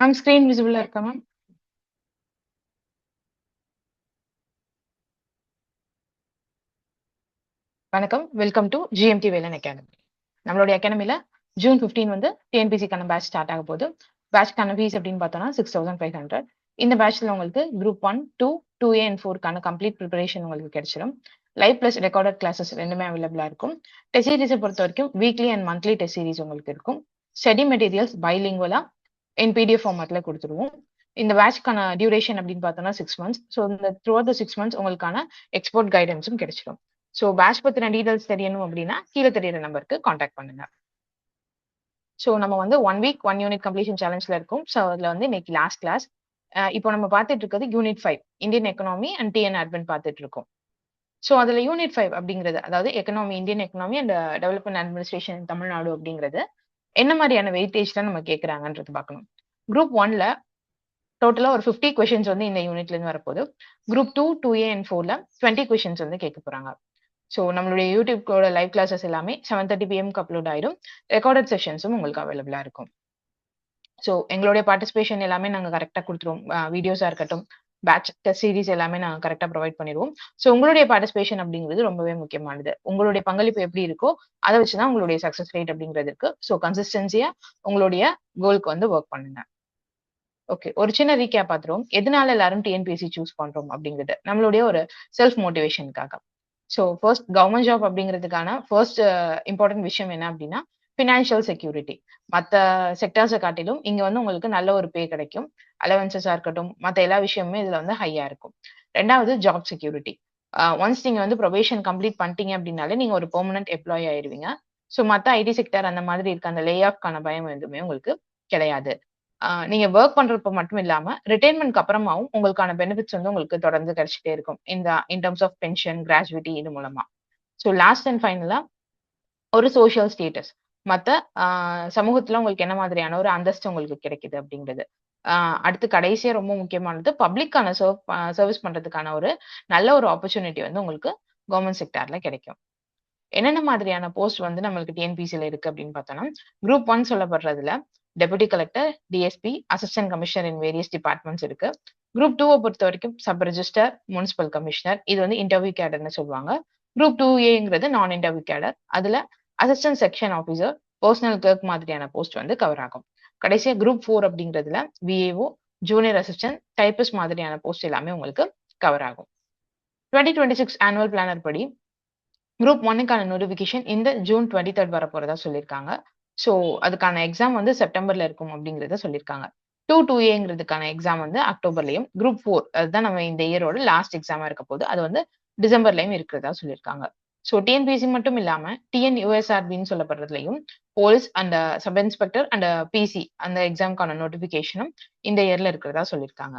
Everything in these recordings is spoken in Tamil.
மேம் ஸ்கிரீன் விசிபிளா இருக்கா மேம்? வணக்கம். Welcome to GMT Velan academy. நம்மளுடைய அகாடமில ஜூன் 15 வந்து டிஎன்பிசிக்கான பேட்ச் ஸ்டார்ட் ஆக போகுது. பேட்ச்க்கான ஃபீஸ் அப்படின்னு பார்த்தோம்னா 6500. இந்த பேட்ச்ல உங்களுக்கு குரூப் 1, 2, 2A அண்ட் 4க்கான கம்ப்ளீட் ப்ரிப்பரேஷன் உங்களுக்கு கிடைச்சிடும். லைவ் பிளஸ் ரெக்கார்டட் கிளாஸஸ் ரெண்டுமே அவைலபிளா இருக்கும். டெஸ்ட் சீரிஸை பொறுத்த வரைக்கும் weekly and monthly test series உங்களுக்கு இருக்கும். ஸ்டடி மெட்டீரியல்ஸ் பைலிங்குவலா இன் பிடிஎஃப் ஃபார்மேட்ல கொடுத்துருவோம். இந்த பேட்ச்க்கான டியூரேஷன் அப்படின்னு பார்த்தோம்னா 6 months. ஸோ இந்த த்ரூ அவுட் த 6 months உங்களுக்கான எக்ஸ்போர்ட் கைடன்ஸும் கிடைச்சிடும். ஸோ பேட்ச் பத்தின டீடைல்ஸ் தெரியணும் அப்படின்னா கீழே தெரியுற நம்பருக்கு காண்டாக்ட் பண்ணுங்க. ஸோ நம்ம வந்து 1 week 1 unit கம்ப்ளீஷன் சேலஞ்சில் இருக்கும். ஸோ அதில் வந்து இன்னைக்கு லாஸ்ட் கிளாஸ். இப்போ நம்ம பார்த்துட்டு இருக்கிறது unit 5 Indian economy and TN admin பார்த்துட்டு இருக்கோம். ஸோ அதில் யூனிட் 5 அப்படிங்கிறது அதாவது economy Indian economy and development administration Tamil Nadu அப்படிங்கிறது என்ன மாதிரியான வெயிட்டேஜ்ல நம்ம கேட்கறாங்கன்றது பார்க்கணும். குரூப் 1ல டோட்டலா ஒரு 50 கொஸ்டின்ஸ் வந்து இந்த யூனிட்ல இருந்து வரப்போகுது. குரூப் 2, 2A அண்ட் 4ல 20 கொஸ்டின்ஸ் வந்து கேட்க போறாங்க. ஸோ நம்மளுடைய யூடியூப்கோட லைவ் கிளாஸஸ் எல்லாமே 7:30 PM அப்லோட் ஆயிடும். ரெக்கார்டட் செஷன்ஸும் உங்களுக்கு அவைலபிளா இருக்கும். ஸோ எங்களுடைய பார்ட்டிசிபேஷன் எல்லாமே நாங்கள் கரெக்டாக கொடுத்துருவோம். வீடியோஸாக இருக்கட்டும், பேட்ச் டெஸ்ட் சீரிஸ் எல்லாமே நாங்கள் கரெக்டாக ப்ரொவைட் பண்ணிடுவோம். ஸோ உங்களுடைய பார்ட்டிசிபேஷன் அப்படிங்கிறது ரொம்பவே முக்கியமானது. உங்களுடைய பங்களிப்பு எப்படி இருக்கோ அதை வச்சு தான் உங்களுடைய சக்ஸஸ் ரேட் அப்படிங்கிறது இருக்கு. ஸோ கன்சிஸ்டன்சியா உங்களுடைய கோலுக்கு வந்து ஒர்க் பண்ணுங்க. ஓகே, ஒரு சின்ன ரீகேப் பார்த்துருவோம். எதனால எல்லாரும் டிஎன்பிஎஸ்சி சூஸ் பண்றோம் அப்படிங்கிறது நம்மளுடைய ஒரு செல்ஃப் மோட்டிவேஷனுக்காக. ஸோ ஃபர்ஸ்ட் கவர்மெண்ட் ஜாப் அப்படிங்கிறதுக்கான ஃபர்ஸ்ட் இம்பார்ட்டன்ட் விஷயம் என்ன அப்படின்னா ஃபினான்ஷியல் செக்யூரிட்டி. மற்ற செக்டர்ஸை காட்டிலும் இங்க வந்து உங்களுக்கு நல்ல ஒரு பே கிடைக்கும். அலவன்சஸா இருக்கட்டும், மற்ற எல்லா விஷயமுமே இதுல வந்து ஹையா இருக்கும். ரெண்டாவது ஜாப் செக்யூரிட்டி. ஒன்ஸ் நீங்க வந்து ப்ரொபேஷன் கம்ப்ளீட் பண்ணிட்டீங்க அப்படின்னாலே நீங்க ஒரு பெர்மனன்ட் எம்ப்ளாயி ஆயிருவீங்க. ஸோ மற்ற ஐடி செக்டர் அந்த மாதிரி இருக்க அந்த லே ஆஃப்கான பயம் எதுவுமே உங்களுக்கு கிடையாது. நீங்க ஒர்க் பண்றப்ப மட்டும் இல்லாம ரிட்டைர்மெண்ட்க்கு அப்புறமாவும் உங்களுக்கான பெனிஃபிட்ஸ் வந்து உங்களுக்கு தொடர்ந்து கிடைச்சிட்டே இருக்கும். In terms of pension, gratuity இது மூலமா. ஸோ லாஸ்ட் அண்ட் ஃபைனலா ஒரு சோஷியல் ஸ்டேட்டஸ். மத்த சமூகத்துல உங்களுக்கு என்ன மாதிரியான ஒரு அந்தஸ்து உங்களுக்கு கிடைக்குது அப்படிங்கிறது. அடுத்து கடைசியா ரொம்ப முக்கியமானது பப்ளிக்கான சர்வீஸ் பண்றதுக்கான ஒரு நல்ல ஒரு ஆப்பர்ச்சுனிட்டி வந்து உங்களுக்கு கவர்மெண்ட் செக்டார்ல கிடைக்கும். என்னென்ன மாதிரியான போஸ்ட் வந்து நம்மளுக்கு டிஎன்பிசில இருக்கு அப்படின்னு பார்த்தோம்னா குரூப் 1 சொல்லப்படுறதுல deputy collector, DSP, assistant commissioner in various departments இருக்கு. குரூப் 2 பொறுத்த வரைக்கும் சப் ரெஜிஸ்டர், முனிசிபல் கமிஷனர், இது வந்து இன்டர்வியூ கேடர்னு சொல்லுவாங்க. குரூப் 2A நான் இன்டர்வியூ கேடர். அதுல assistant section officer, personal clerk மாதிரியான போஸ்ட் வந்து கவர் ஆகும். கடைசியா குரூப் 4 அப்படிங்கிறதுல விஏஓ, ஜூனியர் அசிஸ்டன்ட், டைபிஸ்ட் மாதிரியான போஸ்ட் எல்லாமே உங்களுக்கு கவர் ஆகும். 2026 ஆனுவல் பிளானர் படி குரூப் 1க்கான நோட்டிபிகேஷன் இந்த ஜூன் 23 வர போறதா சொல்லியிருக்காங்க. ஸோ அதுக்கான எக்ஸாம் வந்து செப்டம்பர்ல இருக்கும் அப்படிங்கிறத சொல்லியிருக்காங்க. 2A எக்ஸாம் வந்து அக்டோபர்லயும், குரூப் 4 அதுதான் நம்ம இந்த இயரோட லாஸ்ட் எக்ஸாமா இருக்க போது அது வந்து டிசம்பர்லயும் இருக்கிறதா சொல்லியிருக்காங்க. ஸோ டிஎன்பிசி மட்டும் இல்லாம டிஎன்யூஎஸ்ஆர்பின்னு சொல்லப்படுறதுலையும் police and sub inspector and PC அந்த எக்ஸாம்க்கான நோட்டிபிகேஷனும் இந்த இயர்ல இருக்கிறதா சொல்லியிருக்காங்க.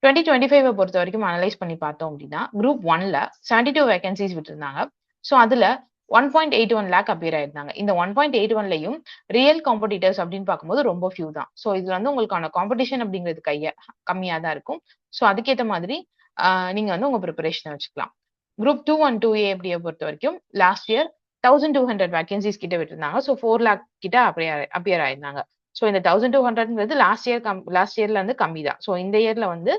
2025 பொறுத்த வரைக்கும் அனலைஸ் பண்ணி பார்த்தோம் அப்படின்னா குரூப் 1ல 72 வேகன்சிஸ் விட்டுருந்தாங்க. ஸோ அதுல 1.81 lakh அப்பியர் ஆயிருந்தாங்க. இந்த 1.81லையும் ரியல் காம்படிட்டர்ஸ் அப்படின்னு பார்க்கும்போது ரொம்ப ஃபியூ தான். ஸோ இதுல வந்து உங்களுக்கான காம்படிஷன் அப்படிங்கிறது கம்மியா தான் இருக்கும். ஸோ அதுக்கேற்ற மாதிரி நீங்க வந்து உங்க ப்ரிப்பரேஷனை வச்சுக்கலாம். குரூப் 2 அண்ட் 2A அப்படியே பொறுத்த வரைக்கும் லாஸ்ட் இயர் 1200 வேகன்சிஸ் கிட்ட விட்டுருந்தாங்க. ஸோ 4 lakh கிட்ட அப்பியர் ஆயிருந்தாங்க. ஸோ இந்த 1200ங்கிறது லாஸ்ட் இயர்ல இருந்து கம்மி தான். ஸோ இந்த இயர்ல வந்து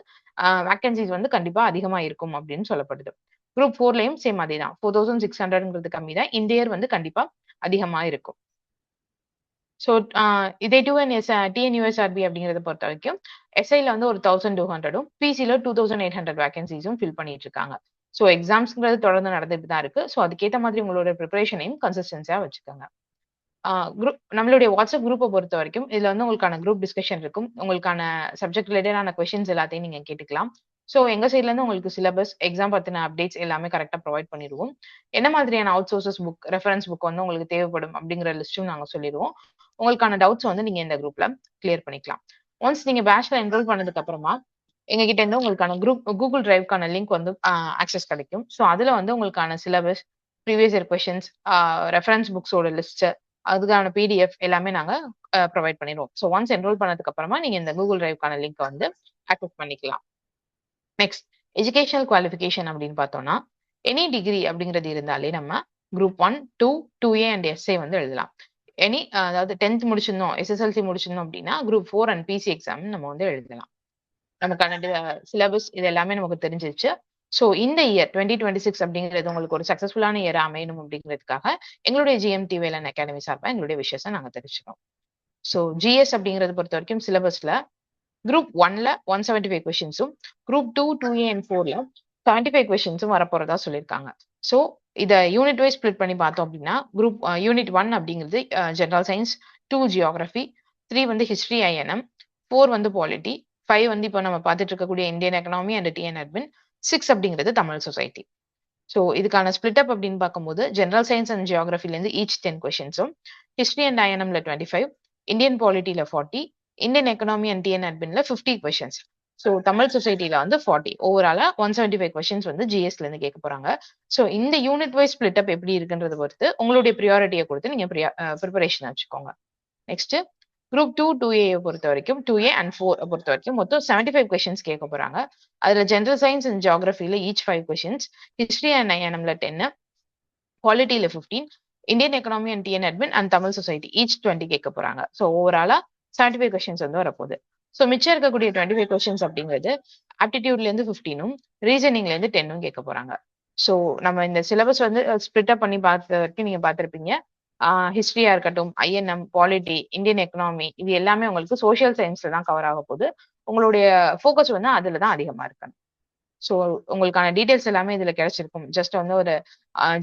வேகன்சிஸ் வந்து கண்டிப்பா அதிகமா இருக்கும் அப்படின்னு சொல்லப்படுது. குரூப் 4லயும் சேம் அதே தான். 4600ங்கிறது கம்மி தான். இந்த இயர் வந்து கண்டிப்பா அதிகமா இருக்கும். ஸோ இதே டிஎன்யூஎஸ்ஆர்பி அப்படிங்கிறத பொறுத்த வரைக்கும் எஸ்ஐல வந்து ஒரு 1200ம், பிசில 2800 வேகன்சிஸும் ஃபில் பண்ணிட்டு இருக்காங்க. ஸோ எக்ஸாம்ஸ்ங்கிறது தொடர்ந்து நடந்துட்டு தான் இருக்கு. ஸோ அதுக்கேற்ற மாதிரி உங்களோட ப்ரிப்பரேஷனையும் கன்சிஸ்டன்சியா வச்சுக்கோங்க. நம்மளுடைய வாட்ஸ்அப் குரூப்பை பொறுத்த வரைக்கும் இதுல வந்து உங்களுக்கான குரூப் டிஸ்கஷன் இருக்கும். உங்களுக்கான சப்ஜெக்ட் ரிலேட்டடான கொஸ்டின்ஸ் எல்லாத்தையும் நீங்க கேட்டுக்கலாம். ஸோ எங்க சைட்ல இருந்து உங்களுக்கு சிலபஸ், எக்ஸாம் பத்தின அப்டேட்ஸ் எல்லாமே கரெக்டா ப்ரொவைட் பண்ணிடுவோம். என்ன மாதிரியான out sources book, reference book வந்து உங்களுக்கு தேவைப்படும் அப்படிங்கிற லிஸ்ட்டும் நாங்க சொல்லிடுவோம். உங்களுக்கான டவுட்ஸ் வந்து நீங்க இந்த குரூப்ல கிளியர் பண்ணிக்கலாம். ஒன்ஸ் நீங்க பேட்ச்ல என்ரோல் பண்ணதுக்கு அப்புறமா எங்க கிட்ட இருந்து உங்களுக்கான கூகுள் டிரைவ்க்கான லிங்க் வந்து ஆக்சஸ் கிடைக்கும். ஸோ அதுல வந்து உங்களுக்கான syllabus, previous year questions, reference புக்ஸோட லிஸ்ட், அதுக்கான பிடிஎஃப் எல்லாமே நாங்க ப்ரொவைட் பண்ணிடுவோம். ஸோ ஒன்ஸ் என்ரோல் பண்ணதுக்கு அப்புறமா நீங்க இந்த கூகுள் டிரைவ்க்கான லிங்க் வந்து ஆக்சஸ் பண்ணிக்கலாம். நெக்ஸ்ட் எஜுகேஷனல் குவாலிஃபிகேஷன் அப்படின்னு பார்த்தோம்னா எனி டிகிரி அப்படிங்கிறது இருந்தாலே நம்ம குரூப் 1, 2, 2A அண்ட் எஸ்ஏ வந்து எழுதலாம். எனி அதாவது 10th முடிச்சிருந்தோம், எஸ்எஸ்எல்சி முடிச்சிருந்தோம் அப்படின்னா குரூப் 4 அண்ட் பிசி எக்ஸாம் நம்ம வந்து எழுதலாம். நமக்கான சிலபஸ் இது எல்லாமே நமக்கு தெரிஞ்சிருச்சு. ஸோ இந்த இயர் 2026 அப்படிங்கிறது உங்களுக்கு ஒரு சக்சஸ்ஃபுல்லான இயர் அமையணும் அப்படிங்கிறதுக்காக எங்களுடைய ஜிஎம்டி வேலன் அகாடமி சார்பா எங்களுடைய விஷயத்தை நாங்க தெரிஞ்சுக்கிறோம். ஸோ ஜிஎஸ் அப்படிங்கறத பொறுத்த வரைக்கும் சிலபஸ்ல குரூப் 1ல 175 கொஸ்டின்ஸும், குரூப் 2, 2A அண்ட் 4ல 75 கொஸ்டின்ஸும் வரப்போறதா சொல்லியிருக்காங்க. ஸோ இதை யூனிட் வைஸ் ஸ்பிளிட் பண்ணி பார்த்தோம் அப்படின்னா குரூப் யூனிட் 1 அப்படிங்கிறது ஜெனரல் சயின்ஸ், 2 ஜியோகிராஃபி, 3 வந்து ஹிஸ்டரி ஐஎன்எம், 4 வந்து பாலிட்டி, 5 வந்து இப்போ நம்ம பார்த்துட்டு இருக்கக்கூடிய Indian economy and TN admin, 6 அப்படிங்கிறது தமிழ் சொசைட்டி. ஸோ இதுக்கான ஸ்பிளிட் அப் அப்படின்னு பார்க்கும்போது ஜெனரல் சயின்ஸ் அண்ட் ஜியோகிராஃபிலேருந்து ஈச் 10 கொஸ்டின்ஸும், ஹிஸ்டரி அண்ட் ஐஎன்எம்ல 25, இந்தியன் பாலிட்டியில 40, இந்தியன் எக்கனாமி அண்ட் டிஎன் அட்மின்ல 50 கொஸ்டின்ஸ். ஸோ தமிழ் சொசைட்டில வந்து 40, ஓவராலா 175 கொஸ்டின்ஸ் வந்து ஜிஎஸ்ல இருந்து கேட்க போறாங்க. ஸோ இந்த யூனிட் வைஸ் ஸ்பிளிட் அப் எப்படி இருக்குன்றத பொறுத்து உங்களுடைய ப்ரியாரிட்டியை கொடுத்து நீங்க ப்ரிப்பரேஷன் வச்சுக்கோங்க. நெக்ஸ்ட் குரூப் 2, 2A பொறுத்த வரைக்கும் 2A அண்ட் 4 பொறுத்த வரைக்கும் மொத்தம் 75 கொஸ்டின்ஸ் கேட்க போறாங்க. அதுல ஜெனரல் சயின்ஸ் அண்ட் ஜியோகிராஃபில ஈச் 5 கொஸ்டின்ஸ், ஹிஸ்டரி அண்ட் ஐஎன்எம்ல 10, பாலிட்டியில 15, Indian economy and TN admin and Tamil society each 20 கேட்க போறாங்க. ஸோ ஓவராலா 75 கொஸ்டின்ஸ் வந்து வரப்போகுது. ஸோ மிச்சம் இருக்கக்கூடிய 25 கொஸ்டின்ஸ் அப்படிங்கிறது ஆப்டிடியூட்ல இருந்து 15ம், ரீசனிங்ல இருந்து 10ம் கேட்க போறாங்க. ஸோ நம்ம இந்த சிலபஸ் வந்து ஸ்பிளிட் அப் பண்ணி பார்த்த வரைக்கும் நீங்க பார்த்திருப்பீங்க. ஹிஸ்டரியா இருக்கட்டும், ஐஎன்எம், பாலிட்டி, இந்தியன் எக்கனாமி, இது எல்லாமே உங்களுக்கு சோசியல் சயின்ஸ்ல தான் கவர் ஆக போகுது. உங்களுடைய ஃபோக்கஸ் வந்து அதுல தான் அதிகமா இருக்கணும். ஸோ உங்களுக்கான டீடைல்ஸ் எல்லாமே இதுல கிடைச்சிருக்கும். ஜஸ்ட் வந்து ஒரு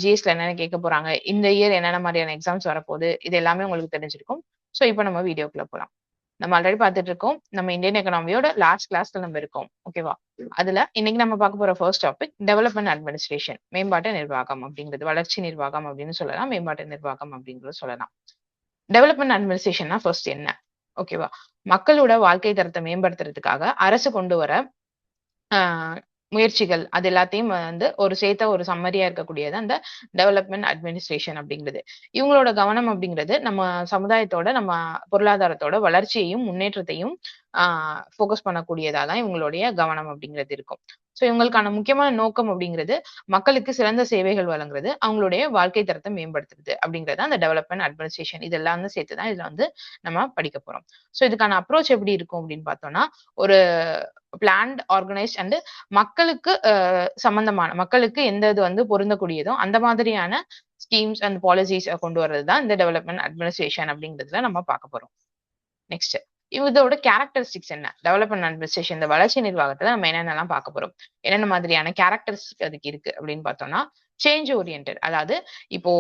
ஜிஎஸ்ல என்னென்ன கேட்க போறாங்க, இந்த இயர் என்னென்ன மாதிரியான எக்ஸாம்ஸ் வரப்போகுது, இது எல்லாமே உங்களுக்கு தெரிஞ்சிருக்கும். ஸோ இப்போ நம்ம வீடியோக்குள்ள போகலாம். நம்ம ஆல்ரெடி பார்த்துட்டு இருக்கோம், நம்ம இந்தியன் எக்கனாமியோட லாஸ்ட் கிளாஸ்ல நம்ம இருக்கோம். ஓகேவா? அதுல இன்னைக்கு நம்ம பார்க்க போற ஃபர்ஸ்ட் டாபிக் டெவலப்மெண்ட் அட்மினிஸ்ட்ரேஷன், மேம்பாட்டு நிர்வாகம் அப்படிங்கிறது. வளர்ச்சி நிர்வாகம் அப்படின்னு சொல்லலாம், மேம்பாட்டு நிர்வாகம் அப்படிங்கிறது சொல்லலாம். டெவலப்மெண்ட் அட்மினிஸ்ட்ரேஷன்னா ஃபர்ஸ்ட் என்ன? ஓகேவா? மக்களோட வாழ்க்கை தரத்தை மேம்படுத்துறதுக்காக அரசு கொண்டு வர முயற்சிகள் அது எல்லாத்தையும் வந்து ஒரு சம்மரியா இருக்கக்கூடியது அந்த டெவலப்மெண்ட் அட்மினிஸ்ட்ரேஷன் அப்படிங்கிறது. இவங்களோட கவனம் அப்படிங்கிறது நம்ம சமுதாயத்தோட, நம்ம பொருளாதாரத்தோட வளர்ச்சியையும் முன்னேற்றத்தையும் ஃபோக்கஸ் பண்ணக்கூடியதா தான் இவங்களுடைய கவனம் அப்படிங்கிறது இருக்கும். ஸோ இவங்களுக்கான முக்கியமான நோக்கம் அப்படிங்கிறது மக்களுக்கு சிறந்த சேவைகள் வழங்குறது, அவங்களுடைய வாழ்க்கை தரத்தை மேம்படுத்துறது அப்படிங்கிறது அந்த டெவலப்மெண்ட் அட்மினிஸ்ட்ரேஷன். இதெல்லாம் வந்து சேர்த்து தான் இதுல வந்து நம்ம படிக்க போறோம். ஸோ இதுக்கான அப்ரோச் எப்படி இருக்கும் அப்படின்னு பார்த்தோம்னா, ஒரு பிளான்ட், ஆர்கனைஸ்ட் அண்ட் மக்களுக்கு சம்பந்தமான, மக்களுக்கு எந்த இது வந்து பொருந்தக்கூடியதோ அந்த மாதிரியான ஸ்கீம்ஸ் அண்ட் பாலிசிஸ் கொண்டு வர்றது தான் இந்த டெவலப்மெண்ட் அட்மினிஸ்ட்ரேஷன் அப்படிங்கிறதுல நம்ம பார்க்க போறோம். நெக்ஸ்ட் இதோட கேரக்டரிஸ்டிக்ஸ் என்ன? டெவலப்மெண்ட் அட்மினிஸ்ட்ரேஷன், இந்த வளர்ச்சி நிர்வாகத்துல நம்ம என்னென்னலாம் பார்க்க போறோம், என்னென்ன மாதிரியான கேரக்டரிஸ்டிக் அதுக்கு இருக்கு அப்படின்னு பார்த்தோம்னா, சேஞ்ச் ஓரியன்டட். அதாவது இப்போ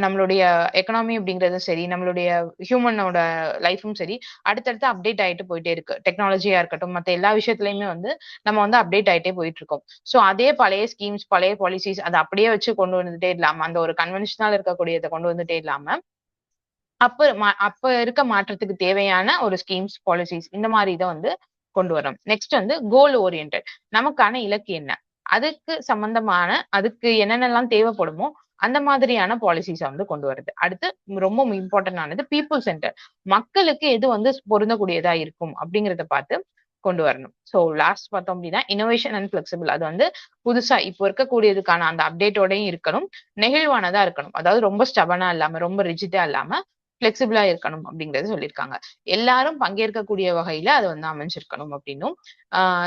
நம்மளுடைய எக்கனாமி அப்படிங்கிறதும் சரி, நம்மளுடைய ஹியூமனோட லைஃபும் சரி, அடுத்தடுத்து அப்டேட் ஆயிட்டு போயிட்டே இருக்கு. டெக்னாலஜியா இருக்கட்டும், மற்ற எல்லா விஷயத்துலயுமே வந்து நம்ம வந்து அப்டேட் ஆயிட்டே போயிட்டு இருக்கோம். ஸோ அதே பழைய ஸ்கீம்ஸ், பழைய பாலிசிஸ் அதை அப்படியே வச்சு கொண்டு வந்துட்டே இல்லாம, அந்த ஒரு கன்வென்ஷனல் இருக்கக்கூடியதை கொண்டு வந்துட்டே இல்லாம, அப்ப இருக்க மாற்றத்துக்கு தேவையான ஒரு ஸ்கீம்ஸ், பாலிசிஸ் இந்த மாதிரி இதை வந்து கொண்டு வரோம். நெக்ஸ்ட் வந்து கோல் ஓரியன்டட். நமக்கான இலக்கு என்ன, அதுக்கு சம்பந்தமான, அதுக்கு என்னென்னலாம் தேவைப்படுமோ அந்த மாதிரியான பாலிசிஸை வந்து கொண்டு வருது. அடுத்து ரொம்ப இம்பார்ட்டன்ட் ஆனது பீப்புள் சென்டர். மக்களுக்கு எது வந்து பொருந்தக்கூடியதா இருக்கும் அப்படிங்கிறத பார்த்து கொண்டு வரணும். ஸோ லாஸ்ட் பார்த்தோம் அப்படின்னா இனோவேஷன் அண்ட் பிளெக்சிபிள். அது வந்து புதுசா இப்போ இருக்கக்கூடியதுக்கான அந்த அப்டேட்டோடையும் இருக்கணும், நெகிழ்வானதா இருக்கணும். அதாவது ரொம்ப ஸ்டபனா இல்லாம, ரொம்ப ரிஜிட்டா இல்லாம பிளெக்சிபிளா இருக்கணும் அப்படிங்கறது சொல்லியிருக்காங்க. எல்லாரும் பங்கேற்கக்கூடிய வகையில அது வந்து அமைஞ்சிருக்கணும் அப்படின்னும்,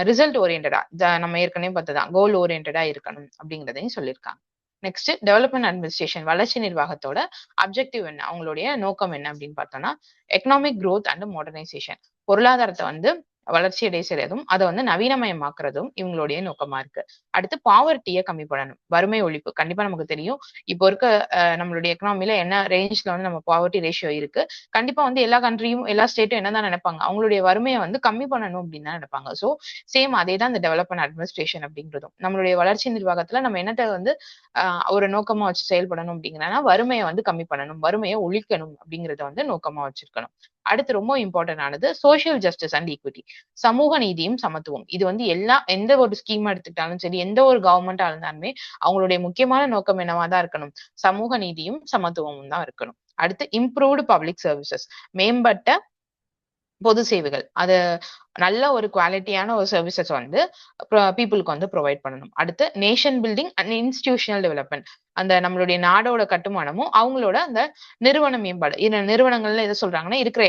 ரிசல்ட் ஓரியன்டா, நம்ம ஏற்கனவே பார்த்ததான் கோல் ஓரியன்டா இருக்கணும் அப்படிங்கிறதையும் சொல்லியிருக்காங்க. நெக்ஸ்ட் டெவலப்மெண்ட் அட்மினிஸ்ட்ரேஷன், வளர்ச்சி நிர்வாகத்தோட அப்ஜெக்டிவ் என்ன, அவங்களுடைய நோக்கம் என்ன அப்படின்னு பார்த்தோம்னா, எக்கனாமிக் growth அண்ட் மாடர்னைசேஷன். பொருளாதாரத்தை வந்து வளர்ச்சி அடைய செய்யறதும், அதை வந்து நவீனமயமாக்குறதும் இவங்களுடைய நோக்கமா இருக்கு. அடுத்து பாவர்ட்டியை கம்மி பண்ணணும், வறுமை ஒழிப்பு. கண்டிப்பா நமக்கு தெரியும் இப்போ இருக்க நம்மளுடைய எக்கனாமில என்ன ரேஞ்ச்ல வந்து நம்ம பாவர்ட்டி ரேஷியோ இருக்கு. கண்டிப்பா வந்து எல்லா கண்ட்ரியும், எல்லா ஸ்டேட்டும் என்னதான் நினைப்பாங்க, அவங்களுடைய வறுமையை வந்து கம்மி பண்ணணும் அப்படின்னு தான் நினைப்பாங்க. ஸோ சேம் அதே தான் இந்த டெவலப்மெண்ட் அட்மினிஸ்ட்ரேஷன் அப்படிங்கிறதும். நம்மளுடைய வளர்ச்சி நிர்வாகத்துல நம்ம என்னத்தை வந்து ஒரு நோக்கமா வச்சு செயல்படணும் அப்படிங்கிறனா, வறுமையை வந்து கம்மி பண்ணணும், வறுமையை ஒழிக்கணும் அப்படிங்கறத வந்து நோக்கமா வச்சிருக்கணும். அடுத்து ரொம்ப இம்பார்ட்டன்ட் ஆனது சோசியல் ஜஸ்டிஸ் அண்ட் ஈக்விட்டி, சமூக நீதியும் சமத்துவம். இது வந்து எந்த ஒரு ஸ்கீம் எடுத்துக்கிட்டாலும் சரி, எந்த ஒரு கவர்மெண்டா இருந்தாலுமே அவங்களுடைய முக்கியமான நோக்கம் என்னவா தான் இருக்கணும், சமூக நீதியும் சமத்துவமும் தான் இருக்கணும். அடுத்து இம்ப்ரூவ்டு பப்ளிக் சர்வீசஸ், மேம்பட்ட பொது சேவைகள் அது நல்ல ஒரு குவாலிட்டியான ஒரு சர்வீசஸ் வந்து பீப்புளுக்கு வந்து ப்ரொவைட் பண்ணணும். அடுத்து nation building and institutional development, அந்த நம்மளுடைய நாடோட கட்டுமானமும் அவங்களோட அந்த நிறுவன மேம்பாடு. இந்த நிறுவனங்கள்ல எதை சொல்றாங்கன்னா இருக்கிற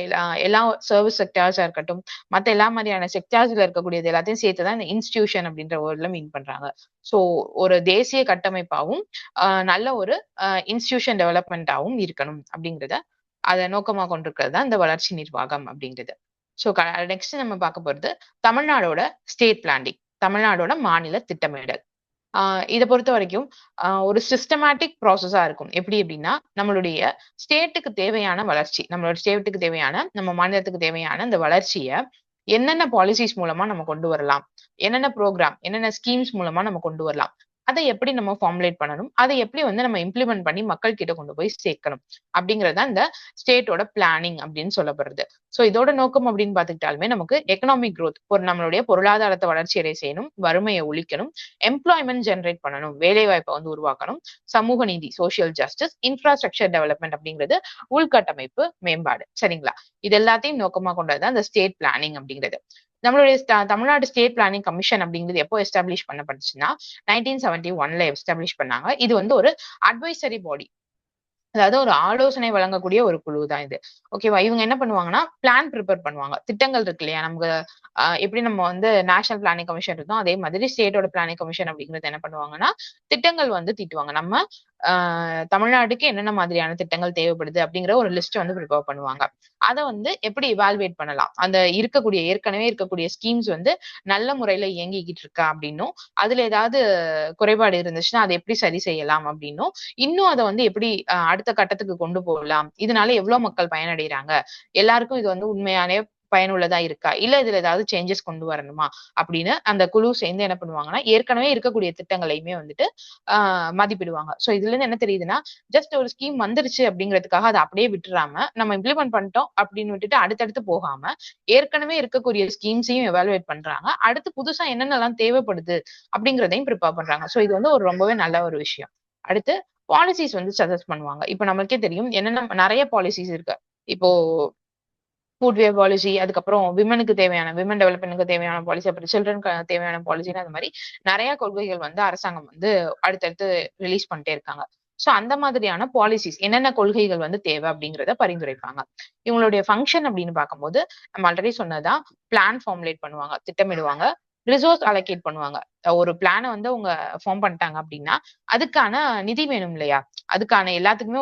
எல்லா சர்வீஸ் செக்டார்ஸா இருக்கட்டும், மத்த எல்லா மாதிரியான செக்டார்ஸ்ல இருக்கக்கூடியது எல்லாத்தையும் சேர்த்துதான் இந்த இன்ஸ்டிடியூஷன் அப்படின்ற வேர்ட்ல மீன் பண்றாங்க. ஸோ ஒரு தேசிய கட்டமைப்பாகவும் நல்ல ஒரு இன்ஸ்டிடியூஷன் டெவலப்மெண்டாகவும் இருக்கணும் அப்படிங்கிறத அதை நோக்கமா கொண்டிருக்கிறது தான் இந்த வளர்ச்சி நிர்வாகம் அப்படிங்கிறது. ஸோ நெக்ஸ்ட் நம்ம பார்க்க போறது தமிழ்நாடோட ஸ்டேட் பிளானிங், தமிழ்நாடோட மாநில திட்டமிடல். இதை பொறுத்த வரைக்கும் ஒரு சிஸ்டமேட்டிக் ப்ராசஸா இருக்கும். எப்படி அப்படின்னா நம்மளுடைய ஸ்டேட்டுக்கு தேவையான வளர்ச்சி, நம்மளோட ஸ்டேட்டுக்கு தேவையான, நம்ம மாநிலத்துக்கு தேவையான இந்த வளர்ச்சியை என்னென்ன பாலிசிஸ் மூலமா நம்ம கொண்டு வரலாம், என்னென்ன ப்ரோக்ராம், என்னென்ன ஸ்கீம்ஸ் மூலமா நம்ம கொண்டு வரலாம், அதை எப்படி நம்ம ஃபார்முலேட் பண்ணணும், அதை எப்படி வந்து நம்ம இம்ப்ளிமெண்ட் பண்ணி மக்கள் கிட்ட கொண்டு போய் சேர்க்கணும் அப்படிங்கிறது தான் இந்த ஸ்டேட்டோட பிளானிங் அப்படின்னு சொல்லப்படுறது. ஸோ இதோட நோக்கம் அப்படின்னு பார்த்துக்கிட்டாலுமே நமக்கு எக்கனாமிக் growth, நம்மளுடைய பொருளாதாரத்தை வளர்ச்சி அடைய செய்யணும், வறுமையை ஒழிக்கணும், எம்ப்ளாய்மெண்ட் ஜென்ரேட் பண்ணணும், வேலை வாய்ப்பை வந்து உருவாக்கணும், சமூக நீதி சோசியல் ஜஸ்டிஸ், இன்ஃப்ராஸ்ட்ரக்சர் டெவலப்மெண்ட் அப்படிங்கிறது உள்கட்டமைப்பு மேம்பாடு. சரிங்களா? இது எல்லாத்தையும் நோக்கமா கொண்டதுதான் இந்த ஸ்டேட் பிளானிங் அப்படிங்கிறது. நம்மளுடைய தமிழ்நாடு ஸ்டேட் பிளானிங் கமிஷன் அப்படிங்கிறது எப்போ எஸ்டாப்ளிஷ் பண்ணப்பட்டுச்சுன்னா 1971ல எஸ்டாப்ளிஷ் பண்ணாங்க. இது வந்து ஒரு அட்வைசரி பாடி, அதாவது ஒரு ஆலோசனை வழங்கக்கூடிய ஒரு குழு தான் இது. ஓகேவா? இவங்க என்ன பண்ணுவாங்கன்னா பிளான் ப்ரிப்பேர் பண்ணுவாங்க. திட்டங்கள் இருக்கு இல்லையா, நமக்கு எப்படி நம்ம வந்து நேஷனல் பிளானிங் கமிஷன் இருந்தோம், அதே மாதிரி ஸ்டேட்டோட பிளானிங் கமிஷன் அப்படிங்கிறது என்ன பண்ணுவாங்கன்னா திட்டங்கள் வந்து தீட்டுவாங்க. நம்ம தமிழ்நாட்டுக்கு என்னென்ன மாதிரியான திட்டங்கள் தேவைப்படுது அப்படிங்கிற ஒரு லிஸ்ட் வந்து ப்ரிப்பேர் பண்ணுவாங்க. அதை வந்து எப்படி இவால்வேட் பண்ணலாம், அந்த ஏற்கனவே இருக்கக்கூடிய ஸ்கீம்ஸ் வந்து நல்ல முறையில இயங்கிக்கிட்டு இருக்கா அப்படின்னும், அதுல ஏதாவது குறைபாடு இருந்துச்சுன்னா அதை எப்படி சரி செய்யலாம் அப்படின்னும், இன்னும் அதை வந்து எப்படி அடுத்த கட்டத்துக்கு கொண்டு போகலாம், இதனால எவ்வளவு மக்கள் பயனடைறாங்க, எல்லாருக்கும் இது வந்து உண்மையானே பயனுள்ளதா இருக்கா, இல்ல இதுல ஏதாவது சேஞ்சஸ் கொண்டு வரணுமா அப்படின்னு அந்த குழு சேர்ந்து என்ன பண்ணுவாங்கன்னா ஏற்கனவே இருக்கக்கூடிய திட்டங்களையுமே வந்துட்டு மதிப்பிடுவாங்க. சோ இதுல இருந்து என்ன தெரியுதுன்னா, ஜஸ்ட் ஒரு ஸ்கீம் வந்துருச்சு அப்படிங்கிறதுக்காக அதை அப்படியே விட்டுறாம நம்ம இம்ப்ளிமெண்ட் பண்ணிட்டோம் அப்படின்னு விட்டுட்டு அடுத்தடுத்து போகாம ஏற்கனவே இருக்கக்கூடிய ஸ்கீம்ஸையும் எவாலுவேட் பண்றாங்க, அடுத்து புதுசா என்னென்னலாம் தேவைப்படுது அப்படிங்கிறதையும் ப்ரிப்பேர் பண்றாங்க. சோ இது வந்து ஒரு ரொம்பவே நல்ல ஒரு விஷயம். அடுத்து பாலிசிஸ் வந்து சஜஸ்ட் பண்ணுவாங்க. இப்ப நமக்கே தெரியும் என்னென்ன நிறைய பாலிசிஸ் இருக்கு. இப்போ ஃபுட்வேர் பாலிசி, அதுக்கப்புறம் விமனுக்கு தேவையான விமன் டெவலப்மெண்ட்க்கு தேவையான பாலிசி, அப்புறம் சில்ட்ரனுக்கு தேவையான பாலிசின்னு அது மாதிரி நிறைய கொள்கைகள் வந்து அரசாங்கம் வந்து அடுத்தடுத்து ரிலீஸ் பண்ணிட்டே இருக்காங்க. சோ அந்த மாதிரியான பாலிசிஸ் என்னென்ன கொள்கைகள் வந்து தேவை அப்படிங்கிறத பரிந்துரைப்பாங்க. இவங்களுடைய ஃபங்க்ஷன் அப்படின்னு பார்க்கும்போது நம்ம ஆல்ரெடி சொன்னதுதான், பிளான் ஃபார்முலேட் பண்ணுவாங்க, திட்டமிடுவாங்க, ரிசோர்ஸ் அலோகேட் பண்ணுவாங்க. ஒரு பிளான வந்து அவங்க ஃபார்ம் பண்ணிட்டாங்க அப்படின்னா அதுக்கான நிதி வேணும் இல்லையா, அதுக்கான எல்லாத்துக்குமே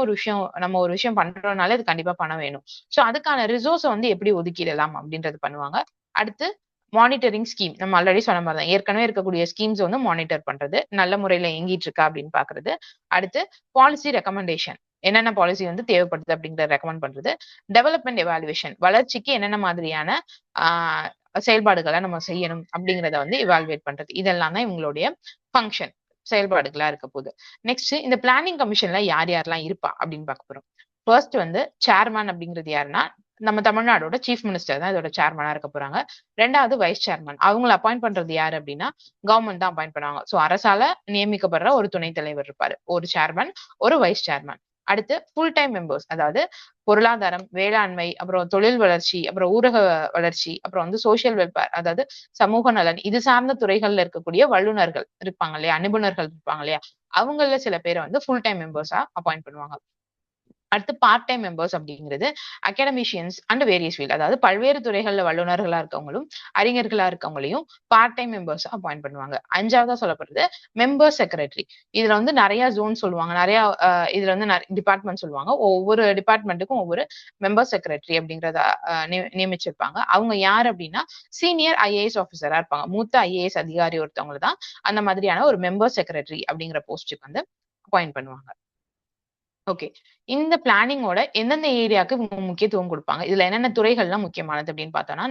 நம்ம ஒரு விஷயம் பண்றோம்னாலே அது கண்டிப்பா பணம் வேணும். சோ அதுக்கான ரிசோர்ஸை வந்து எப்படி ஒதுக்கிடலாம் அப்படின்றது பண்ணுவாங்க. அடுத்து மானிட்டரிங் ஸ்கீம், நம்ம ஆல்ரெடி சொன்ன மாதிரி தான், ஏற்கனவே இருக்கக்கூடிய ஸ்கீம்ஸ் வந்து மானிட்டர் பண்றது, நல்ல முறையில இயங்கிட்டு இருக்கா அப்படின்னு பாக்குறது. அடுத்து பாலிசி ரெக்கமெண்டேஷன், என்னென்ன பாலிசி வந்து தேவைப்படுது அப்படிங்கறத ரெக்கமெண்ட் பண்றது. டெவலப்மெண்ட் எவாலுவேஷன், வளர்ச்சிக்கு என்னென்ன மாதிரியான ஆஹ் செயல்பாடுகளை நம்ம செய்யணும் அப்படிங்கிறத வந்து இவால்வேட் பண்றது. இதெல்லாம் தான் இவங்களுடைய ஃபங்க்ஷன், செயல்பாடுகளா இருக்க போகுது. நெக்ஸ்ட் இந்த பிளானிங் கமிஷன்ல யார் யாரெல்லாம் இருப்பா அப்படின்னு பார்க்க போறோம். ஃபர்ஸ்ட் வந்து சேர்மன் அப்படிங்கிறது யாருன்னா நம்ம தமிழ்நாடோட சீஃப் மினிஸ்டர் தான் இதோட சேர்மனா இருக்க போறாங்க. ரெண்டாவது வைஸ் சேர்மன், அவங்களை அப்பாயிண்ட் பண்றது யாரு அப்படின்னா கவர்மெண்ட் தான் அப்பாயிண்ட் பண்ணுவாங்க. சோ அரசால நியமிக்கப்படுற ஒரு துணைத் தலைவர் இருப்பாரு, ஒரு சேர்மன், ஒரு வைஸ் சேர்மன். அடுத்து ஃபுல் டைம் மெம்பர்ஸ், அதாவது பொருளாதாரம், வேளாண்மை, அப்புறம் தொழில் வளர்ச்சி, அப்புறம் ஊரக வளர்ச்சி, அப்புறம் வந்து சோசியல் வெல்ஃபேர், அதாவது சமூக நலன், இது சார்ந்த துறைகள்ல இருக்கக்கூடிய வல்லுநர்கள் இருப்பாங்க இல்லையா, நிபுணர்கள் இருப்பாங்க இல்லையா, அவங்கள சில பேரை வந்து ஃபுல் டைம் மெம்பர்ஸா அப்பாயிண்ட் பண்ணுவாங்க. அடுத்து பார்ட் டைம் மெம்பர்ஸ் அப்படிங்கிறது அகாடமிஷியன்ஸ் அண்ட் வேரியஸ் ஃபீல்ட், அதாவது பல்வேறு துறைகள்ல வல்லுநர்களா இருக்கவங்களும் அறிஞர்களா இருக்கவங்களையும் பார்ட் டைம் மெம்பர்ஸ் அப்பாயிண்ட் பண்ணுவாங்க. அஞ்சாவதா சொல்லப்படுறது மெம்பர் செக்ரட்டரி. இதுல வந்து நிறைய ஜோன் சொல்லுவாங்க, நிறைய இதுல வந்து டிபார்ட்மெண்ட் சொல்லுவாங்க. ஒவ்வொரு டிபார்ட்மெண்ட்டுக்கும் ஒவ்வொரு மெம்பர் செக்ரட்டரி அப்படிங்கிறத நியமிச்சிருப்பாங்க. அவங்க யார் அப்படின்னா சீனியர் ஐஏஎஸ் ஆஃபீஸரா இருப்பாங்க, மூத்த ஐஏஎஸ் அதிகாரி ஒருத்தவங்க தான் அந்த மாதிரியான ஒரு மெம்பர் செக்ரட்டரி அப்படிங்கிற போஸ்டுக்கு வந்து அப்பாயிண்ட் பண்ணுவாங்க. ஓகே, இந்த பிளானிங்கோட எந்தெந்த ஏரியாவுக்கு முக்கியத்துவம் கொடுப்பாங்க, இதுல என்னென்ன துறைகள்லாம் முக்கியமானது அப்படின்னு பார்த்தோம்னா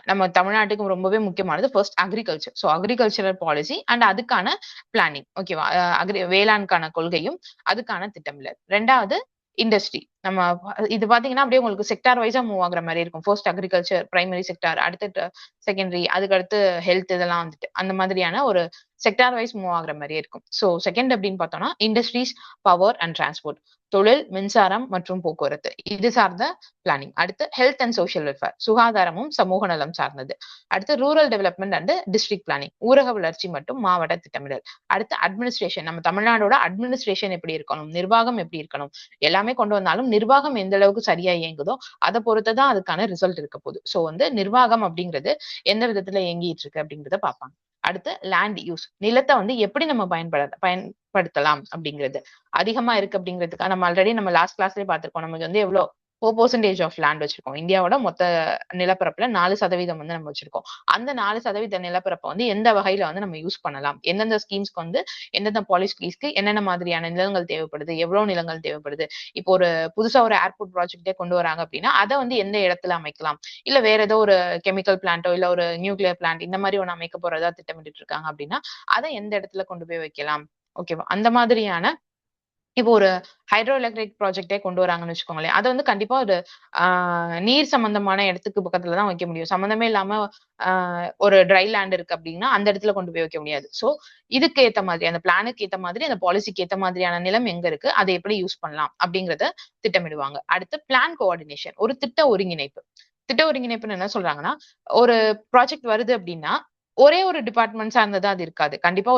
நம்ம தமிழ்நாட்டுக்கு ரொம்பவே முக்கியமானது first agriculture. So agricultural policy and அதுக்கான பிளானிங். ஓகேவா? வேளாண்கான கொள்கையும் அதுக்கான திட்டமிடல். ரெண்டாவது இண்டஸ்ட்ரி. நம்ம இது பாத்தீங்கன்னா அப்படியே உங்களுக்கு செக்டார் வைஸா மூவ் ஆகுற மாதிரி இருக்கும். ஃபர்ஸ்ட் அக்ரிகல்ச்சர், பிரைமரி செக்டார், அடுத்து செகண்டரி, அதுக்கடுத்து ஹெல்த், இதெல்லாம் வந்துட்டு அந்த மாதிரியான ஒரு செக்டார் வைஸ் மூவ் ஆகுற மாதிரியே இருக்கும். ஸோ செகண்ட் அப்படின்னு பார்த்தோம்னா இண்டஸ்ட்ரீஸ், பவர் அண்ட் டிரான்ஸ்போர்ட். தொழில், மின்சாரம் மற்றும் போக்குவரத்து இது சார்ந்த பிளானிங். அடுத்து ஹெல்த் அண்ட் சோஷியல் வெல்ஃபேர், சுகாதாரமும் சமூக நலம் சார்ந்தது. அடுத்து rural development and district planning, ஊரக வளர்ச்சி மற்றும் மாவட்ட திட்டமிடல். அடுத்து அட்மினிஸ்ட்ரேஷன், நம்ம தமிழ்நாடோட அட்மினிஸ்ட்ரேஷன் எப்படி இருக்கணும், நிர்வாகம் எப்படி இருக்கணும், எல்லாமே கொண்டு வந்தாலும் நிர்வாகம் எந்த அளவுக்கு சரியா இயங்குதோ அதை பொறுத்துதான் அதுக்கான ரிசல்ட் இருக்க போகுது. சோ நிர்வாகம் அப்படிங்கிறது எந்த விதத்துல இயங்கிட்டு இருக்கு அப்படிங்கிறத பார்ப்பாங்க. அடுத்து லேண்ட் யூஸ், நிலத்தை எப்படி நம்ம பயன்படுத்தலாம் அப்படிங்கிறது அதிகமா இருக்கு அப்படிங்கிறதுக்காக நம்ம ஆல்ரெடி நம்ம லாஸ்ட் கிளாஸ்லயே பார்த்திருக்கோம். நமக்கு எவ்வளவு 4% ஆஃப் லேண்ட் வச்சிருக்கோம். இந்தியாவோட மொத்த நிலப்பரப்புல 4% நம்ம வச்சிருக்கோம். அந்த 4% நிலப்பரப்பை எந்த வகையில நம்ம யூஸ் பண்ணலாம், எந்தெந்த ஸ்கீம்ஸ்க்கு எந்தெந்த பாலிசிஸ்க்கு என்னென்ன மாதிரியான நிலங்கள் தேவைப்படுது, எவ்வளவு நிலங்கள் தேவைப்படுது. இப்போ புதுசா ஒரு ஏர்போர்ட் ப்ராஜெக்டே கொண்டு வராங்க அப்படின்னா அதை எந்த இடத்துல அமைக்கலாம், இல்ல வேற ஏதோ ஒரு கெமிக்கல் பிளான்ட்டோ இல்ல ஒரு நியூக்ளியர் பிளான்ட் இந்த மாதிரி ஒண்ணு அமைக்க போறதா திட்டமிட்டு இருக்காங்க அப்படின்னா அதை எந்த இடத்துல கொண்டு போய் வைக்கலாம். ஓகேவா? அந்த மாதிரியான இப்போ ஒரு ஹைட்ரோ எலக்ட்ரிக் ப்ராஜெக்டே கொண்டு வராங்கன்னு வச்சுக்கோங்களேன், அதை கண்டிப்பா ஒரு நீர் சம்பந்தமான இடத்துக்கு பக்கத்துலதான் வைக்க முடியும். சம்பந்தமே இல்லாம ஒரு ட்ரை லேண்ட் இருக்கு அப்படின்னா அந்த இடத்துல கொண்டு போய் வைக்க முடியாது. சோ இதுக்கு ஏத்த மாதிரி, அந்த பிளானுக்கு ஏத்த மாதிரி, அந்த பாலிசிக்கு ஏத்த மாதிரியான நிலம் எங்க இருக்கு, அதை எப்படி யூஸ் பண்ணலாம் அப்படிங்கறத திட்டமிடுவாங்க. அடுத்து பிளான் கோஆர்டினேஷன், ஒரு திட்ட ஒருங்கிணைப்பு. திட்ட ஒருங்கிணைப்புன்னு என்ன சொல்றாங்கன்னா, ஒரு ப்ராஜெக்ட் வருது அப்படின்னா ஒரே ஒரு டிபார்ட்மெண்ட் சார்ந்ததா அது இருக்காது. கண்டிப்பா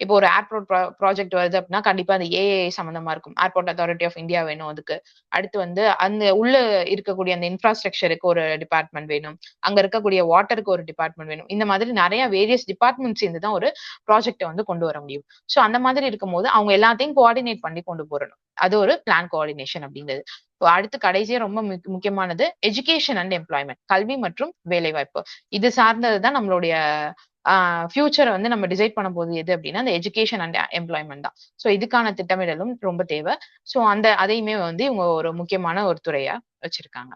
இப்போ ஒரு ஏர்போர்ட் ப்ராஜெக்ட் வருது அப்படின்னா கண்டிப்பா அது ஏஐ சம்பந்தமா இருக்கும். ஏர்போர்ட் அத்தாரிட்டி ஆஃப் இந்தியா வேணும் அதுக்கு. அடுத்து அந்த உள்ள இருக்கக்கூடிய அந்த இன்ஃப்ராஸ்ட்ரக்சருக்கு ஒரு டிபார்ட்மெண்ட் வேணும். அங்க இருக்கக்கூடிய வாட்டருக்கு ஒரு டிபார்ட்மெண்ட் வேணும். இந்த மாதிரி நிறைய வேரியஸ் டிபார்ட்மெண்ட் சேர்ந்து தான் ஒரு ப்ராஜெக்டை கொண்டு வர முடியும். சோ அந்த மாதிரி இருக்கும்போது அவங்க எல்லாத்தையும் கோஆர்டினேட் பண்ணி கொண்டு போறணும். அது ஒரு பிளான் கோஆர்டினேஷன் அப்படிங்கிறது. அடுத்து கடைசியா ரொம்ப முக்கியமானது எஜுகேஷன் அண்ட் எம்ப்ளாய்மெண்ட், கல்வி மற்றும் வேலைவாய்ப்பு. இது சார்ந்ததுதான் நம்மளுடைய ஃபியூச்சரை நம்ம டிசைட் பண்ண போது எது அப்படின்னா அந்த எஜுகேஷன் அண்ட் எம்ப்ளாய்மெண்ட் தான். சோ இதுக்கான திட்டமிடலும் ரொம்ப தேவை. சோ அதையுமே இவங்க ஒரு முக்கியமான ஒரு துறையா வச்சிருக்காங்க.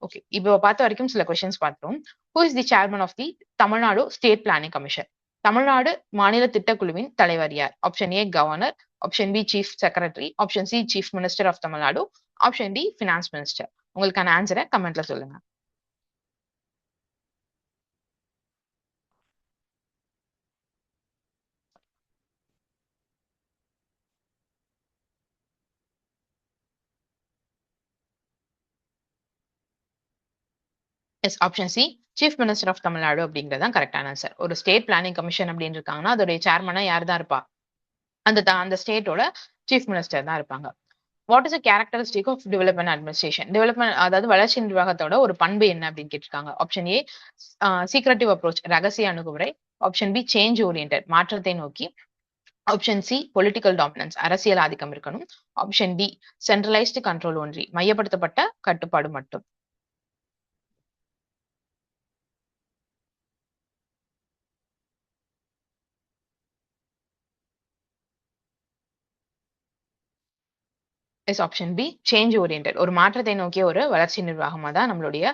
ஓகே, இப்போ பார்த்த வரைக்கும் சில கொஸ்டின்ஸ் பார்த்தோம். Who is the chairman of the Tamil Nadu state planning commission? Tamil Nadu மாநில திட்டக்குழுவின் தலைவர் யார்? Option A governor, option B chief secretary, option C chief minister of Tamil Nadu, option D finance minister. உங்களுக்கான ஆன்சரை கமெண்ட்ல சொல்லுங்க. Yes, option C chief minister of Tamil Nadu அப்படிங்கிறது கரெக்டான ஆன்சர். ஒரு ஸ்டேட் பிளானிங் கமிஷன் அப்படின்னு இருக்காங்கன்னா அதோடைய சேர்மனா யார் தான் இருப்பா? அந்த ஸ்டேட்டோட சீஃப் மினிஸ்டர் தான் இருப்பாங்க. What is characteristic of development administration? Development அதாவது வளர்ச்சி நிர்வாகத்தோட ஒரு பண்பு என்ன அப்படின்னு கேட்டிருக்காங்க. ஆப்ஷன் ஏ சீக்ரெட்டிவ் அப்ரோச், ரகசிய அணுகுமுறை. ஆப்ஷன் பி சேஞ்ச் ஓரியன்டட், மாற்றத்தை நோக்கி. ஆப்ஷன் சி பொலிட்டிக்கல் டாமினன்ஸ், அரசியல் ஆதிக்கம் இருக்கணும். Option D centralised control only, மையப்படுத்தப்பட்ட கட்டுப்பாடு மட்டும். Is option B change oriented, ஒரு மாற்றத்தை நோக்கிய ஒரு வளர்ச்சி நிர்வாகமா தான் நம்மளுடைய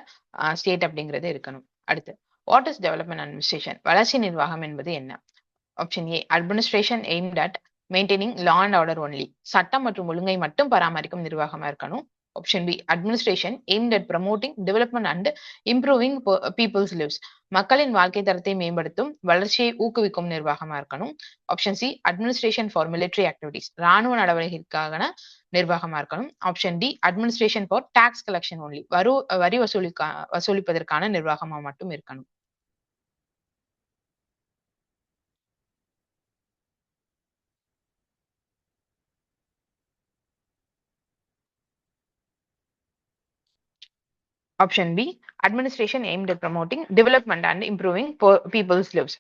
ஸ்டேட் அப்படிங்கிறது இருக்கணும். அடுத்து வாட் இஸ் டெவலப்மெண்ட் அட்மினிஸ்ட்ரேஷன்? வளர்ச்சி நிர்வாகம் என்பது என்ன? Option A administration aimed at maintaining law and order only, சட்டம் மற்றும் ஒழுங்கை மட்டும் பராமரிக்கும் நிர்வாகமா இருக்கணும். Option B administration aimed at promoting development and improving people's lives, மக்களின் வாழ்க்கை தரத்தை மேம்படுத்தும் வளர்ச்சியை ஊக்குவிக்கும் நிர்வாகமா இருக்கணும். Option C administration for military activities, ராணுவ நடவடிக்கைக்கான நிர்வாகமா இருக்கணும். Option D administration for tax collection only, வரி வசூலிப்பதற்கான நிர்வாகமா மட்டும் இருக்கணும். Option B administration aimed at promoting development and improving people's lives,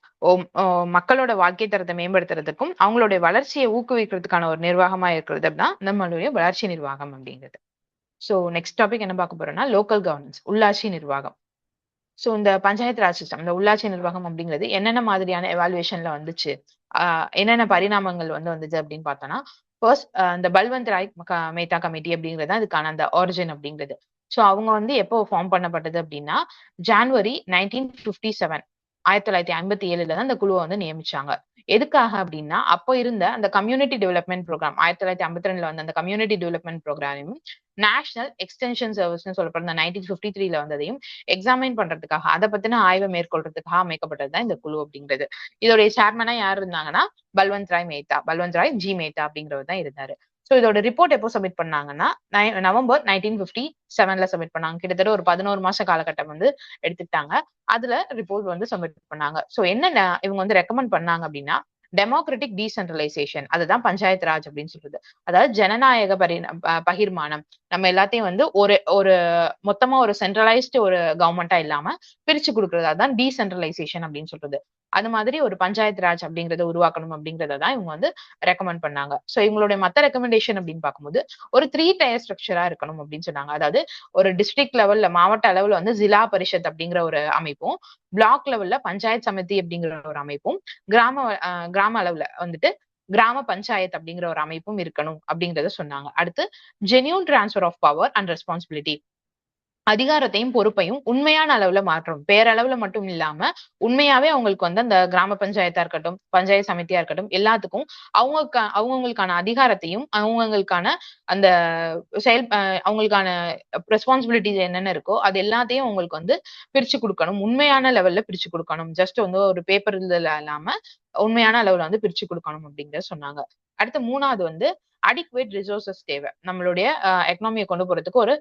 மக்களோட வாழ்க்கை தரத்தை மேம்படுத்துறதுக்கும் அவங்களுடைய வளர்ச்சியை ஊக்குவிக்கிறதுக்கான ஒரு நிர்வாகமா இருக்கிறது அப்படின்னா நம்மளுடைய வளர்ச்சி நிர்வாகம் அப்படிங்கிறது. சோ நெக்ஸ்ட் டாபிக் என்ன பார்க்க போறோம்னா லோக்கல் கவர்னன்ஸ், உள்ளாட்சி நிர்வாகம். சோ இந்த பஞ்சாயத்து ராஜ் சிஸ்டம், இந்த உள்ளாட்சி நிர்வாகம் அப்படிங்கிறது என்னென்ன மாதிரியான எவாலுவேஷன்ல வந்துச்சு, என்னென்ன பரிணாமங்கள் வந்தது அப்படின்னு பார்த்தோம்னா, ஃபர்ஸ்ட் இந்த பல்வந்த் ராய் மேத்தா கமிட்டி அப்படிங்கிறது அதுக்கான அந்த ஆரிஜின் அப்படிங்கிறது. சோ அவங்க எப்போ ஃபார்ம் பண்ணப்பட்டது அப்படின்னா ஜான்வரி 1957, 1957 தான் அந்த குழுவை நியமிச்சாங்க. எதுக்காக அப்படின்னா அப்போ இருந்த அந்த கம்யூனிட்டி டெவலப்மெண்ட் ப்ரோக்ராம், 1952 வந்த அந்த கம்யூனிட்டி டெவலப்மெண்ட் ப்ரோக்ராமையும் நேஷனல் எக்ஸ்டென்ஷன் சர்வீஸ்னு சொல்லப்படுற 1953 வந்ததையும் எக்ஸாமைன் பண்றதுக்காக, அதை பத்தின ஆய்வை மேற்கொள்றதுக்காக அமைக்கப்பட்டதுதான் இந்த குழு அப்படிங்கிறது. இதோடைய சேர்மனா யார் இருந்தாங்கன்னா பல்வந்த் ராய் ஜி மேத்தா அப்படிங்கிறவர் தான் இருந்தாரு. ஸோ இதோட ரிப்போர்ட் எப்போ சப்மிட் பண்ணாங்கன்னா நவம்பர் 1957 சப்மிட் பண்ணாங்க. கிட்டத்தட்ட ஒரு 11 மாச காலகட்டம் வந்து எடுத்துக்கிட்டாங்க. அதுல ரிப்போர்ட் வந்து சப்மிட் பண்ணாங்க. ஸோ என்ன இவங்க வந்து ரெக்கமெண்ட் பண்ணாங்க அப்படின்னா டெமோக்ராட்டிக் டீசென்ட்ரலைசேஷன், அதுதான் பஞ்சாயத்து ராஜ் அப்படின்னு சொல்றது. அதாவது ஜனநாயக பகிர்மானம். நம்ம எல்லாத்தையும் வந்து ஒரு ஒரு மொத்தமா ஒரு சென்ட்ரலைஸ்டு ஒரு கவர்மெண்டா இல்லாம பிரிச்சு கொடுக்கறது, அதான் டீசென்ட்ரலைசேஷன் அப்படின்னு சொல்றது. அது மாதிரி ஒரு பஞ்சாயத்து ராஜ் அப்படிங்கறத உருவாக்கணும் அப்படிங்கறத தான் இவங்க வந்து ரெக்கமெண்ட் பண்ணாங்க. சோ இவங்களுடைய மத்த ரெக்கமெண்டேஷன் அப்படின்னு பார்க்கும்போது ஒரு 3 டயர் ஸ்ட்ரக்சரா இருக்கணும் அப்படின்னு சொன்னாங்க. அதாவது ஒரு டிஸ்ட்ரிக்ட் லெவல்ல, மாவட்ட அளவுல வந்து ஜிலா பரிஷத் அப்படிங்கிற ஒரு அமைப்பும், பிளாக் லெவல்ல பஞ்சாயத்து சமிதி அப்படிங்கிற ஒரு அமைப்பும், கிராம அளவுல வந்துட்டு கிராம பஞ்சாயத்து அப்படிங்கிற ஒரு அமைப்பும் இருக்கணும் அப்படிங்கறத சொன்னாங்க. அடுத்து genuine transfer of power and responsibility, அதிகாரத்தையும் பொறுப்பையும் உண்மையான அளவுல மாற்றணும். பேரளவுல மட்டும் இல்லாம உண்மையாவே அவங்களுக்கு வந்து அந்த கிராம பஞ்சாயத்தா இருக்கட்டும், பஞ்சாயத்து சமிதியா இருக்கட்டும், எல்லாத்துக்கும் அவங்கவுங்களுக்கான அதிகாரத்தையும் அவங்கவுங்களுக்கான அந்த அவங்களுக்கான ரெஸ்பான்சிபிலிட்டிஸ் என்னென்ன இருக்கோ அது எல்லாத்தையும் அவங்களுக்கு வந்து பிரிச்சு கொடுக்கணும். உண்மையான லெவல்ல பிரிச்சு கொடுக்கணும். ஜஸ்ட் வந்து ஒரு பேப்பர் இல்லாம உண்மையான அளவுல வந்து பிரிச்சு கொடுக்கணும் அப்படிங்கறத சொன்னாங்க. அடுத்து 3வது வந்து அடிக்குவேட் ரிசோர்சஸ் தேவை. நம்மளுடைய எக்கனாமியை கொண்டு போறதுக்கு ஒரு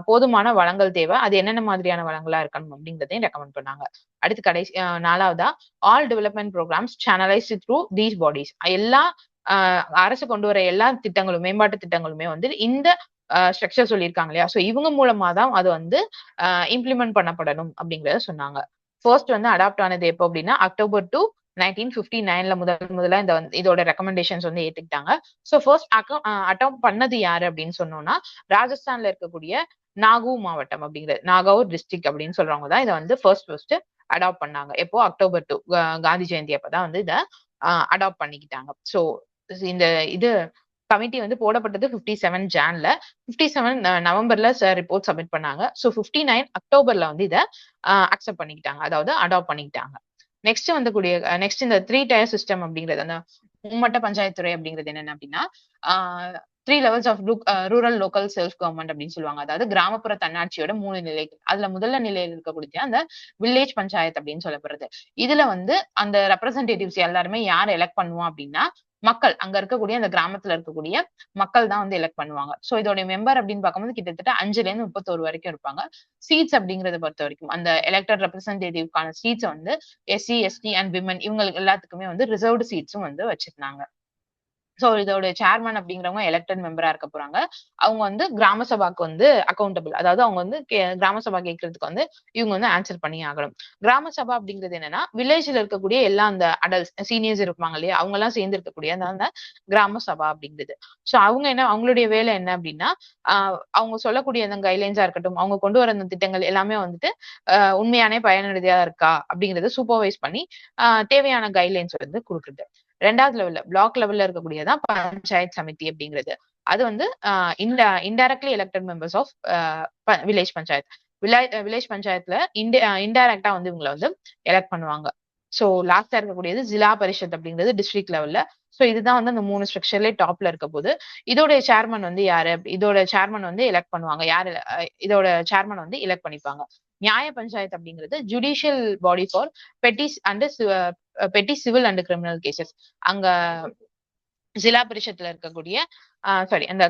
போதுமான வளங்கள் தேவை. அது என்னென்ன மாதிரியான வளங்களா இருக்கணும் அப்படிங்கறதையும் ரெக்கமெண்ட் பண்ணாங்க. அடுத்து கடைசி 4வதா all development programs channelised through these bodies, எல்லா அரசு கொண்டு வர எல்லா திட்டங்களும், மேம்பாட்டு திட்டங்களுமே வந்து இந்த ஸ்ட்ரக்சர் சொல்லியிருக்காங்க இல்லையா, சோ இவங்க மூலமா தான் அது வந்து இம்ப்ளிமெண்ட் பண்ணப்படணும் அப்படிங்கறத சொன்னாங்க. ஃபர்ஸ்ட் வந்து அடாப்ட் ஆனது எப்போ அப்படின்னா அக்டோபர் 2, 1959 முதல்ல இதோட ரெக்கமெண்டேஷன்ஸ் வந்து ஏத்துக்கிட்டாங்க. சோ ஃபர்ஸ்ட் அடாப்ட் பண்ணது யாரு அப்படின்னு சொன்னோம்னா ராஜஸ்தான்ல இருக்கக்கூடிய நாகூர் மாவட்டம் அப்படிங்கிறது, நாகூர் டிஸ்ட்ரிக்ட் அப்படின்னு சொல்றவங்க தான் இதை வந்து ஃபர்ஸ்ட் அடாப்ட் பண்ணாங்க. எப்போ அக்டோபர் 2 காந்தி ஜெயந்தி அப்பதான் வந்து இதை அடாப்ட் பண்ணிக்கிட்டாங்க. சோ இந்த இது கமிட்டி வந்து போடப்பட்டது 57 ஜான்ல, 57 நவம்பர்ல ரிப்போர்ட் சப்மிட் பண்ணாங்க. சோ 59 அக்டோபர்ல வந்து இதை அக்செப்ட் பண்ணிக்கிட்டாங்க, அதாவது அடாப்ட் பண்ணிக்கிட்டாங்க. நெக்ஸ்ட் இந்த 3 டயர் சிஸ்டம் அப்படிங்கிறது, அந்த மும்மட்ட பஞ்சாயத்து துறை அப்படிங்கிறது என்னென்ன அப்படின்னா 3 levels of rural local self government அப்படின்னு சொல்லுவாங்க. அதாவது கிராமப்புற தன்னாட்சியோட 3 நிலைகள். அதுல முதல்ல நிலையில் இருக்கக்கூடிய அந்த வில்லேஜ் பஞ்சாயத்து அப்படின்னு சொல்லப்படுறது. இதுல வந்து அந்த ரெப்ரசன்டேட்டிவ்ஸ் எல்லாருமே யார் எலெக்ட் பண்ணுவோம் அப்படின்னா மக்கள், அங்க இருக்கக்கூடிய அந்த கிராமத்துல இருக்கக்கூடிய மக்கள் தான் வந்து எலெக்ட் பண்ணுவாங்க. சோ இதோட மெம்பர் அப்படின்னு பார்க்கும்போது கிட்டத்தட்ட 5ல இருந்து 31 வரைக்கும் இருப்பாங்க. சீட்ஸ் அப்படிங்கறத பொறுத்த வரைக்கும் அந்த எலெக்டட் ரெப்ரசன்டேட்டிவ்கான சீட்ஸ் வந்து எஸ்சி, எஸ்டி அண்ட் விமன் இவங்களுக்கு எல்லாத்துக்குமே வந்து ரிசர்வ்டு சீட்ஸும் வந்து வச்சிருந்தாங்க. சோ இதோட சேர்மன் அப்படிங்கிறவங்க எலெக்டட் மெம்பரா இருக்க போறாங்க. அவங்க வந்து கிராம சபாக்கு வந்து அக்கௌண்டபிள், அதாவது அவங்க வந்து கிராம சபா கேட்கறதுக்கு வந்து இவங்க வந்து ஆன்சர் பண்ணி ஆகணும். கிராம சபா அப்படிங்கிறது என்னன்னா வில்லேஜ்ல இருக்கக்கூடிய எல்லா அந்த அடல்ட்ஸ், சீனியர்ஸ் இருப்பாங்க இல்லையா, அவங்க எல்லாம் சேர்ந்து இருக்கக்கூடிய அந்த கிராம சபா அப்படிங்கிறது. சோ அவங்களுடைய வேலை என்ன அப்படின்னா அவங்க சொல்லக்கூடிய அந்த கைட்லைன்ஸா இருக்கட்டும், அவங்க கொண்டு வர அந்த திட்டங்கள் எல்லாமே வந்துட்டு உண்மையானே பயனுள்ளதா இருக்கா அப்படிங்கறத சூப்பர்வைஸ் பண்ணி தேவையான கைட்லைன்ஸ் வந்து கொடுக்குறது. 2வது லெவல்ல பிளாக் லெவல்ல இருக்கக்கூடியதான் பஞ்சாயத்து சமிதி அப்படிங்கிறது. அது வந்து indirectly elected members of village panchayat. Village பஞ்சாயத்துல இன்டைரக்டா வந்து இவங்களை வந்து எலெக்ட் பண்ணுவாங்க. சோ லாஸ்டா இருக்கக்கூடியது ஜிலா பரிஷத் அப்படிங்கிறது டிஸ்ட்ரிக்ட் லெவல்ல. சோ இதுதான் வந்து அந்த 3 ஸ்ட்ரக்சர்லயே டாப்ல இருக்க போது. இதோட சேர்மன் வந்து யாரு, இதோட சேர்மன் வந்து எலெக்ட் பண்ணுவாங்க. யாரு இதோட சேர்மன் வந்து எலெக்ட் பண்ணிப்பாங்க. நியாய பஞ்சாயத்து அப்படிங்கிறது ஜுடிஷியல் பாடி ஃபார் பெட்டி சிவில் அண்ட் கிரிமினல் கேசஸ். அங்க ஜிலா பரிஷத்துல இருக்கக்கூடிய அந்த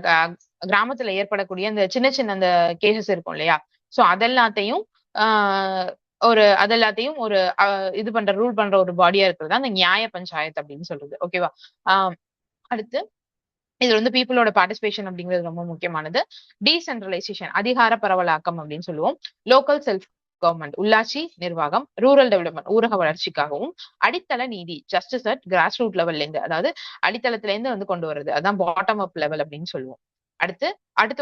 கிராமத்துல ஏற்படக்கூடிய அந்த சின்ன சின்ன அந்த கேசஸ் இருக்கும் இல்லையா, சோ அதெல்லாத்தையும் ஒரு இது பண்ற ரூல் பண்ற ஒரு பாடியா இருக்கிறது அந்த நியாய பஞ்சாயத்து அப்படின்னு சொல்றது. ஓகேவா. அடுத்து இதுல வந்து பீப்புளோட பார்ட்டிசிபேஷன் அப்படிங்கிறது ரொம்ப முக்கியமானது. டீசென்ட்ரலைசேஷன், அதிகார பரவலாக்கம் அப்படின்னு சொல்லுவோம். லோக்கல் செல்ஃப் கவர்மெண்ட், உள்ளாட்சி நிர்வாகம். ரூரல் டெவலப்மெண்ட், ஊரக வளர்ச்சிக்காகவும். அடித்தள நீதி, ஜஸ்டிஸ் அட் கிராஸ் ரூட் லெவல்ல இருந்து, அதாவது அடித்தளத்துல இருந்து வந்து கொண்டு வருது, அதான் பாட்டம் அப் லெவல் அப்படின்னு சொல்லுவோம். அடுத்து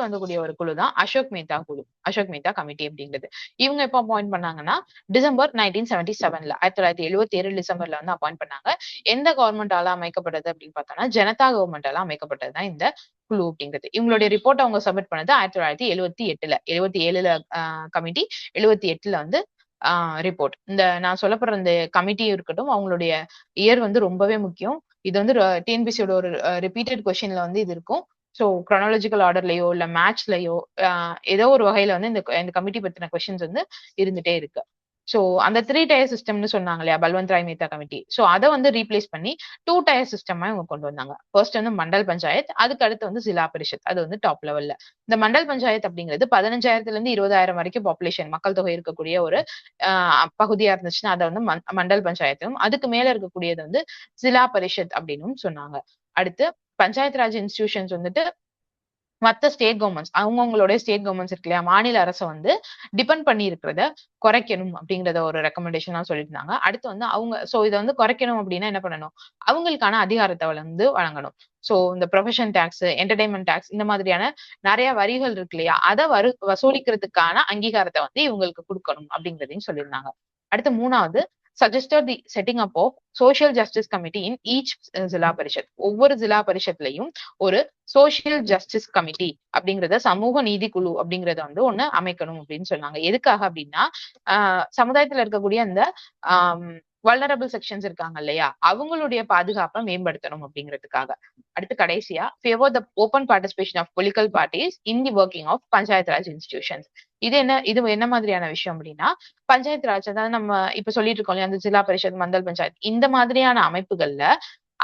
வந்தக்கூடிய ஒரு குழு தான் அசோக் மேத்தா குழு, அசோக் மேத்தா கமிட்டி அப்படிங்கிறது. இவங்க எப்ப அப்பாயிண்ட் பண்ணாங்கன்னா டிசம்பர் 1977, 1977 டிசம்பர்ல வந்து அப்பாயிண்ட் பண்ணாங்க. எந்த கவர்மெண்டால அமைக்கப்பட்டது அப்படின்னு பார்த்தோம்னா ஜனதா கவர்மெண்டால அமைக்கப்பட்டதுதான் இந்த குழு அப்படிங்கிறது. இவங்களுடைய ரிப்போர்ட் அவங்க சப்மிட் பண்ணது 1978ல, 77ல கமிட்டி, 78ல வந்து ரிப்போர்ட். இந்த நான் சொல்லப்படுற இந்த கமிட்டி இருக்கட்டும், அவங்களுடைய இயர் வந்து ரொம்பவே முக்கியம். இது வந்து டிஎன்பிசியோட ஒரு ரிப்பீட்டட் கொஸ்டின்ல வந்து இது இருக்கும். சோ குரோனாலஜிக்கல் ஆர்டர்லயோ இல்ல மேட்ச்லயோ ஏதோ ஒரு வகையில வந்து இந்த கமிட்டி பத்தின கொஸ்டின்ஸ் வந்து இருந்துட்டே இருக்கு. சோ அந்த 3 டயர் சிஸ்டம்னு சொன்னாங்க இல்லையா பல்வந்த் ராய் மேத்தா கமிட்டி. சோ அதை வந்து ரீப்ளேஸ் பண்ணி 2 டயர் சிஸ்டமா இவங்க கொண்டு வந்தாங்க. ஃபர்ஸ்ட் வந்து மண்டல் பஞ்சாயத், அதுக்கு அடுத்து வந்து ஜில்லா பரிஷத், அது வந்து டாப் லெவல்ல. இந்த மண்டல் பஞ்சாயத் அப்படிங்கிறது 15,000 இருந்து 20,000 வரைக்கும் பாப்புலேஷன் மக்கள் தொகை இருக்கக்கூடிய ஒரு பகுதியா இருந்துச்சுன்னா அதை வந்து மண்டல் பஞ்சாயத்தும், அதுக்கு மேல இருக்கக்கூடியது வந்து ஜில்லா பரிஷத் அப்படின்னு சொன்னாங்க. அடுத்து பஞ்சாயத் ராஜ் இன்ஸ்டிடியூஷன்ஸ் வந்துட்டு மத்த ஸ்டேட் கவர்மெண்ட்ஸ் அவங்கவுங்களுடைய ஸ்டேட் கவர்மெண்ட்ஸ் இருக்கு இல்லையா, மாநில அரசை வந்து டிபெண்ட் பண்ணி இருக்கிறத குறைக்கணும் அப்படிங்கறத ஒரு ரெக்கமெண்டேஷனா சொல்லியிருந்தாங்க. அடுத்து வந்து அவங்க இதை வந்து குறைக்கணும் அப்படின்னா என்ன பண்ணணும், அவங்களுக்கான அதிகாரத்தை வந்து வழங்கணும். சோ இந்த ப்ரொஃபஷன் டாக்ஸ், என்டர்டைன்மெண்ட் டாக்ஸ், இந்த மாதிரியான நிறைய வரிகள் இருக்கு இல்லையா, அதை வசூலிக்கிறதுக்கான அங்கீகாரத்தை வந்து இவங்களுக்கு கொடுக்கணும் அப்படிங்கிறதையும் சொல்லியிருந்தாங்க. அடுத்து மூணாவது suggested the setting up of social justice committee in each ஜில்லா பரிஷத். ஒவ்வொரு ஜில்லா பரிஷத்லயும் ஒரு சோசியல் ஜஸ்டிஸ் கமிட்டி அப்படிங்கறத, சமூக நீதி குழு அப்படிங்கறத வந்து ஒண்ணு அமைக்கணும் அப்படின்னு சொன்னாங்க. எதுக்காக அப்படின்னா சமுதாயத்துல இருக்கக்கூடிய அந்த வல்னரபிள் செக்ஷன்ஸ் இருக்காங்க இல்லையா, அவங்களுடைய பாதுகாப்பை மேம்படுத்தணும் அப்படிங்கிறதுக்காக. அடுத்து கடைசியா favor the open participation of political parties in the working of panchayat raj institutions. இது என்ன மாதிரியான விஷயம் அப்படின்னா, பஞ்சாயத் ராஜ் அதாவது நம்ம இப்ப சொல்லிட்டு இருக்கோம் இல்லையா, அந்த ஜில்லா பரிஷத், மண்டல் பஞ்சாயத், இந்த மாதிரியான அமைப்புகள்ல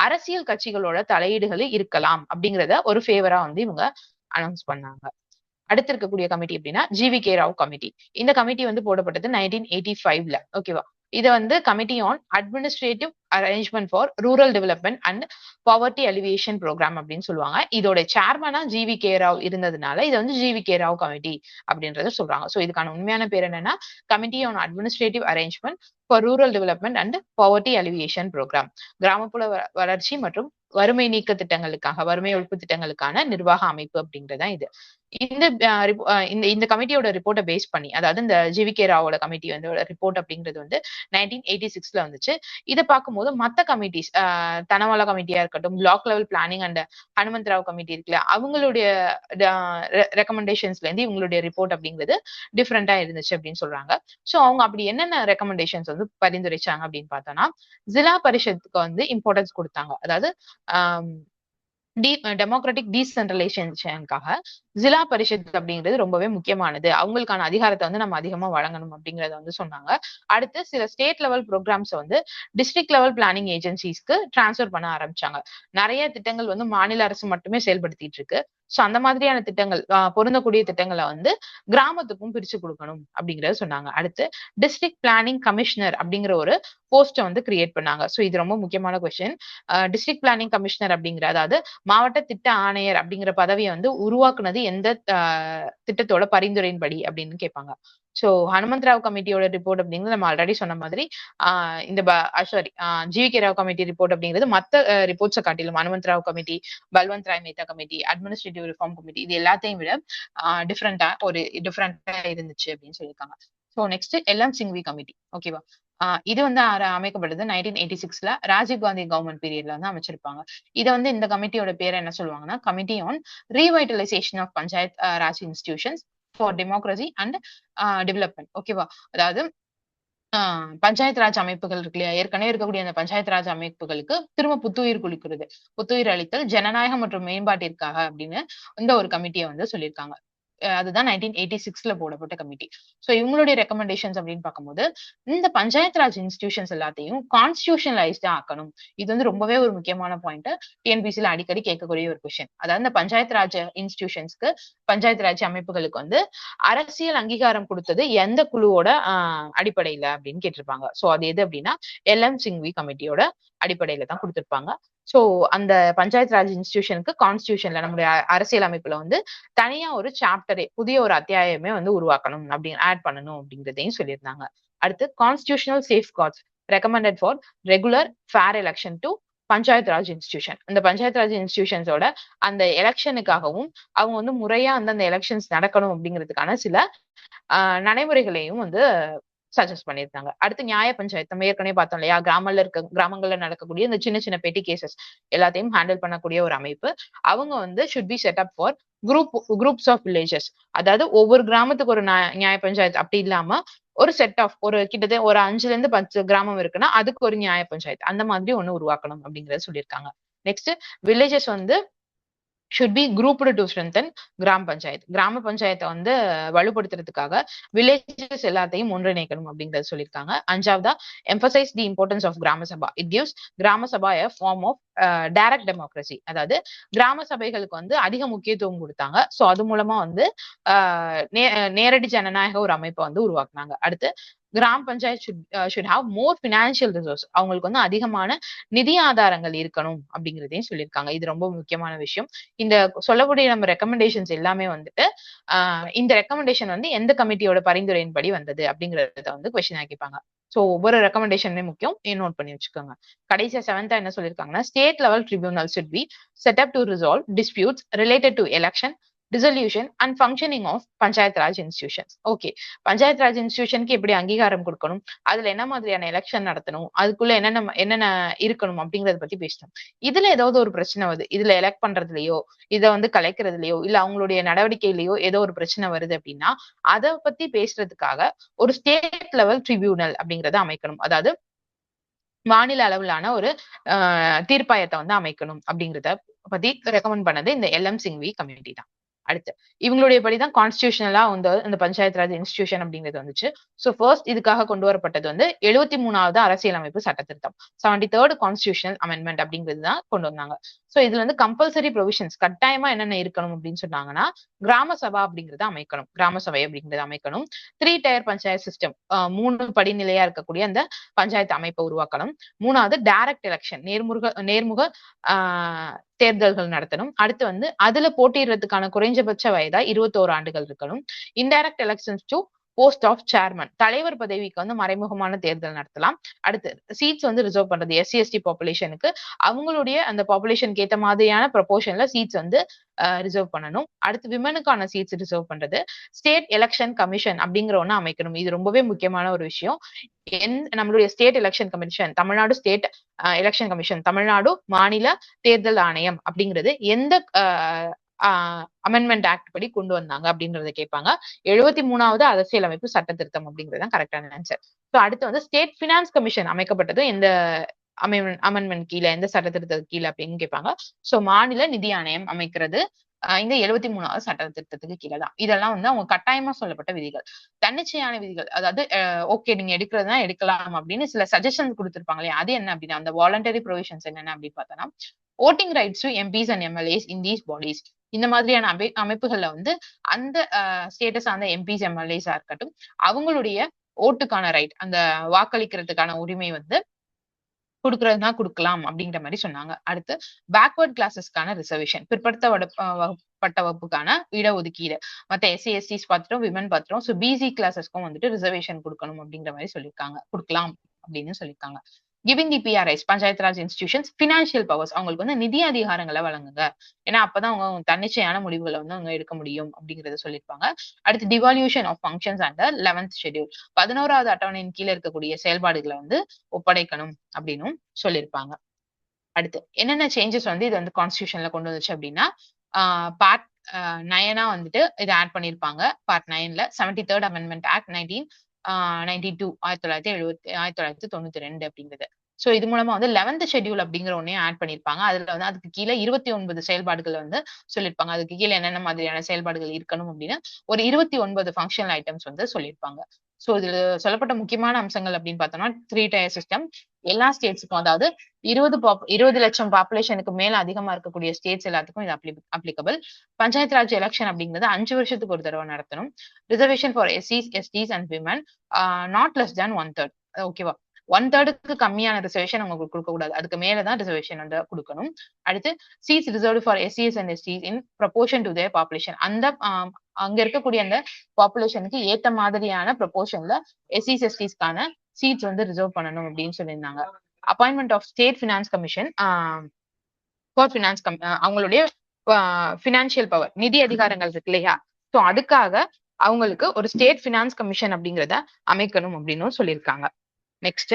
அரசியல் கட்சிகளோட தலையீடுகள் இருக்கலாம் அப்படிங்கறத ஒரு ஃபேவரா வந்து இவங்க அனௌன்ஸ் பண்ணாங்க. அடுத்து இருக்கக்கூடிய கமிட்டி அப்படின்னா ஜிவி.கே. ராவ் கமிட்டி. இந்த கமிட்டி வந்து போடப்பட்டது 1985ல. ஓகேவா. இது வந்து committee on administrative arrangement for rural development and poverty alleviation programme அப்படின்னு சொல்லுவாங்க. இதோட சேர்மனா ஜிவி.கே. ராவ் இருந்ததுனால இதை வந்து ஜிவி.கே. ராவ் கமிட்டி அப்படின்றத சொல்றாங்க. சோ இதுக்கான உண்மையான பேர் என்னன்னா committee on administrative arrangement for rural development and poverty alleviation programme. கிராமப்புற வளர்ச்சி மற்றும் வறுமை நீக்க திட்டங்களுக்காக, வறுமை ஒழிப்பு திட்டங்களுக்கான நிர்வாக அமைப்பு அப்படிங்கறதான் இது. இந்த கமிட்டியோட ரிப்போர்ட்டை பேஸ் பண்ணி, அதாவது இந்த ஜிவி.கே. ராவோட கமிட்டி வந்து ரிப்போர்ட் அப்படிங்கிறது வந்து 1986ல வந்துச்சு. இதை பார்க்கும்போது மத்த கமிட்டிஸ், தனவாலா கமிட்டியா இருக்கட்டும், block level planning and Hanumanth Rao committee இருக்குல்ல, அவங்களுடைய ரெக்கமெண்டேஷன்ஸ்ல இருந்து இவங்களுடைய ரிப்போர்ட் அப்படிங்கிறது டிஃப்ரெண்டா இருந்துச்சு அப்படின்னு சொல்றாங்க. சோ அவங்க அப்படி என்னென்ன ரெக்கமெண்டேஷன்ஸ் வந்து பரிந்துரைச்சாங்க அப்படின்னு பார்த்தோம்னா, ஜில்லா பரிஷத்துக்கு வந்து இம்பார்ட்டன்ஸ் கொடுத்தாங்க. அதாவது டெமோக்ராட்டிக் டீசென்ட்ரலைசேஷனுக்காக ஜில்லா பரிஷத் அப்படிங்கிறது ரொம்பவே முக்கியமானது, அவங்களுக்கான அதிகாரத்தை வந்து நம்ம அதிகமா வழங்கணும் அப்படிங்கறத வந்து சொன்னாங்க. அடுத்து சில ஸ்டேட் லெவல் ப்ரோக்ராம்ஸ் வந்து டிஸ்ட்ரிக்ட் லெவல் பிளானிங் ஏஜென்சிஸ்க்கு டிரான்ஸ்பர் பண்ண ஆரம்பிச்சாங்க. நிறைய திட்டங்கள் வந்து மாநில அரசு மட்டுமே செயல்படுத்திட்டு இருக்கு. சோ அந்த மாதிரியான திட்டங்கள், பொருந்தக்கூடிய திட்டங்களை வந்து கிராமத்துக்கும் பிரிச்சு கொடுக்கணும் அப்படிங்கறத சொன்னாங்க. அடுத்து டிஸ்ட்ரிக்ட் பிளானிங் கமிஷனர் அப்படிங்கிற ஒரு போஸ்ட வந்து கிரியேட் பண்ணாங்க. சோ இது ரொம்ப முக்கியமான கொஸ்டின். டிஸ்ட்ரிக்ட் பிளானிங் கமிஷனர் அப்படிங்கிற, அதாவது மாவட்ட திட்ட ஆணையர் அப்படிங்கிற பதவியை வந்து உருவாக்குனது எந்த திட்டத்தோட பரிந்துரையின்படி அப்படின்னு கேட்பாங்க. சோ ஹனுமந்த் ராவ் கமிட்டியோட ரிப்போர்ட் அப்படிங்கிறது நம்ம ஆல்ரெடி சொன்ன மாதிரி இந்த ஜிவி.கே. ராவ் கமிட்டி ரிப்போர்ட் அப்படிங்கிறது மத்த ரிப்போர்ட்ஸை காட்டிலும் Hanumanth Rao committee, Balwant Rai Mehta committee, administrative reform committee, இது எல்லாத்தையும் விட டிஃப்ரெண்டா இருந்துச்சு அப்படின்னு சொல்லியிருக்காங்க. So next LM. Singhvi committee. ஓகேவா. இது வந்து அமைக்கப்பட்டது 1986ல ராஜீவ் காந்தி கவர்மெண்ட் பீரியட்ல வந்து அமைச்சிருப்பாங்க. இதை வந்து இந்த கமிட்டியோட பேரை என்ன சொல்லுவாங்கன்னா committee on revitalisation of panchayat raj institutions for democracy and development. ஓகேவா. அதாவது பஞ்சாயத் ராஜ் அமைப்புகள் இருக்கு இல்லையா, ஏற்கனவே இருக்கக்கூடிய அந்த பஞ்சாயத் ராஜ் அமைப்புகளுக்கு திரும்ப புத்துயிர் குளிக்கிறது, புத்துயிர் அளித்தல், ஜனநாயகம் மற்றும் மேம்பாட்டிற்காக அப்படின்னு இந்த ஒரு கமிட்டியை வந்து சொல்லியிருக்காங்க. அதுதான் 1986ல போடப்பட்ட கமிட்டி. சோ இவங்களுடைய ரெக்கமெண்டேஷன்ஸ் அப்படின்னு பார்க்கும்போது இந்த பஞ்சாயத் ராஜ் இன்ஸ்டிடியூஷன்ஸ் எல்லாத்தையும் கான்ஸ்டிடியூஷனலைஸ்டா ஆக்கணும். இது வந்து ரொம்பவே ஒரு முக்கியமான பாயிண்ட், டிஎன்பிசில அடிக்கடி கேட்கக்கூடிய ஒரு கொஸ்டின். அதாவது இந்த பஞ்சாயத் ராஜ் இன்ஸ்டிடியூஷன்ஸ்க்கு, பஞ்சாயத் ராஜ் அமைப்புகளுக்கு வந்து அரசியல் அங்கீகாரம் கொடுத்தது எந்த குழுவோட அடிப்படையில அப்படின்னு கேட்டிருப்பாங்க. சோ அது எது அப்படின்னா எல்.எம். சிங்வி கமிட்டியோட அடிப்படையில தான் கொடுத்திருப்பாங்க. சோ அந்த பஞ்சாயத் ராஜ் இன்ஸ்டிடியூஷனுக்கு கான்ஸ்டிடியூஷன்ல, நம்முடைய அரசியல் அமைப்புல வந்து தனியா ஒரு சாப்டரே, புதிய ஒரு அத்தியாயமே வந்து உருவாக்கணும் அப்படின்னு ஆட் பண்ணணும் அப்படிங்கிறதையும் சொல்லியிருந்தாங்க. அடுத்து constitutional safeguards recommended for regular fair election to panchayat raj institution. இந்த பஞ்சாயத் ராஜ் இன்ஸ்டிடியூஷன்ஸோட அந்த எலெக்ஷனுக்காகவும் அவங்க வந்து முறையா அந்த எலெக்ஷன்ஸ் நடக்கணும் அப்படிங்கிறதுக்கான சில நடைமுறைகளையும் வந்து சஜஸ்ட் பண்ணியிருந்தாங்க. அடுத்து நியாய பஞ்சாயத்து, நம்ம ஏற்கனவே பார்த்தோம் இல்லையா, கிராமங்கள்ல நடக்கக்கூடிய இந்த சின்ன சின்ன பெட்டி கேசஸ் எல்லாத்தையும் ஹேண்டில் பண்ணக்கூடிய ஒரு அமைப்பு. அவங்க வந்து should be set up for groups of villages. அதாவது ஒவ்வொரு கிராமத்துக்கு ஒரு நியாய பஞ்சாயத்து அப்படி இல்லாம ஒரு செட் ஆஃப் கிட்டத்தட்ட ஒரு 5ல இருந்து 10 கிராமம் இருக்குன்னா அதுக்கு ஒரு நியாய பஞ்சாயத்து, அந்த மாதிரி ஒண்ணு உருவாக்கணும் அப்படிங்கறத சொல்லியிருக்காங்க. நெக்ஸ்ட் வில்லேஜஸ் வந்து should be grouped to strengthen கிராம பஞ்சாயத்து. கிராம பஞ்சாயத்தை வந்து வலுப்படுத்துறதுக்காக வில்லேஜஸ் எல்லாத்தையும் ஒன்றிணைக்கணும் அப்படிங்கறது சொல்லியிருக்காங்க. அஞ்சாவதா emphasize the importance of கிராம சபா. it gives கிராம சபா a form of direct democracy. அதாவது கிராம சபைகளுக்கு வந்து அதிக முக்கியத்துவம் கொடுத்தாங்க. சோ அது மூலமா வந்து நேரடி ஜனநாயக ஒரு அமைப்பை வந்து உருவாக்குனாங்க. அடுத்து கிராம panchayat should have more financial resource. அவங்களுக்கு வந்து அதிகமான நிதி ஆதாரங்கள் இருக்கணும் அப்படிங்கிறதையும் சொல்லியிருக்காங்க. இது ரொம்ப முக்கியமான விஷயம். இந்த சொல்லக்கூடிய நம்ம ரெக்கமெண்டேஷன்ஸ் எல்லாமே வந்துட்டு இந்த ரெக்கமெண்டேஷன் வந்து எந்த கமிட்டியோட பரிந்துரையின்படி வந்தது அப்படிங்கறத வந்து கொஸ்டின் ஆக்கிப்பாங்க. சோ ஒவ்வொரு ரெக்கமெண்டேஷனுமே முக்கியம், நோட் பண்ணி வச்சுக்கோங்க. கடைசியா 7th என்ன சொல்லியிருக்காங்கன்னா, state level tribunal should be set up to resolve disputes related to election, dissolution and functioning of panchayat raj institutions. Okay, panchayat raj இன்ஸ்டிடியூஷனுக்கு எப்படி அங்கீகாரம் கொடுக்கணும், அதுல என்ன மாதிரியான எலெக்ஷன் நடத்தணும், அதுக்குள்ள என்னென்ன இருக்கணும் அப்படிங்கறத பத்தி பேசணும். இதுல ஏதாவது ஒரு பிரச்சனை வருது, இதுல எலெக்ட் பண்றதுலயோ இதை வந்து கலைக்கிறதுலயோ இல்ல அவங்களுடைய நடவடிக்கையிலயோ ஏதோ ஒரு பிரச்சனை வருது அப்படின்னா அதை பத்தி பேசுறதுக்காக ஒரு ஸ்டேட் லெவல் ட்ரிபியூனல் அப்படிங்கறத அமைக்கணும். அதாவது மாநில அளவிலான ஒரு தீர்ப்பாயத்தை வந்து அமைக்கணும் அப்படிங்கறத பத்தி ரெக்கமெண்ட் பண்ணது இந்த எல்எம் சிங்வி கமிட்டி தான். அடுத்து இவங்களுடைய படிதான் கான்ஸ்டிடியூஷனலா வந்து இந்த பஞ்சாயத்து ராஜ் இன்ஸ்டிடியூஷன் அப்படிங்கிறது வந்துச்சு. சோ ஃபர்ஸ்ட் இதுக்காக கொண்டு வரப்பட்டது வந்து 73வது அரசியலமைப்பு சட்ட திருத்தம், 73rd கான்ஸ்டிடியூஷனல் அமெண்ட்மெண்ட் அப்படிங்கிறது தான் கொண்டு வந்தாங்க. சோ இதுல வந்து கம்பல்சரி ப்ரொவிஷன்ஸ் கட்டாயமா என்னென்ன இருக்கணும் அப்படின்னு சொன்னாங்கன்னா, கிராம சபா அப்படிங்கறத அமைக்கணும், கிராம சபை அப்படிங்கறத அமைக்கணும். 3 டயர் பஞ்சாயத்து சிஸ்டம், 3 படிநிலையா இருக்கக்கூடிய அந்த பஞ்சாயத்து அமைப்பை உருவாக்கணும். 3வது டைரக்ட் எலெக்ஷன், நேர்முக தேர்தல்கள் நடத்தணும். அடுத்து வந்து அதுல போட்டியிடுறதுக்கான குறைஞ்சபட்ச வயதா 21 ஆண்டுகள் இருக்கணும். Indirect elections to post of chairman, தலைவர் பதவிக்கு வந்து மறைமுகமான தேர்தல் நடத்தலாம். அடுத்து சீட்ஸ் வந்து ரிசர்வ் பண்றது எஸ்சி எஸ்டி பாப்புலேஷனுக்கு அவங்களுடைய அந்த பாப்புலேஷனுக்கு ஏற்ற மாதிரியான ப்ரொபோர்ஷன்ல சீட்ஸ் வந்து ரிசர்வ் பண்ணணும். அடுத்து விமனுக்கான சீட்ஸ் ரிசர்வ் பண்றது. ஸ்டேட் எலெக்ஷன் கமிஷன் அப்படிங்கிற ஒண்ணு அமைக்கணும். இது ரொம்பவே முக்கியமான ஒரு விஷயம். நம்மளுடைய state election commission, Tamil Nadu state election commission, Tamil Nadu மாநில தேர்தல் ஆணையம் அப்படிங்கிறது எந்த அமெண்ட்மெண்ட் ஆக்ட் படி கொண்டு வந்தாங்க அப்படிங்கறத கேட்பாங்க. 73வது அரசியலமைப்பு சட்ட திருத்தம் அப்படிங்கறது கரெக்டான ஆன்சர். சோ அடுத்து வந்து ஸ்டேட் பினான்ஸ் கமிஷன் அமைக்கப்பட்டது எந்த அமெண்ட்மெண்ட் கீழே, எந்த சட்ட திருத்தத்துக்கு கீழே அப்படின்னு கேட்பாங்க. சோ மாநில நிதி ஆணையம் அமைக்கிறது இந்த 73வது சட்ட திருத்தத்துக்கு கீழே தான். இதெல்லாம் வந்து அவங்க கட்டாயமா சொல்லப்பட்ட விதிகள். தன்னிச்சையான விதிகள், அதாவது ஓகே நீங்க எடுக்கிறதுனா எடுக்கலாம் அப்படின்னு சில சஜஷன் கொடுத்திருப்பாங்க இல்லையா, அது என்ன அப்படின்னா அந்த வாலண்டரி ப்ரொவிஷன்ஸ் என்னென்ன அப்படின்னு பார்த்தோம்னா, voting rights to MPs and MLAs in these bodies. இந்த மாதிரியான அமைப்புகள்ல வந்து அந்த ஸ்டேட்டஸ் அந்த எம்பிஸ் எம்எல்ஏஸா இருக்கட்டும் அவங்களுடைய ஓட்டுக்கான ரைட், அந்த வாக்களிக்கிறதுக்கான உரிமை வந்து கொடுக்கறதுனா கொடுக்கலாம் அப்படிங்கிற மாதிரி சொன்னாங்க. அடுத்து பேக்வர்ட் கிளாஸஸ்க்கான ரிசர்வேஷன், பிற்படுத்தப்பட்ட வகுப்புக்கான இடஒதுக்கீடு, மத்த எஸ்சி எஸ்டிஸ் பார்த்துட்டோம், விமன் பார்த்துட்டோம். ஸோ பிசி கிளாஸஸ்க்கும் வந்துட்டு ரிசர்வேஷன் கொடுக்கணும் அப்படிங்கிற மாதிரி சொல்லியிருக்காங்க, கொடுக்கலாம் அப்படின்னு சொல்லியிருக்காங்க. Giving the PRIs panchayat raj institutions financial powers, அவங்களுக்கு வந்து நிதி அதிகாரங்களை வழங்குங்க, ஏன்னா அப்பதான் அவங்க தன்னிச்சையான முடிவுகளை வந்து அவங்க எடுக்க முடியும் அப்படிங்கறத சொல்லியிருப்பாங்க. அடுத்து devolution of functions under 11th schedule, 11வது அட்டவணையின் கீழே இருக்கக்கூடிய செயல்பாடுகளை வந்து ஒப்படைக்கணும் அப்படின்னு சொல்லியிருப்பாங்க. அடுத்து என்னென்ன சேஞ்சஸ் வந்து இது வந்து கான்ஸ்டிடியூஷன்ல கொண்டு வந்துச்சு அப்படின்னா, பார்ட் 9 வந்துட்டு இதை ஆட் பண்ணிருப்பாங்க. பார்ட் 9ல 73rd அமெண்ட்மெண்ட் ஆக்ட் 1992 1992 அப்படிங்கிறது. சோ இது மூலமா வந்து 11th ஷெட்யூல் அப்படிங்கிற ஒன்னையும் ஆட் பண்ணிருப்பாங்க. அதுல வந்து அதுக்கு கீழே 29 செயல்பாடுகள் வந்து சொல்லியிருப்பாங்க. அதுக்கு கீழே என்னென்ன மாதிரியான செயல்பாடுகள் இருக்கணும் அப்படின்னு ஒரு 29 ஃபங்க்ஷனல் ஐட்டம்ஸ் வந்து சொல்லியிருப்பாங்க. சோ இதுல சொல்லப்பட்ட முக்கியமான அம்சங்கள் அப்படின்னு பார்த்தோம்னா, 3 டயர் சிஸ்டம் எல்லா ஸ்டேட்ஸுக்கும், அதாவது 20 லட்சம் பாப்புலேஷனுக்கு மேல அதிகமா இருக்கக்கூடிய ஸ்டேட்ஸ் எல்லாத்துக்கும் இது அப்ளிகபிள். பஞ்சாயத்து ராஜ் எலெக்ஷன் அப்படிங்கிறது 5 வருஷத்துக்கு ஒரு தடவை நடத்தணும். ரிசர்வேஷன் ஃபார் எஸ்சிஸ் STs and women not less than 1/3. ஓகேவா, 1/3க்கு கம்மியான ரிசர்வேஷன் உங்களுக்கு கொடுக்க கூடாது, அதுக்கு மேலதான் ரிசர்வேஷன் வந்து கொடுக்கணும். அடுத்து சீட்ஸ் ரிசர்வ்டு ஃபார் எஸ்சிஎஸ் and STs in proportion to their population, அந்த அங்க இருக்கக்கூடிய அந்த பாப்புலேஷனுக்கு ஏத்த மாதிரியான ப்ரொபோர்ஷன்ல எஸ்சிஸ் எஸ்டிஸ்க்கான சீட்ஸ் வந்து ரிசர்வ் பண்ணணும் அப்படின்னு சொல்லியிருந்தாங்க. Appointment of state finance commission for finance அவங்களுடைய பினான்சியல் பவர், நிதி அதிகாரங்கள் இருக்கு இல்லையா, சோ அதுக்காக அவங்களுக்கு ஒரு ஸ்டேட் பினான்ஸ் கமிஷன் அப்படிங்கிறத அமைக்கணும் அப்படின்னு சொல்லியிருக்காங்க. Next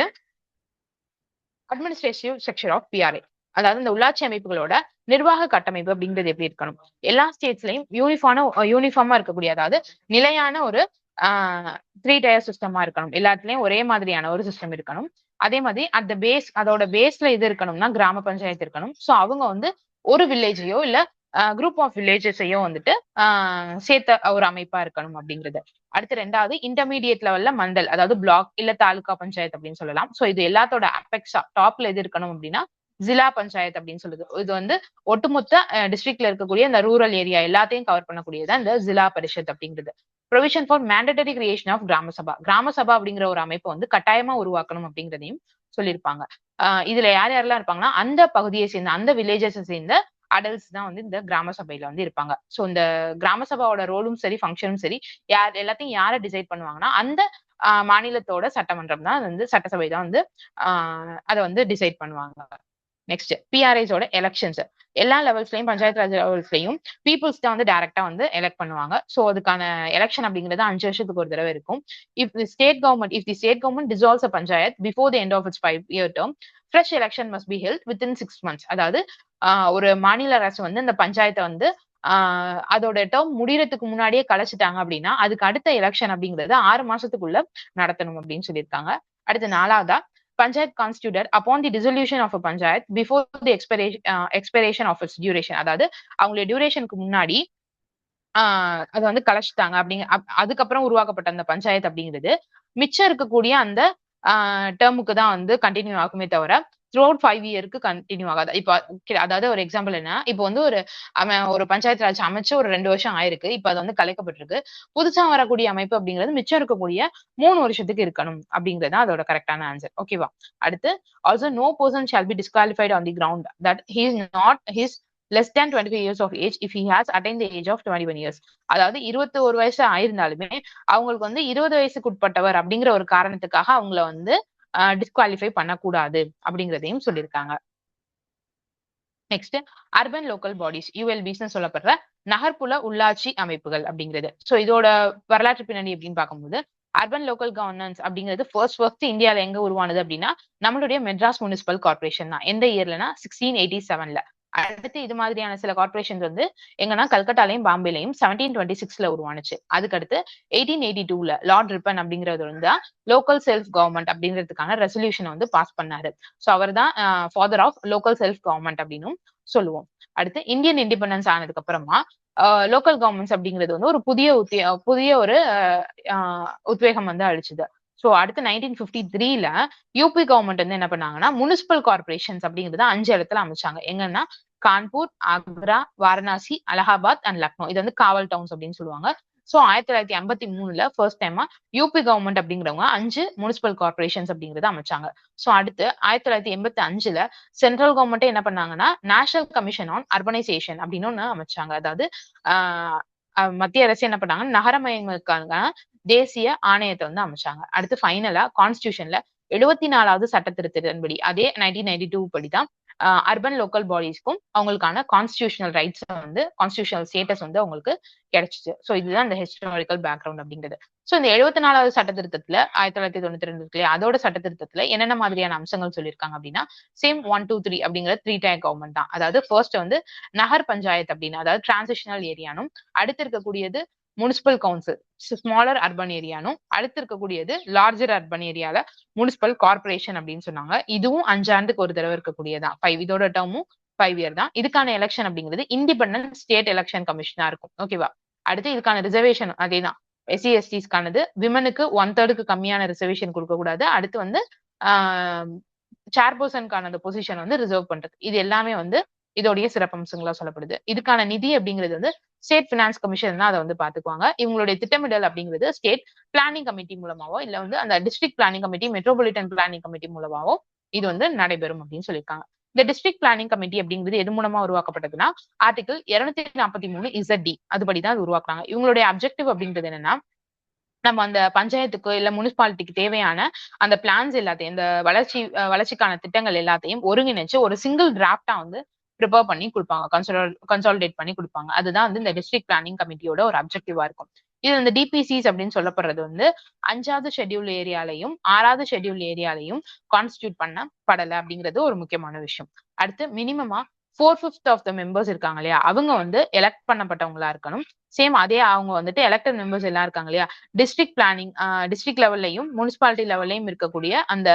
administrative structure of PRI, அதாவது இந்த உள்ளாட்சி அமைப்புகளோட நிர்வாக கட்டமைப்பு அப்படிங்கிறது எப்படி இருக்கணும், எல்லா ஸ்டேட்ஸ்லயும் யூனிஃபார்மா இருக்கக்கூடிய, அதாவது நிலையான ஒரு 3 டயர் சிஸ்டமா இருக்கணும், எல்லாத்துலயும் ஒரே மாதிரியான ஒரு சிஸ்டம் இருக்கணும். அதே மாதிரி அட் த பேஸ், அதோட பேஸ்ல இது இருக்கணும்னா கிராம பஞ்சாயத்து இருக்கணும். சோ அவங்க வந்து ஒரு வில்லேஜையோ இல்ல குரூப் ஆஃப் வில்லேஜஸையும் வந்துட்டு சேர்த்த ஒரு அமைப்பா இருக்கணும் அப்படிங்கிறது. அடுத்து ரெண்டாவது இன்டர்மீடியட் லெவல்ல மண்டல், அதாவது பிளாக் இல்ல தாலுகா பஞ்சாயத்து அப்படின்னு சொல்லலாம். சோ இது எல்லாத்தோட அபெக்ஸா டாப்ல எது இருக்கணும் அப்படின்னா ஜிலா பஞ்சாயத்து அப்படின்னு சொல்லுது. இது வந்து ஒட்டுமொத்த டிஸ்ட்ரிக்ட்ல இருக்கக்கூடிய இந்த ரூரல் ஏரியா எல்லாத்தையும் கவர் பண்ணக்கூடியதான் இந்த ஜிலா பரிஷத் அப்படிங்கிறது. Provision for mandatory creation of Gram Sabha. கிராம சபா அப்படிங்கிற ஒரு அமைப்பை வந்து கட்டாயமா உருவாக்கணும் அப்படிங்கிறதையும் சொல்லியிருப்பாங்க. இதுல யார் யாரெல்லாம் இருப்பாங்கன்னா அந்த பகுதியை சேர்ந்த அந்த வில்லேஜஸ் சேர்ந்த அடல்ட்ஸ் தான் வந்து இந்த கிராம சபையில வந்து இருப்பாங்க. சோ இந்த கிராம சபாவோட ரோலும் சரி ஃபங்க்ஷனும் சரி யார் எல்லாத்தையும் யாரை டிசைட் பண்ணுவாங்கன்னா அந்த மாநிலத்தோட சட்டமன்றம் தான் வந்து சட்டசபை தான் வந்து அதை வந்து டிசைட் பண்ணுவாங்க. நெக்ஸ்ட் பிஆர்ஐஸோட எலெக்ஷன்ஸ் எல்லா லெவல்ஸ்லயும் பஞ்சாயத்து ராஜ் லெவல்ஸ்லயும் பீப்புள்ஸ் தான் வந்து டைரக்டா வந்து எலெக்ட் பண்ணுவாங்க. சோ அதுக்கான எலெக்ஷன் அப்படிங்கிறது 5 வருஷத்துக்கு ஒரு தடவை இருக்கும். If the state government dissolves a panchayat before the end of its 5-year term, fresh election must be held within 6 months. அதாவது ஒரு மாநில அரசு வந்து இந்த பஞ்சாயத்தை வந்து அதோட டேர்ம் முடியறதுக்கு முன்னாடியே கலைச்சிட்டாங்க அப்படின்னா அதுக்கு அடுத்த எலெக்ஷன் அப்படிங்கிறது 6 மாசத்துக்குள்ள நடத்தணும் அப்படின்னு சொல்லியிருக்காங்க. அடுத்து 4வதா panchayat constituted upon the dissolution of a panchayat before the expiration of its duration. அதாவது அவங்களுடைய டியூரேஷனுக்கு முன்னாடி அது வந்து கலைச்சிட்டாங்க அதுக்கப்புறம் உருவாக்கப்பட்ட அந்த பஞ்சாயத்து அப்படிங்கிறது மிச்சம் இருக்கக்கூடிய அந்த டேர்முக்கு தான் வந்து கண்டினியூ ஆகுமே தவிர த்ரூ அவுட் 5 இயருக்கு கண்டினியூ ஆகாது. இப்போ அதாவது ஒரு எக்ஸாம்பிள் என்ன, இப்போ வந்து ஒரு பஞ்சாயத்து ராஜ் அமைச்சு ஒரு 2 வருஷம் ஆயிருக்கு, இப்ப அது வந்து கலைக்கப்பட்டிருக்கு. புதுசா வரக்கூடிய அமைப்பு அப்படிங்கிறது மிச்சம் இருக்கக்கூடிய 3 வருஷத்துக்கு இருக்கணும் அப்படிங்கிறது தான் அதோட கரெக்டான ஆன்சர். ஓகேவா? அடுத்து also no person shall be disqualified on the ground that he is not his less than 25 years of age if he has attained the age of 21 years. அதாவது 21 வயசு ஆயிருந்தாலுமே அவங்களுக்கு வந்து 20 வயசுக்கு உட்பட்டவர் அப்படிங்கிற ஒரு காரணத்துக்காக அவங்கள வந்து டிஸ்குவாலிஃபை பண்ணக்கூடாது அப்படிங்கிறதையும் சொல்லியிருக்காங்க. நெக்ஸ்ட் அர்பன் லோக்கல் பாடிஸ் யூஎல்பிஸ் சொல்லப்படுற நகர்ப்புற உள்ளாட்சி அமைப்புகள் அப்படிங்கிறது. சோ இதோட வரலாற்று பின்னணி அப்படின்னு பார்க்கும்போது அர்பன் லோக்கல் கவர்னன்ஸ் அப்படிங்கிறது ஃபர்ஸ்ட் இந்தியாவில எங்க உருவானது அப்படின்னா நம்மளுடைய மெட்ராஸ் முனிசிபல் கார்பரேஷன் தான். எந்த இயர்லனா 1687ல. அடுத்து இது மாதிரியான சில கார்பரேஷன்ஸ் வந்து எங்கன்னா கல்கட்டாலையும் பாம்பேலையும் 1726ல உருவானுச்சு. அதுக்கடுத்து 1882ல லார்ட் ரிப்பன் அப்படிங்கிறது வந்து லோக்கல் செல்ஃப் கவர்மெண்ட் அப்படிங்கிறதுக்கான ரெசல்யூஷன் வந்து பாஸ் பண்ணாரு. சோ அவர் தான் father of local self government அப்படின்னு சொல்லுவோம். அடுத்து இந்தியன் இண்டிபெண்டன்ஸ் ஆனதுக்கு அப்புறமா லோக்கல் கவர்மெண்ட்ஸ் அப்படிங்கிறது வந்து ஒரு புதிய ஒரு உத்வேகம் வந்து அளிச்சுது. சோ அடுத்து 1953ல யூபி கவர்மெண்ட் வந்து என்ன பண்ணாங்கன்னா முனிசிபல் கார்பரேஷன்ஸ் அப்படிங்கிறது 5 இடத்துல அமைச்சாங்க. எங்கன்னா கான்பூர், ஆக்ரா, வாரணாசி, அலகாபாத் அண்ட் லக்னோ. இது வந்து காவல் டவுன்ஸ் அப்படின்னு சொல்லுவாங்க. சோ 1953ல ஃபர்ஸ்ட் டைமா யூபி கவர்மெண்ட் அப்படிங்கிறவங்க 5 முனிசிபல் கார்பரேஷன்ஸ் அப்படிங்கறத அமைச்சாங்க. சோ அடுத்து 1985ல சென்ட்ரல் கவர்மெண்ட் என்ன பண்ணாங்கன்னா நேஷனல் கமிஷன் ஆன் அர்பனைசேஷன் அப்படின்னு ஒண்ணு அமைச்சாங்க. அதாவது மத்திய அரசு என்ன பண்ணாங்க நகரமயங்களுக்கான தேசிய ஆணையத்தை வந்து அமைச்சாங்க. அடுத்து ஃபைனலா கான்ஸ்டியூஷன்ல 74வது சட்ட திருத்தத்தின்படி அதே 1992 படிதான் அர்பன் லோக்கல் பாடிஸ்க்கும் அவங்களுக்கான கான்ஸ்டியூஷனல் ரைட்ஸ் வந்து கான்ஸ்டியூஷனல் ஸ்டேட்டஸ் வந்து அவங்களுக்கு கிடைச்சிச்சு. சோ இதுதான் இந்த ஹிஸ்டாரிக்கல் பேக்ரவுண்ட் அப்படிங்கிறது. சோ இந்த 74வது சட்ட திருத்தத்துல 1992 அதோட சட்ட திருத்தத்துல என்னென்ன மாதிரியான அம்சங்கள் சொல்லியிருக்காங்க அப்படின்னா சேம் 1, 2, 3 அப்படிங்கிற 3 டயர் கவர்மெண்ட் தான். அதாவது ஃபர்ஸ்ட் வந்து நகர் பஞ்சாயத்து அப்படின்னா அதாவது டிரான்சிஷனல் ஏரியானும், அடுத்து இருக்கக்கூடியது முனிசிபல் கவுன்சில் ஸ்மாலர் அர்பன் ஏரியானும், அடுத்து இருக்கக்கூடியது லார்ஜர் அர்பன் ஏரியால முனிசிபல் கார்பரேஷன் அப்படின்னு சொன்னாங்க. இதுவும் 5 ஆண்டுக்கு ஒரு தடவை இருக்கக்கூடியதான். இதோட டேர்மும் 5 இயர் தான். இதுக்கான எலெக்ஷன் அப்படிங்கிறது இண்டிபெண்டன்ட் ஸ்டேட் எலெக்ஷன் கமிஷனா இருக்கும். ஓகேவா? அடுத்து இதுக்கான ரிசர்வேஷன் அதேதான். SC/STஸ்க்கானது விமனுக்கு 1/3க்கு கம்மியான ரிசர்வேஷன் கொடுக்க கூடாது. அடுத்து வந்து சேர்பர்சனுக்கான அந்த பொசிஷன் வந்து ரிசர்வ் பண்றது. இது எல்லாமே வந்து இதோடைய சிறப்பம்சங்களா சொல்லப்படுது. இதுக்கான நிதி அப்படிங்கிறது வந்து ஸ்டேட் பினான்ஸ் கமிஷன் தான் அதை வந்து பாத்துக்குவாங்க. இவங்களுடைய திட்டமிடல் அப்படிங்கிறது ஸ்டேட் பிளானிங் கமிட்டி மூலமாவோ இல்ல வந்து அந்த district planning committee, metropolitan planning committee மூலமாவோ இது வந்து நடைபெறும் அப்படின்னு சொல்லியிருக்காங்க. இந்த டிஸ்ட்ரிக்ட் பிளானிங் கமிட்டி அப்படிங்கிறது எது மூலமா உருவாக்கப்பட்டதுன்னா ஆர்டிகல் 243 ZD அதுபடிதான் அது உருவாக்குறாங்க. இவங்களுடைய அப்ஜெக்டிவ் அப்படிங்கிறது என்னன்னா நம்ம அந்த பஞ்சாயத்துக்கு இல்ல முனிசிபாலிட்டிக்கு தேவையான அந்த பிளான்ஸ் எல்லாத்தையும் இந்த வளர்ச்சிக்கான திட்டங்கள் எல்லாத்தையும் ஒருங்கிணைச்சு ஒரு சிங்கிள் டிராப்டா வந்து ப்ரிப்பேர் பண்ணி கொடுப்பாங்க, கன்சாலிடேட் பண்ணி கொடுப்பாங்க. அதுதான் வந்து இந்த டிஸ்ட்ரிக்ட் பிளானிங் கமிட்டியோட ஒரு அப்ஜெக்டிவா இருக்கும். இது இந்த டிபிசிஸ் அப்படின்னு சொல்லப்படுறது வந்து 5வது ஷெட்யூல் ஏரியாலையும் 6வது ஷெட்யூல் ஏரியாலையும் கான்ஸ்டியூட் பண்ணப்படல அப்படிங்கிறது ஒரு முக்கியமான விஷயம். அடுத்து மினிமமா 4/5 ஆஃப் த மெம்பர்ஸ் இருக்காங்க இல்லையா, அவங்க வந்து எலெக்ட் பண்ணப்பட்டவங்களா இருக்கணும். சேம் அதே அவங்க வந்துட்டு எலெக்டட் மெம்பர்ஸ் எல்லாம் இருக்காங்க இல்லையா, டிஸ்ட்ரிக்ட் பிளானிங் டிஸ்ட்ரிக்ட் லெவல்லையும் முனிசிபாலிட்டி லெவல்லையும் இருக்கக்கூடிய அந்த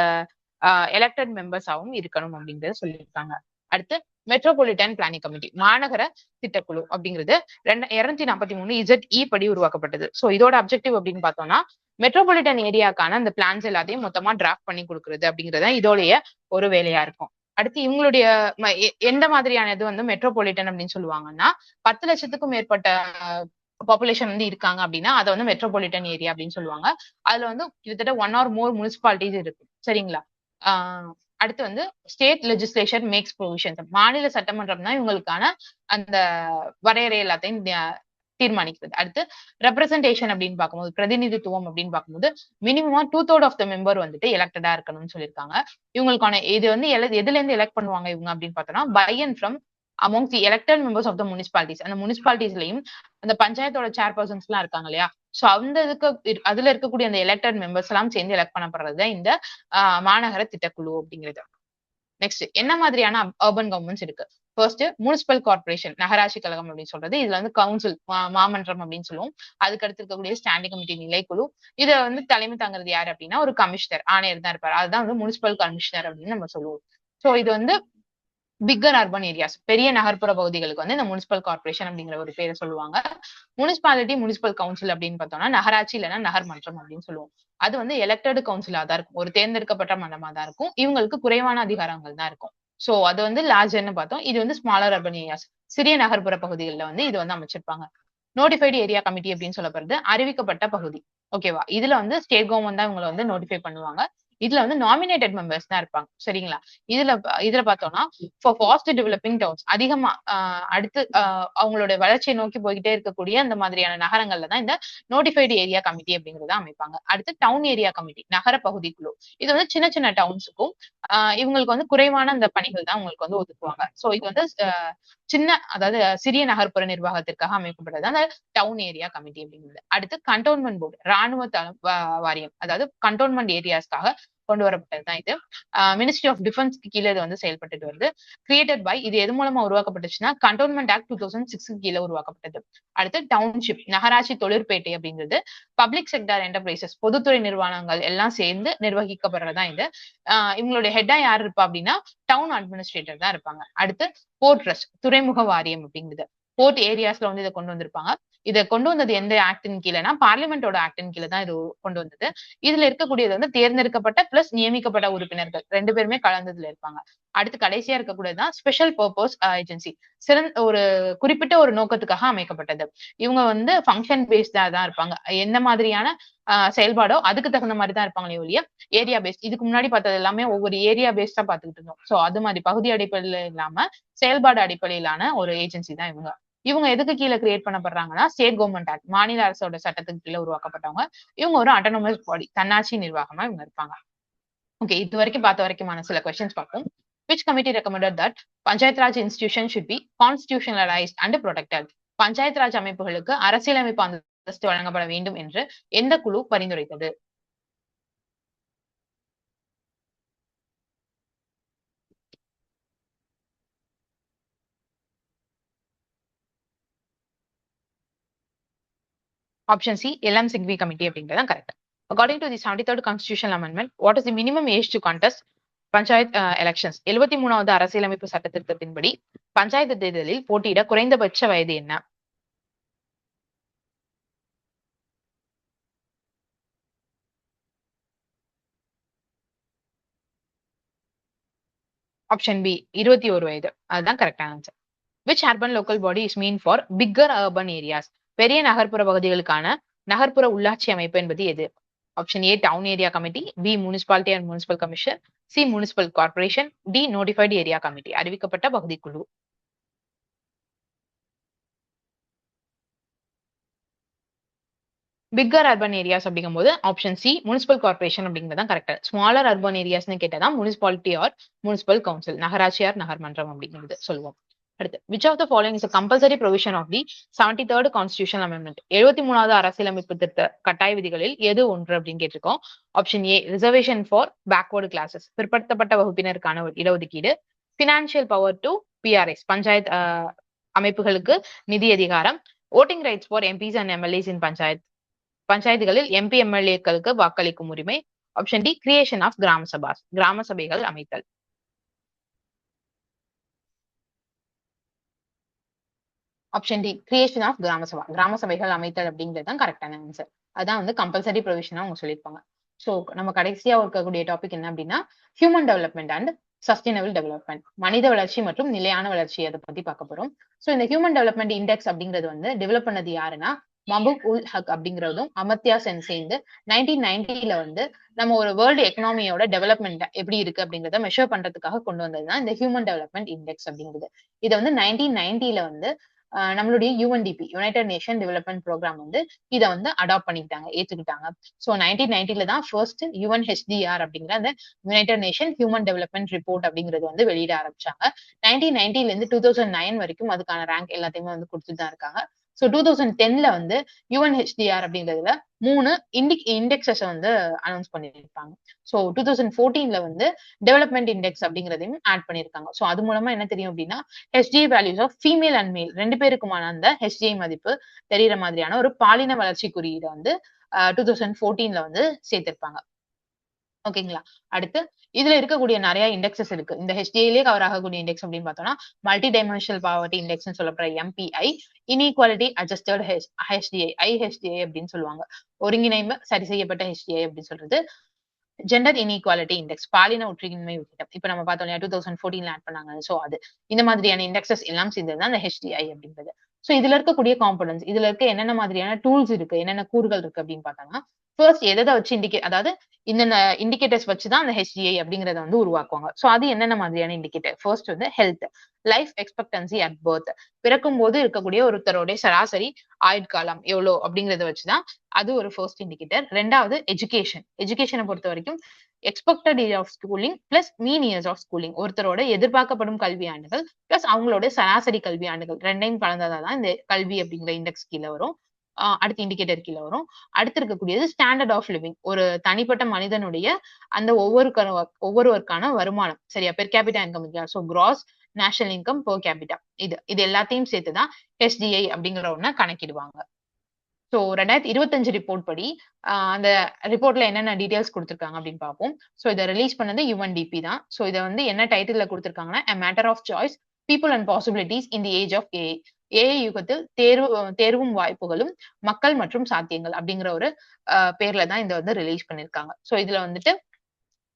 எலெக்டட் மெம்பர்ஸாவும் இருக்கணும் அப்படிங்கறத சொல்லியிருக்காங்க. அடுத்து மெட்ரோபாலிட்டன் பிளானிங் கமிட்டி மாநகர திட்டக்குழு அப்படிங்கிறது 243 ZE படி உருவாக்கப்பட்டது. சோ இதோட அப்ஜெக்டிவ் அப்படின்னு பார்த்தோம்னா மெட்ரோபாலிட்டன் ஏரியாக்கான அந்த பிளான்ஸ் எல்லாத்தையும் மொத்தமா டிராஃப்ட் பண்ணி கொடுக்குறது அப்படிங்கறத இதோடைய ஒரு வேலையா இருக்கும். அடுத்து இவங்களுடைய எந்த மாதிரியான இது வந்து மெட்ரோபாலிட்டன் அப்படின்னு சொல்லுவாங்கன்னா 10 லட்சத்துக்கும் மேற்பட்ட பாப்புலேஷன் வந்து இருக்காங்க அப்படின்னா அதை வந்து மெட்ரோபாலிட்டன் ஏரியா அப்படின்னு சொல்லுவாங்க. அதுல வந்து கிட்டத்தட்ட 1 or more முனிசிபாலிட்டிஸ் இருக்கு. சரிங்களா? அடுத்து வந்து ஸ்டேட் லெஜிஸ்லேஷன் மேக்ஸ் ப்ரொவிஷன்ஸ் மாநில சட்டமன்றம் தான் இவங்களுக்கான அந்த வரையறை எல்லாத்தையும் தீர்மானிக்கிறது. அடுத்து ரெப்ரசன்டேஷன் அப்படின்னு பார்க்கும்போது பிரதிநிதித்துவம் அப்படின்னு பார்க்கும்போது மினிமமா 2/3 ஆஃப் த மெம்பர் வந்துட்டு எலெக்டடா இருக்கணும்னு சொல்லியிருக்காங்க. இவங்களுக்கான இது வந்து எதுல இருந்து எலெக்ட் பண்ணுவாங்க இவங்க அப்படின்னு பார்த்தோம்னா by and from among the elected members of the municipalities. அந்த முனிசிபாலிட்டிஸ்லயும் அந்த பஞ்சாயத்தோட சேர்பர்சன்ஸ் எல்லாம் இருக்காங்க இல்லையா? சோ அந்த அதுல இருக்கக்கூடிய அந்த எலெக்டட் மெம்பர்ஸ் எல்லாம் சேர்ந்து எலெக்ட் பண்ணப்படுறது இந்த மாநகர திட்டக்குழு அப்படிங்கிறது. நெக்ஸ்ட் என்ன மாதிரியான அர்பன் கவர்மெண்ட்ஸ் இருக்கு? ஃபர்ஸ்ட் முனிசிபல் கார்பரேஷன் நகராட்சி கழகம் அப்படின்னு சொல்றது. இதுல வந்து கவுன்சில் மாமன்றம் அப்படின்னு சொல்லுவோம். அதுக்கு அடுத்து இருக்கக்கூடிய ஸ்டாண்டிங் கமிட்டி நிலைக்குழு. இதை வந்து தலைமை தாங்கிறது யாரு அப்படின்னா ஒரு கமிஷனர் ஆணையர் தான் இருப்பாரு. அதுதான் வந்து முனிசிபல் கமிஷனர் அப்படின்னு நம்ம சொல்லுவோம். சோ இது வந்து பிக்கர் அர்பன் ஏரியாஸ் பெரிய நகர்ப்புற பகுதிகளுக்கு வந்து இந்த முனிசிபல் கார்பரேஷன் அப்படிங்கிற ஒரு பேரை சொல்லுவாங்க. முனிசிபாலிட்டி முனிசிபல் கவுன்சில் அப்படின்னு பார்த்தோம்னா நகராட்சி இல்லைன்னா நகர்மன்றம் அப்படின்னு சொல்லுவோம். அது வந்து எலெக்டட் கவுன்சிலா தான் இருக்கும். ஒரு தேர்ந்தெடுக்கப்பட்ட மன்றமா தான் இருக்கும். இவங்களுக்கு குறைவான அதிகாரங்கள் தான் இருக்கும். சோ அது வந்து லார்ஜர்னு பார்த்தோம். இது வந்து ஸ்மாலர் அர்பன் ஏரியாஸ் சிறிய நகர்ப்புற பகுதிகளில் வந்து இது வந்து அமைச்சிருப்பாங்க. நோட்டிஃபைடு ஏரியா கமிட்டி அப்படின்னு சொல்லப்படுறது அறிவிக்கப்பட்ட பகுதி. ஓகேவா? இதுல வந்து ஸ்டேட் கவர்மெண்ட் தான் இவங்களை வந்து நோட்டிஃபை பண்ணுவாங்க. இதுல வந்து நாமினேட்டட் மெம்பர்ஸ் தான் இருப்பாங்க. சரிங்களா? இதுல பார்த்தோம்னா ஃபார் ஃபாஸ்ட் டெவலப்பிங் டவுன்ஸ் அதிகமா அடுத்து அவங்களோட வளர்ச்சியை நோக்கி போய்கிட்டே இருக்கக்கூடிய அந்த மாதிரியான நகரங்கள்ல தான் இந்த நோட்டிஃபைடு ஏரியா கமிட்டி அப்படிங்கறத அமைப்பாங்க. அடுத்து டவுன் ஏரியா கமிட்டி நகர பகுதி குழு. இது வந்து சின்ன சின்ன டவுன்ஸுக்கும் இவங்களுக்கு வந்து குறைவான அந்த பணிகள் தான் உங்களுக்கு வந்து ஒதுக்குவாங்க. சோ இது வந்து சின்ன அதாவது சிறிய நகர்ப்புற நிர்வாகத்திற்காக அமைக்கப்பட்டது அந்த டவுன் ஏரியா கமிட்டி அப்படிங்கிறது. அடுத்து கண்டோன்மெண்ட் போர்டு ராணுவ வாரியம் அதாவது கண்டோன்மெண்ட் ஏரியாஸ்க்காக கொண்டு வரப்பட்டதுதான் இது. மினிஸ்ட்ரி ஆஃப் டிஃபென்ஸ்க்கு கீழே இது வந்து செயல்பட்டு வருது. கிரியேட்டட் பை இது எது மூலமா உருவாக்கப்பட்டுச்சுன்னா கண்டோன்மெண்ட் ஆக்ட் 2006 கீழே உருவாக்கப்பட்டது. அடுத்து டவுன்ஷிப் நகராட்சி தொழிற்பேட்டை அப்படிங்கிறது பப்ளிக் செக்டர் என்டர்பிரைசஸ் பொதுத்துறை நிறுவனங்கள் எல்லாம் சேர்ந்து நிர்வகிக்கப்படுறதா இது. இவங்களுடைய ஹெட்டா யார் இருப்பா அப்படின்னா டவுன் அட்மினிஸ்ட்ரேட்டர் தான் இருப்பாங்க. அடுத்து போர்ட் ட்ரஸ்ட் துறைமுக வாரியம் அப்படிங்கிறது போர்ட் ஏரியாஸ்ல வந்து இதை கொண்டு வந்திருப்பாங்க. இதை கொண்டு வந்தது எந்த ஆக்டின் கீழேனா பார்லிமெண்டோட ஆக்டின் கீழே தான் இது கொண்டு வந்தது. இதுல இருக்கக்கூடியது வந்து தேர்ந்தெடுக்கப்பட்ட பிளஸ் நியமிக்கப்பட்ட உறுப்பினர்கள் 2 பேருமே கலந்ததுல இருப்பாங்க. அடுத்து கடைசியா இருக்கக்கூடியதுதான் ஸ்பெஷல் பர்பஸ் ஏஜென்சி சிறந்த ஒரு குறிப்பிட்ட ஒரு நோக்கத்துக்காக அமைக்கப்பட்டது. இவங்க வந்து ஃபங்க்ஷன் பேஸ்டா தான் இருப்பாங்க. எந்த மாதிரியான செயல்பாடோ அதுக்கு தகுந்த மாதிரி தான் இருப்பாங்களே ஒழிய ஏரியா பேஸ்ட் இதுக்கு முன்னாடி பார்த்தது எல்லாமே ஒவ்வொரு ஏரியா பேஸ்டா பார்த்துக்கிட்டு இருந்தோம். சோ அது மாதிரி பகுதி அடிப்படையில இல்லாம செயல்பாடு அடிப்படையிலான ஒரு ஏஜென்சி தான் இவங்க. இவங்க எதுக்கு கீழே கிரியேட் பண்ணப்படுறாங்கன்னா ஸ்டேட் கவர்மெண்ட் ஆக்ட் மாநில அரசோட சட்டத்துக்கு கீழே உருவாக்கப்பட்டவங்க. இவங்க ஒரு ஆட்டோனமஸ் பாடி தன்னாட்சி நிர்வாகமா இவங்க இருப்பாங்க. ஓகே, இது வரைக்கும் பார்த்த வரைக்குமான சில கொஸ்டின்ஸ் பார்ப்போம். Which committee recommended that Panchayat Raj institution should be constitutionalized and protected? Panchayat Raj அமைப்புகளுக்கு அரசியலமைப்பு அந்தஸ்து வழங்கப்பட வேண்டும் என்று எந்த குழு பரிந்துரைத்தது? Option C LM Singhvi committee அப்படிங்கிறது தான் correct. According to the 73rd constitutional amendment, what is the minimum age to contest panchayat elections? 73வது அரசியலமைப்பு சட்ட திருத்தத்தின்படி பஞ்சாயத்து தேர்தலில் போட்டியிட குறைந்தபட்ச வயது என்ன? ஆப்ஷன் பி 21 வயது. அதுதான் கரெக்டான answer. Which urban local body is mean for bigger urban areas? பெரிய நகர்ப்புற பகுதிகளுக்கான நகர்ப்புற உள்ளாட்சி அமைப்பு என்பது எது? Option A town area committee, B municipality and municipal commission, C municipal corporation, D notified area committee அறிவிக்கப்பட்ட பகுதி குழு. பிக்கர் அர்பன் ஏரியாஸ் அப்படிங்கும்போது ஆப்ஷன் சி முனிசிபல் கார்பரேஷன் அப்படிங்கிறது தான் கரெக்ட். ஸ்மாலர் அர்பன் ஏரியாஸ்னு கேட்டதான் முனிசிபாலிட்டி ஆர் முனிசிபல் கவுன்சில் நகராட்சி ஆர் நகர்மன்றம் அப்படிங்கிறது சொல்லுவோம். அடுத்து which of the following is a compulsory provision of the 73rd constitutional amendment? 73வது அரசியலமைப்பு திருத்த கட்டாய விதிகளில் எது ஒன்று அப்படின்னு கேட்டிருக்கோம். Option A reservation for backward classes பிற்படுத்தப்பட்ட வகுப்பினருக்கான இடஒதுக்கீடு, financial power to PRIs panchayat அமைப்புகளுக்கு நிதி அதிகாரம், voting rights for MPs and MLAs in பஞ்சாயத்துகளில் எம்பி எம்எல்ஏக்களுக்கு வாக்களிக்கும் உரிமை, ஆப்ஷன் டி கிரியேஷன் ஆஃப் கிராம சபாஸ் கிராம சபைகள் அமைத்தல். Option D creation of Gram Sabha. கிராம சபைகள் அமைத்தல் அப்படிங்கிறது தான் கரெக்டான ஆன்சர். அதான் வந்து கம்பல்சரி ப்ரொவிஷனா அவங்க சொல்லியிருப்பாங்க. ஸோ நம்ம கடைசியா இருக்கக்கூடிய டாபிக் என்ன அப்படின்னா human development and sustainable development. மனித வளர்ச்சி மற்றும் நிலையான வளர்ச்சி அதை பத்தி பார்க்க போறோம். ஸோ இந்த ஹியூமன் டெவலப்மெண்ட் இண்டெக்ஸ் அப்படிங்கிறது வந்து டெவலப் பண்ணது யாருன்னா மபூக் உல் ஹக் அப்படிங்கிறதும் அமர்த்தியா சென் சேர்ந்து 1990ல வந்து நம்ம ஒரு வேர்ல்டு எக்கனாமியோட டெவலப்மெண்ட் எப்படி இருக்கு அப்படிங்கிறத மெஷர் பண்றதுக்காக கொண்டு வந்ததுதான் இந்த ஹியூமன் டெவலப்மெண்ட் இண்டெக்ஸ் அப்படிங்கிறது. இதை வந்து 1990ல வந்து நம்மளுடைய UNDP united nation development programme வந்து இதை வந்து அடாப்ட் பண்ணிக்கிட்டாங்க, ஏத்துக்கிட்டாங்க. ஸோ 1990ல தான் ஃபர்ஸ்ட் யுஎன்ஹெச்டிஆர் அப்படிங்கிற அந்த United nation human development report அப்படிங்கிறது வந்து வெளியிட ஆரம்பிச்சாங்க. 1990ல இருந்து 2009 வரைக்கும் அதுக்கான ரேங்க் எல்லாத்தையுமே வந்து கொடுத்துட்டு தான் இருக்காங்க. ஸோ 2010ல வந்து யுஎன்ஹெச்டிஆர் அப்படிங்கிறதுல 3 இண்டெக்ஸஸ் வந்து அனௌன்ஸ் பண்ணியிருப்பாங்க. ஸோ 2014ல வந்து டெவலப்மெண்ட் இண்டெக்ஸ் அப்படிங்கிறதையும் ஆட் பண்ணியிருக்காங்க. ஸோ அது மூலமா என்ன தெரியும் அப்படின்னா HDI values of female and male 2 பேருக்குமான அந்த ஹெச்டிஐ மதிப்பு தெரியற மாதிரியான ஒரு பாலின வளர்ச்சி குறியீடு வந்து 2014ல வந்து சேர்த்திருப்பாங்க. ஓகேங்களா. அடுத்து இதுல இருக்கக்கூடிய நிறைய இண்டெக்ஸஸ் இருக்கு. இந்த ஹெச்டிஐலயே கவர் ஆகக்கூடிய இண்டெக்ஸ் அப்படின்னு பார்த்தோம்னா மல்டி டைமென்ஷனல் பாவர்ட்டி இண்டெக்ஸ் சொல்லப்படுற எம்பிஐ, இன்இக்வாலிட்டி அட்ஜஸ்டட் ஹெச்டிஐ ஐஹெச்டிஐ அப்படின்னு சொல்லுவாங்க. ஒருங்கிணைப்பு சரி செய்யப்பட்ட ஹெச்டிஐ அப்படின்னு சொல்றது. ஜெண்டர் இன்இக்வாலிட்டி இண்டெக்ஸ் பாலின ஒற்றுமை விகிதம். இப்ப நம்ம பார்த்தோம் இல்லையா 2014ல ஆட் பண்ணாங்க. சோ அது இந்த மாதிரியான இண்டெக்ஸஸ் எல்லாம் சேர்ந்தது அந்த ஹெச்டிஐ அப்படின்றது. சோ இதுல இருக்கக்கூடிய காம்பனன்ட்ஸ், இதுல இருக்க என்னென்ன மாதிரியான டூல்ஸ் இருக்கு, என்னென்ன கூறுகள் இருக்கு அப்படின்னு பார்த்தோம்னா ஃபர்ஸ்ட் எதை வச்சு அதாவது இந்த இண்டிகேட்டர்ஸ் வச்சுதான் அந்த ஹெச்டிஐ அப்படிங்கறத வந்து உருவாக்குவாங்க. சோ அது என்னென்ன மாதிரியான இண்டிகேட்டர்? ஃபர்ஸ்ட் வந்து health, life expectancy at birth, பிறக்கும் போது இருக்கக்கூடிய ஒருத்தருடைய சராசரி ஆயுட்காலம் எவ்வளவு அப்படிங்கறத வச்சுதான் அது ஒரு ஃபர்ஸ்ட் இண்டிகேட்டர். ரெண்டாவது எஜுகேஷன். எஜுகேஷனை பொறுத்த வரைக்கும் expected year of schooling plus mean years of schooling, ஒருத்தரோட எதிர்பார்க்கப்படும் கல்வி ஆண்டுகள் பிளஸ் அவங்களோட சராசரி கல்வி ஆண்டுகள் ரெண்டையும் கலந்ததான் இந்த கல்வி அப்படிங்கிற இண்டெக்ஸ் கீழே வரும். அடுத்த இண்டிகேட்டர் கீழே வரும். அடுத்து இருக்கக்கூடியது ஸ்டாண்டர்ட் ஆஃப் லிவிங், ஒரு தனிப்பட்ட மனிதனுடைய அந்த ஒவ்வொருவருக்கான வருமானம், சரியா, பெர் கேபிட்டா இன்கம் இல்லையா. So cross national income per capita, இது எல்லாத்தையும் சேர்த்துதான் ஹெச்டிஐ அப்படிங்கிற ஒண்ண கணக்கிடுவாங்க. சோ 2025 ரிப்போர்ட் படி அந்த ரிப்போர்ட்ல என்னென்ன டீடைல்ஸ் கொடுத்திருக்காங்க அப்படின்னு பார்ப்போம். சோ இதை ரிலீஸ் பண்ணது யுஎன்டிபி தான். சோ இதை வந்து என்ன டைட்டில்ல கொடுத்திருக்காங்கன்னா a matter of choice people and possibilities in the age of AI. AI யுகத்தில் தேர்வும் வாய்ப்புகளும் மக்கள் மற்றும் சாத்தியங்கள் அப்படிங்கிற ஒரு பேர்ல தான் இதை வந்து ரிலீஸ் பண்ணிருக்காங்க. சோ இதுல வந்துட்டு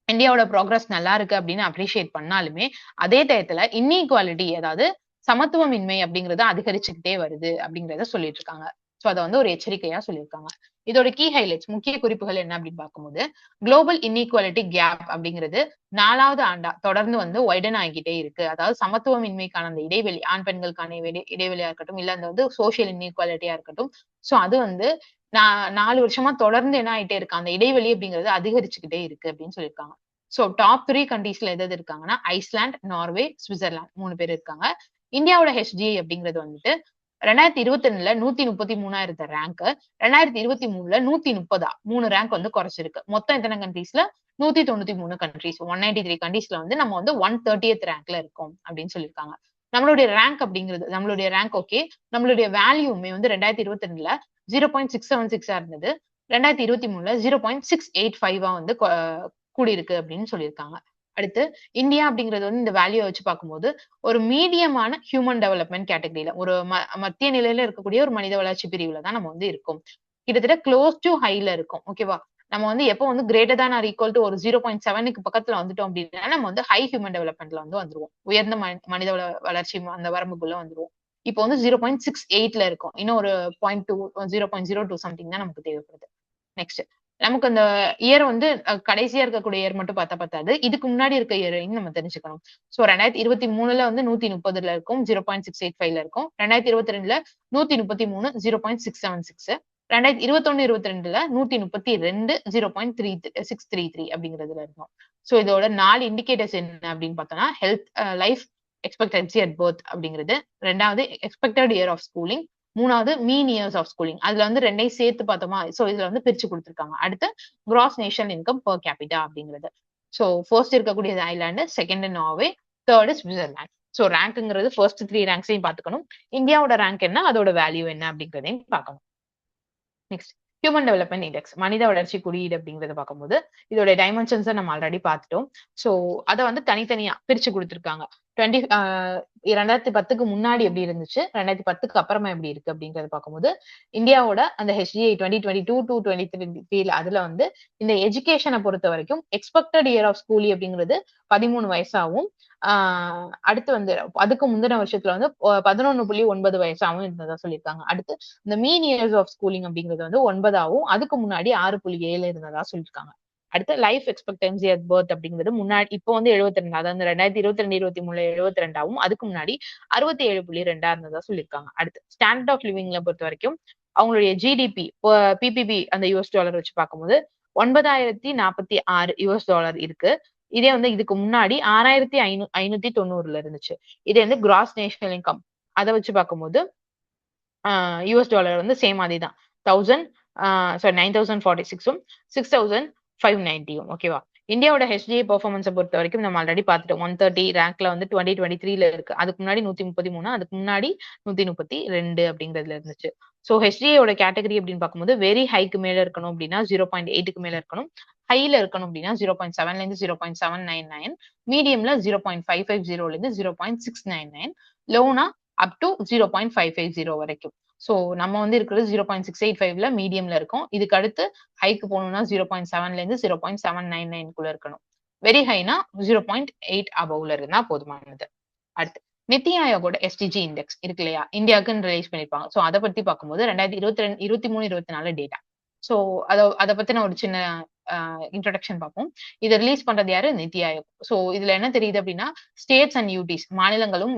இந்தியாவோட ப்ராக்ரஸ் நல்லா இருக்கு அப்படின்னு அப்ரிஷியேட் பண்ணாலுமே அதே டயத்துல இன்இக்வாலிட்டி, அதாவது சமத்துவமின்மை அப்படிங்கறது அதிகரிச்சுக்கிட்டே வருது அப்படிங்கறத சொல்லிட்டு இருக்காங்க. சோ அதை வந்து ஒரு எச்சரிக்கையா சொல்லியிருக்காங்க. இதோட கீ ஹைலைட்ஸ், முக்கிய குறிப்புகள் என்ன அப்படின்னு பார்க்கும்போது குளோபல் இன்இக்வாலிட்டி கேப் அப்படிங்கிறது 4வது ஆண்டா தொடர்ந்து வந்து வைடன் ஆகிக்கிட்டே இருக்கு. அதாவது சமத்துவமின்மைக்கான அந்த இடைவெளி, ஆண் பெண்களுக்கான இடைவெளியா இருக்கட்டும், இல்ல அந்த வந்து சோசியல் இன்இக்வாலிட்டியா இருக்கட்டும், சோ அது வந்து 4 வருஷமா தொடர்ந்து என்ன ஆயிட்டே இருக்கு, அந்த இடைவெளி அப்படிங்கிறது அதிகரிச்சுக்கிட்டே இருக்கு அப்படின்னு சொல்லியிருக்காங்க. சோ டாப் 3 கண்ட்ரீஸ்ல எது இருக்காங்கன்னா ஐஸ்லாந்து, நார்வே, சுவிட்சர்லாந்து 3 பேர் இருக்காங்க. இந்தியாவோட ஹெச்டிஐ அப்படிங்கிறது வந்துட்டு 2022ல 133 ரேங்க் 2023ல 130 3 ரேங்க் வந்து குறைச்சிருக்கு. மொத்தம் எத்தனை கண்ட்ரீஸ்ல 193 கண்ட்ரீஸ், 193 கண்ட்ரீஸ்ல வந்து நம்ம வந்து 130th ரேங்க்ல இருக்கோம் அப்படின்னு சொல்லியிருக்காங்க. நம்மளுடைய ரேங்க் அப்படிங்கிறது, நம்மளுடைய ரேங்க் ஓகே, நம்மளுடைய வேல்யூமே வந்து 2022ல 0.676 இருந்தது. 2023ல 0.685 வந்து கூடியிருக்கு அப்படின்னு சொல்லியிருக்காங்க. அடுத்து இந்தியா அப்படிங்கிறது வந்து இந்த வேல்யூ வச்சு பார்க்கும்போது ஒரு மீடியமான ஹியூமன் டெவலப்மெண்ட் கேட்டகரியில, ஒரு மத்திய நிலையில இருக்கக்கூடிய ஒரு மனித வளர்ச்சி பிரிவுல தான் நம்ம வந்து இருக்கோம். கிட்டத்தட்ட க்ளோஸ் டு ஹைல இருக்கும். ஓகேவா. நம்ம வந்து எப்போ வந்து greater than R equal to ஒரு 0.7க்கு பக்கத்துல வந்துட்டோம் அப்படின்னா நம்ம வந்து ஹை ஹியூமன் டெவலப்மெண்ட்ல வந்து வந்துருவோம். உயர்ந்த மனித வளர்ச்சி அந்த வரம்புக்குள்ள வந்துருவோம். இப்போ வந்து 0.68ல இருக்கும். இன்னும் ஒரு 0.02 சம்திங் தான் நமக்கு தேவைப்படுது. நெக்ஸ்ட் நமக்கு அந்த இயர் வந்து கடைசியா இருக்கக்கூடிய இயர் மட்டும் பார்த்தா பத்தாது. இதுக்கு முன்னாடி இருக்க இயரையும் நம்ம தெரிஞ்சுக்கணும். சோ 2023ல வந்து 130ல இருக்கும், 0.685ல இருக்கும். 2022ல 133 0.676, 2021, 22ல 132 0.633 அப்படிங்கிறதுல இருக்கும். சோ இதோட 4 இண்டிகேட்டர்ஸ் என்ன அப்படின்னு பார்த்தோம்னா health, life expectancy at birth அப்படிங்கிறது, 2வது எக்ஸ்பெக்டட் இயர் ஆஃப் ஸ்கூலிங், 3வது மீன் இயர்ஸ் ஆஃப் ஸ்கூலிங். அதுல வந்து 2யும் சேர்த்து பார்த்தோமா, சோ இதுல வந்து பிரிச்சு கொடுத்திருக்காங்க. அடுத்து gross national income per capita அப்படிங்கிறது. சோ ஃபர்ஸ்ட் இருக்கக்கூடியது Iceland, second Norway, third Switzerland. So ரேங்க்ங்கிறது ஃபர்ஸ்ட் 3 ரேங்க்ஸையும் பார்த்துக்கணும். இந்தியாவோட ரேங்க் என்ன, அதோட வேல்யூ என்ன அப்படிங்கிறதையும் பார்க்கணும். நெக்ஸ்ட் ஹியூமன் டெவலப்மெண்ட் இண்டெக்ஸ், மனித வளர்ச்சி குறியீடு அப்படிங்கறத பார்க்கும்போது இதோட டைமென்ஷன்ஸ் நம்ம ஆல்ரெடி பார்த்துட்டோம். சோ அதை வந்து தனித்தனியா பிரிச்சு கொடுத்திருக்காங்க. 2010க்கு முன்னாடி எப்படி இருந்துச்சு, 2010க்கு அப்புறமா எப்படி இருக்கு அப்படின்றத பார்க்கும்போது, இந்தியாவோட அந்த HDI 2022 to 2023 அதுல வந்து இந்த எஜுகேஷன பொறுத்தவரைக்கும் எக்ஸ்பெக்டட் இயர் ஆஃப் ஸ்கூலிங் அப்படிங்கிறது 13 வயசாவும், அடுத்து வந்து அதுக்கு முந்தின வருஷத்துல வந்து 11.9 வயசாவும் இருந்ததா சொல்லியிருக்காங்க. அடுத்து இந்த மீன் இயர்ஸ் ஆஃப் ஸ்கூலிங் அப்படிங்கிறது வந்து 9ஆவும், அதுக்கு முன்னாடி 6.7 இருந்ததா சொல்லியிருக்காங்க. அடுத்து லைஃப் எக்ஸ்பெக்டன்சி அட் பர்த் அப்படிங்கிறது முன்னாடி இப்போ வந்து 72, அதாவது 2022, 23 72ஆவும், அதுக்கு முன்னாடி 67.2 இருந்ததா சொல்லியிருக்காங்க. அடுத்து ஸ்டாண்டர்ட் ஆஃப் லிவிங்ல பொறுத்த வரைக்கும் அவங்களுடைய ஜிடிபி பிபிபி அந்த யூஎஸ் டாலர் வச்சு பார்க்கும்போது 9,046 யூஎஸ் டாலர் இருக்கு. இதே வந்து இதுக்கு முன்னாடி 6,590 இருந்துச்சு. இதே வந்து கிராஸ் நேஷனல் இன்கம் அதை வச்சு பார்க்கும்போது யூஎஸ் டாலர் வந்து சேம் அதே தான் 9,046ம் 6,590ம் ஓகேவா. இந்தியாவோட HDI பெர்ஃபார்மன்ஸை பொறுத்த வரைக்கும் நம்ம ஆல்ரெடி பார்த்துட்டோம். 130 ரேங்க்ல வந்து 2023ல இருக்கு. அதுக்கு முன்னாடி 133, அதுக்கு முன்னாடி 132 அப்படிங்கிறதுல இருந்துச்சு. ஸோ HDIயோட கேட்டகரி அப்படின்னு பார்க்கும்போது வெரி ஹைக்கு மேல இருக்கணும் அப்படின்னா 0.8க்கு மேல இருக்கணும். ஹைல இருக்கணும் அப்படின்னா 0.7ல இருந்து 0.799, மீடியம்ல 0.550ல இருந்து 0.699, லோனா அப் டு 0.550 வரைக்கும். சோ நம்ம வந்து இருக்கிறது 0.685ல மீடியம்ல இருக்கும். இதுக்கு அடுத்து ஹைக்கு போகணும்னா 0.7ல இருந்து 0.799க்குள்ள இருக்கணும். வெரி ஹைனா 0.8 அபவ்ல இருந்தா போதுமானது. அடுத்து நித்தி ஆயோகோட SDG இண்டெக்ஸ் இருக்கு இல்லையா, இந்தியாவுக்குன்னு ரிலீஸ் பண்ணிருப்பாங்க. சோ அதை பத்தி பார்க்கும்போது 2022, 23, 24 டேட்டா. சோ அதை பத்தின ஒரு சின்ன இன்ட்ரோடக்ஷன் பார்ப்போம். இதை ரிலீஸ் பண்றது யாரு, நித்தி ஆயோக். சோ இதுல என்ன தெரியுது அப்படின்னா, ஸ்டேட்ஸ் அண்ட் யூடிஸ் மாநிலங்களும்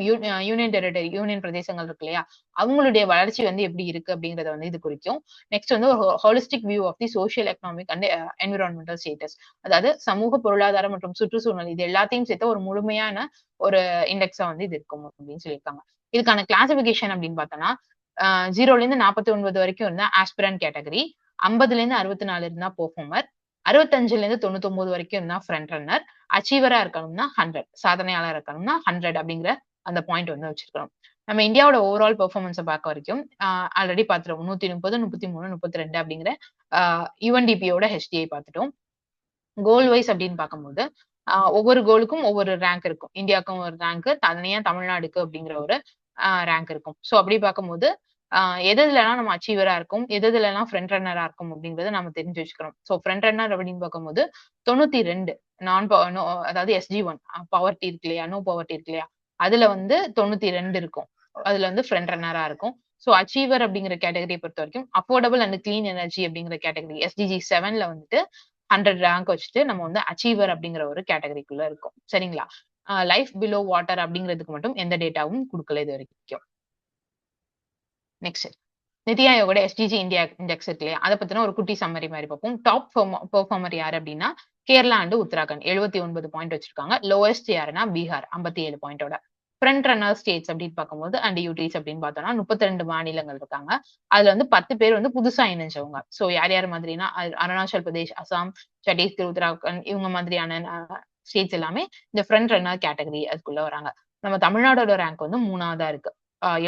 யூனியன் டெரிட்டரி யூனியன் பிரதேசங்கள் இருக்கு இல்லையா, அவங்களுடைய வளர்ச்சி வந்து எப்படி இருக்கு அப்படிங்கறத வந்து இது குறிக்கும். நெக்ஸ்ட் வந்து ஒரு holistic view of the social economic and environmental status, அதாவது சமூக பொருளாதாரம் மற்றும் சுற்றுச்சூழல் இது எல்லாத்தையும் சேர்த்து ஒரு முழுமையான ஒரு இண்டெக்ஸா வந்து இது இருக்கும் அப்படின்னு சொல்லியிருக்காங்க. இதுக்கான கிளாசிபிகேஷன் அப்படின்னு பார்த்தோம்னா 0ல இருந்து 49 வரைக்கும் இருந்தா ஆஸ்பிரண்ட் கேட்டகரி, 50ல இருந்து 64 இருந்தா பெர்ஃபார்மர், 65ல இருந்து 99 வரைக்கும் இருந்தா ஃப்ரண்ட் ரன்னர், அச்சீவரா இருக்கணும்னா 100, சாதனையாளர் இருக்கணும்னா 100 அப்படிங்கிற அந்த பாயிண்ட் வந்து வச்சிருக்கணும். நம்ம இந்தியாவோட ஓவரால் பெர்ஃபார்மன்ஸை பார்க்க வரைக்கும் ஆல்ரெடி பார்த்துட்டோம். 130, 33, 32 அப்படிங்கிற யுஎன்டிபியோட HDI பார்த்துட்டோம். கோல் வைஸ் அப்படின்னு பார்க்கும்போது ஒவ்வொரு கோலுக்கும் ஒவ்வொரு ரேங்க் இருக்கும். இந்தியாவுக்கும் ஒரு ரேங்க், தனியா தமிழ்நாடுக்கு அப்படிங்கிற ஒரு ரேங்க் இருக்கும். சோ அப்படி பார்க்கும்போது எதுலலாம் நம்ம அச்சீவரா இருக்கும், எதுலலாம் ஃப்ரண்ட் ரன்னரா இருக்கும் அப்படிங்கறத நம்ம தெரிஞ்சு வச்சுக்கிறோம். சோ ஃப்ரண்ட் ரன்னர் அப்படின்னு பார்க்கும்போது 92 அதாவது SG1 பவர்ட்டி இருக்கு இல்லையா, நோ பவர்ட்டி இருக்கு இல்லையா, அதுல வந்து 92 இருக்கும். அதுல வந்து ஃப்ரண்ட் ரன்னரா இருக்கும். சோ அச்சீவர் அப்படிங்கிற கேட்டகரியை பொறுத்த வரைக்கும் அஃபோர்டபுள் அண்ட் கிளீன் எனர்ஜி அப்படிங்கிற கேட்டகரி SDG 7ல வந்துட்டு 100 ரேங்க் வச்சுட்டு நம்ம வந்து அச்சீவர் அப்படிங்கிற ஒரு கேட்டகரிக்குள்ள இருக்கும். சரிங்களா. லைஃப் பிலோ வாட்டர் அப்படிங்கிறதுக்கு மட்டும் எந்த டேட்டாவும் கொடுக்கல இது வரைக்கும். நெக்ஸ்ட் நிதி ஆயோகோட SDG இந்தியா இண்டெக்ஸ் இருக்கு இல்லையா, அதை பத்தின ஒரு குட்டி சம்மரி மாதிரி பார்ப்போம். டாப் பெர்ஃபார்மர் யாரு அப்படின்னா கேரளா அண்ட் உத்தராகண்ட் 79 பாயிண்ட் வச்சிருக்காங்க. லோவஸ்ட் யாருன்னா பீகார் 57 பாயிண்டோட. ஃப்ரண்ட் ரன்னர் ஸ்டேட்ஸ் அப்படின்னு பார்க்கும்போது அண்ட் யூடிஸ் அப்படின்னு பார்த்தோம்னா 32 மாநிலங்கள் இருக்காங்க. அதுல வந்து 10 பேர் வந்து புதுசா இணைஞ்சவங்க. சோ யார் யார் மாதிரினா அருணாச்சல் பிரதேஷ், அசாம், சத்தீஸ்கர், உத்தராகண்ட் இவங்க மாதிரியான ஸ்டேட்ஸ் எல்லாமே இந்த ஃப்ரண்ட் ரன்னர் கேட்டகரி அதுக்குள்ள வராங்க. நம்ம தமிழ்நாடோட ரேங்க் வந்து 3ஆவதா இருக்கு.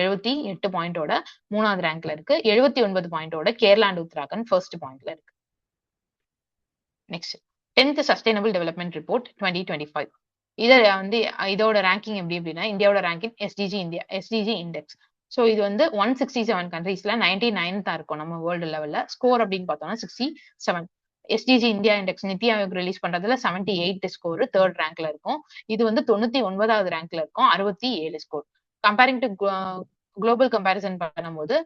78 பாயிண்டோட 3ஆவது ரேங்க்ல இருக்கு. 79 பாயிண்டோட கேரளா அண்ட் உத்தராகண்ட் ஃபர்ஸ்ட் பாயிண்ட்ல இருக்கு. Next 10th sustainable development report 2025. இத வந்து இதோட ரேங்கிங் எப்படி அப்படின்னா இந்தியாவோட ரேங்கிங் SDG இண்டெக்ஸ். சோ இது வந்து 167 கண்ட்ரீஸ்ல 99 இருக்கும் நம்ம வேர்ல்டு லெவல்ல. ஸ்கோர் அப்படின்னு பார்த்தோம்னா 67. SDG India index NITI Aayog release பண்றதுல 78 ஸ்கோர் தேர்ட் ரேங்க்ல இருக்கும். இது வந்து 99வது ரேங்க்ல இருக்கும் 67 score. Comparing to global comparison பண்ணும்போது